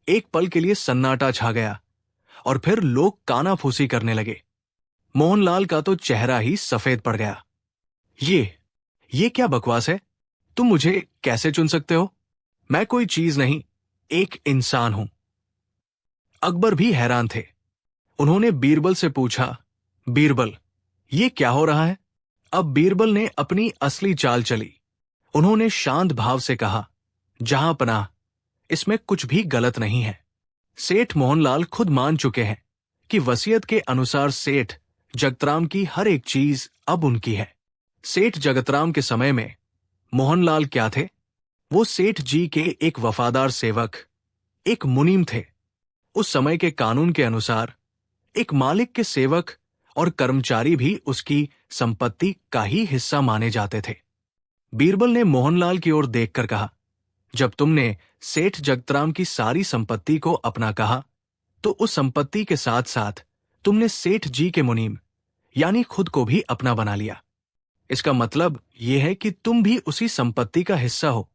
एक पल के लिए सन्नाटा छा गया और फिर लोग कानाफूसी करने लगे। मोहनलाल का तो चेहरा ही सफेद पड़ गया। ये क्या बकवास है? तुम मुझे कैसे चुन सकते हो? मैं कोई चीज नहीं, एक इंसान हूं। अकबर भी हैरान थे। उन्होंने बीरबल से पूछा, बीरबल, ये क्या हो रहा है? अब बीरबल ने अपनी असली चाल चली। उन्होंने शांत भाव से कहा, जहां पनाह, इसमें कुछ भी गलत नहीं है। सेठ मोहनलाल खुद मान चुके हैं कि वसीयत के अनुसार सेठ जगतराम की हर एक चीज अब उनकी है। सेठ जगतराम के समय में मोहनलाल क्या थे? वो सेठ जी के एक वफादार सेवक, एक मुनीम थे। उस समय के कानून के अनुसार एक मालिक के सेवक और कर्मचारी भी उसकी संपत्ति का ही हिस्सा माने जाते थे। बीरबल ने मोहनलाल की ओर देखकर कहा, जब तुमने सेठ जगतराम की सारी संपत्ति को अपना कहा, तो उस संपत्ति के साथ साथ तुमने सेठ जी के मुनीम यानी खुद को भी अपना बना लिया। इसका मतलब यह है कि तुम भी उसी संपत्ति का हिस्सा हो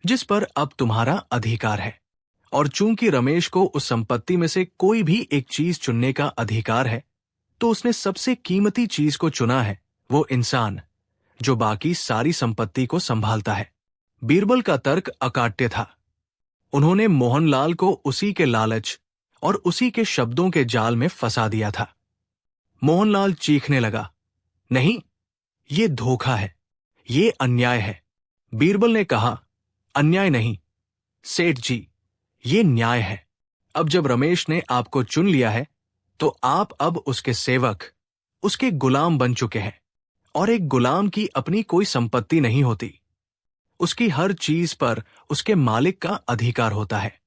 जिस पर अब तुम्हारा अधिकार है। और चूंकि रमेश को उस संपत्ति में से कोई भी एक चीज चुनने का अधिकार है, तो उसने सबसे कीमती चीज को चुना है, वो इंसान जो बाकी सारी संपत्ति को संभालता है। बीरबल का तर्क अकाट्य था। उन्होंने मोहनलाल को उसी के लालच और उसी के शब्दों के जाल में फंसा दिया था। मोहनलाल चीखने लगा, नहीं, ये धोखा है, ये अन्याय है। बीरबल ने कहा, अन्याय नहीं सेठ जी, ये न्याय है। अब जब रमेश ने आपको चुन लिया है, तो आप अब उसके सेवक, उसके गुलाम बन चुके हैं। और एक गुलाम की अपनी कोई संपत्ति नहीं होती। उसकी हर चीज पर उसके मालिक का अधिकार होता है।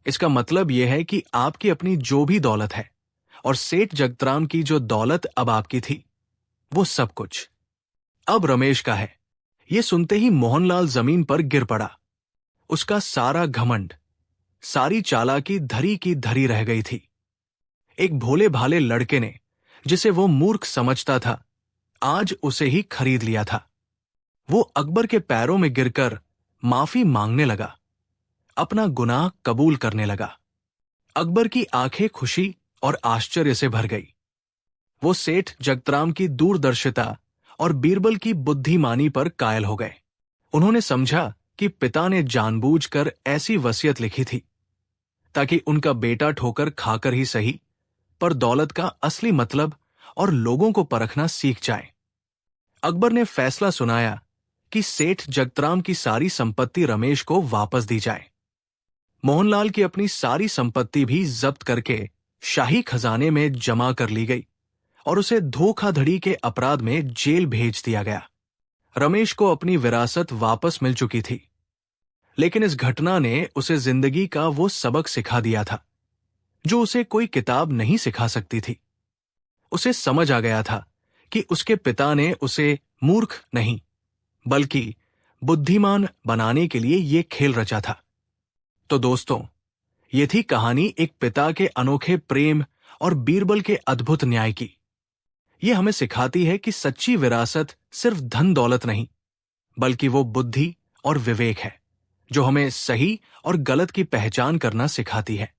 इसका मतलब यह है कि आपकी अपनी जो भी दौलत है और सेठ जगतराम की जो दौलत अब आपकी थी, वो सब कुछ अब रमेश का है। ये सुनते ही मोहनलाल जमीन पर गिर पड़ा। उसका सारा घमंड, सारी चालाकी धरी की धरी रह गई थी। एक भोले भाले लड़के ने, जिसे वो मूर्ख समझता था, आज उसे ही खरीद लिया था। वो अकबर के पैरों में गिरकर माफी मांगने लगा, अपना गुनाह कबूल करने लगा। अकबर की आंखें खुशी और आश्चर्य से भर गई। वो सेठ जगतराम की दूरदर्शिता और बीरबल की बुद्धिमानी पर कायल हो गए। उन्होंने समझा कि पिता ने जानबूझकर ऐसी वसीयत लिखी थी ताकि उनका बेटा ठोकर खाकर ही सही, पर दौलत का असली मतलब और लोगों को परखना सीख जाए। अकबर ने फैसला सुनाया कि सेठ जगतराम की सारी संपत्ति रमेश को वापस दी जाए। मोहनलाल की अपनी सारी संपत्ति भी जब्त करके शाही खजाने में जमा कर ली गई और उसे धोखाधड़ी के अपराध में जेल भेज दिया गया। रमेश को अपनी विरासत वापस मिल चुकी थी, लेकिन इस घटना ने उसे जिंदगी का वो सबक सिखा दिया था जो उसे कोई किताब नहीं सिखा सकती थी। उसे समझ आ गया था कि उसके पिता ने उसे मूर्ख नहीं बल्कि बुद्धिमान बनाने के लिए ये खेल रचा था। तो दोस्तों, ये थी कहानी एक पिता के अनोखे प्रेम और बीरबल के अद्भुत न्याय की। ये हमें सिखाती है कि सच्ची विरासत सिर्फ धन दौलत नहीं, बल्कि वो बुद्धि और विवेक है जो हमें सही और गलत की पहचान करना सिखाती है।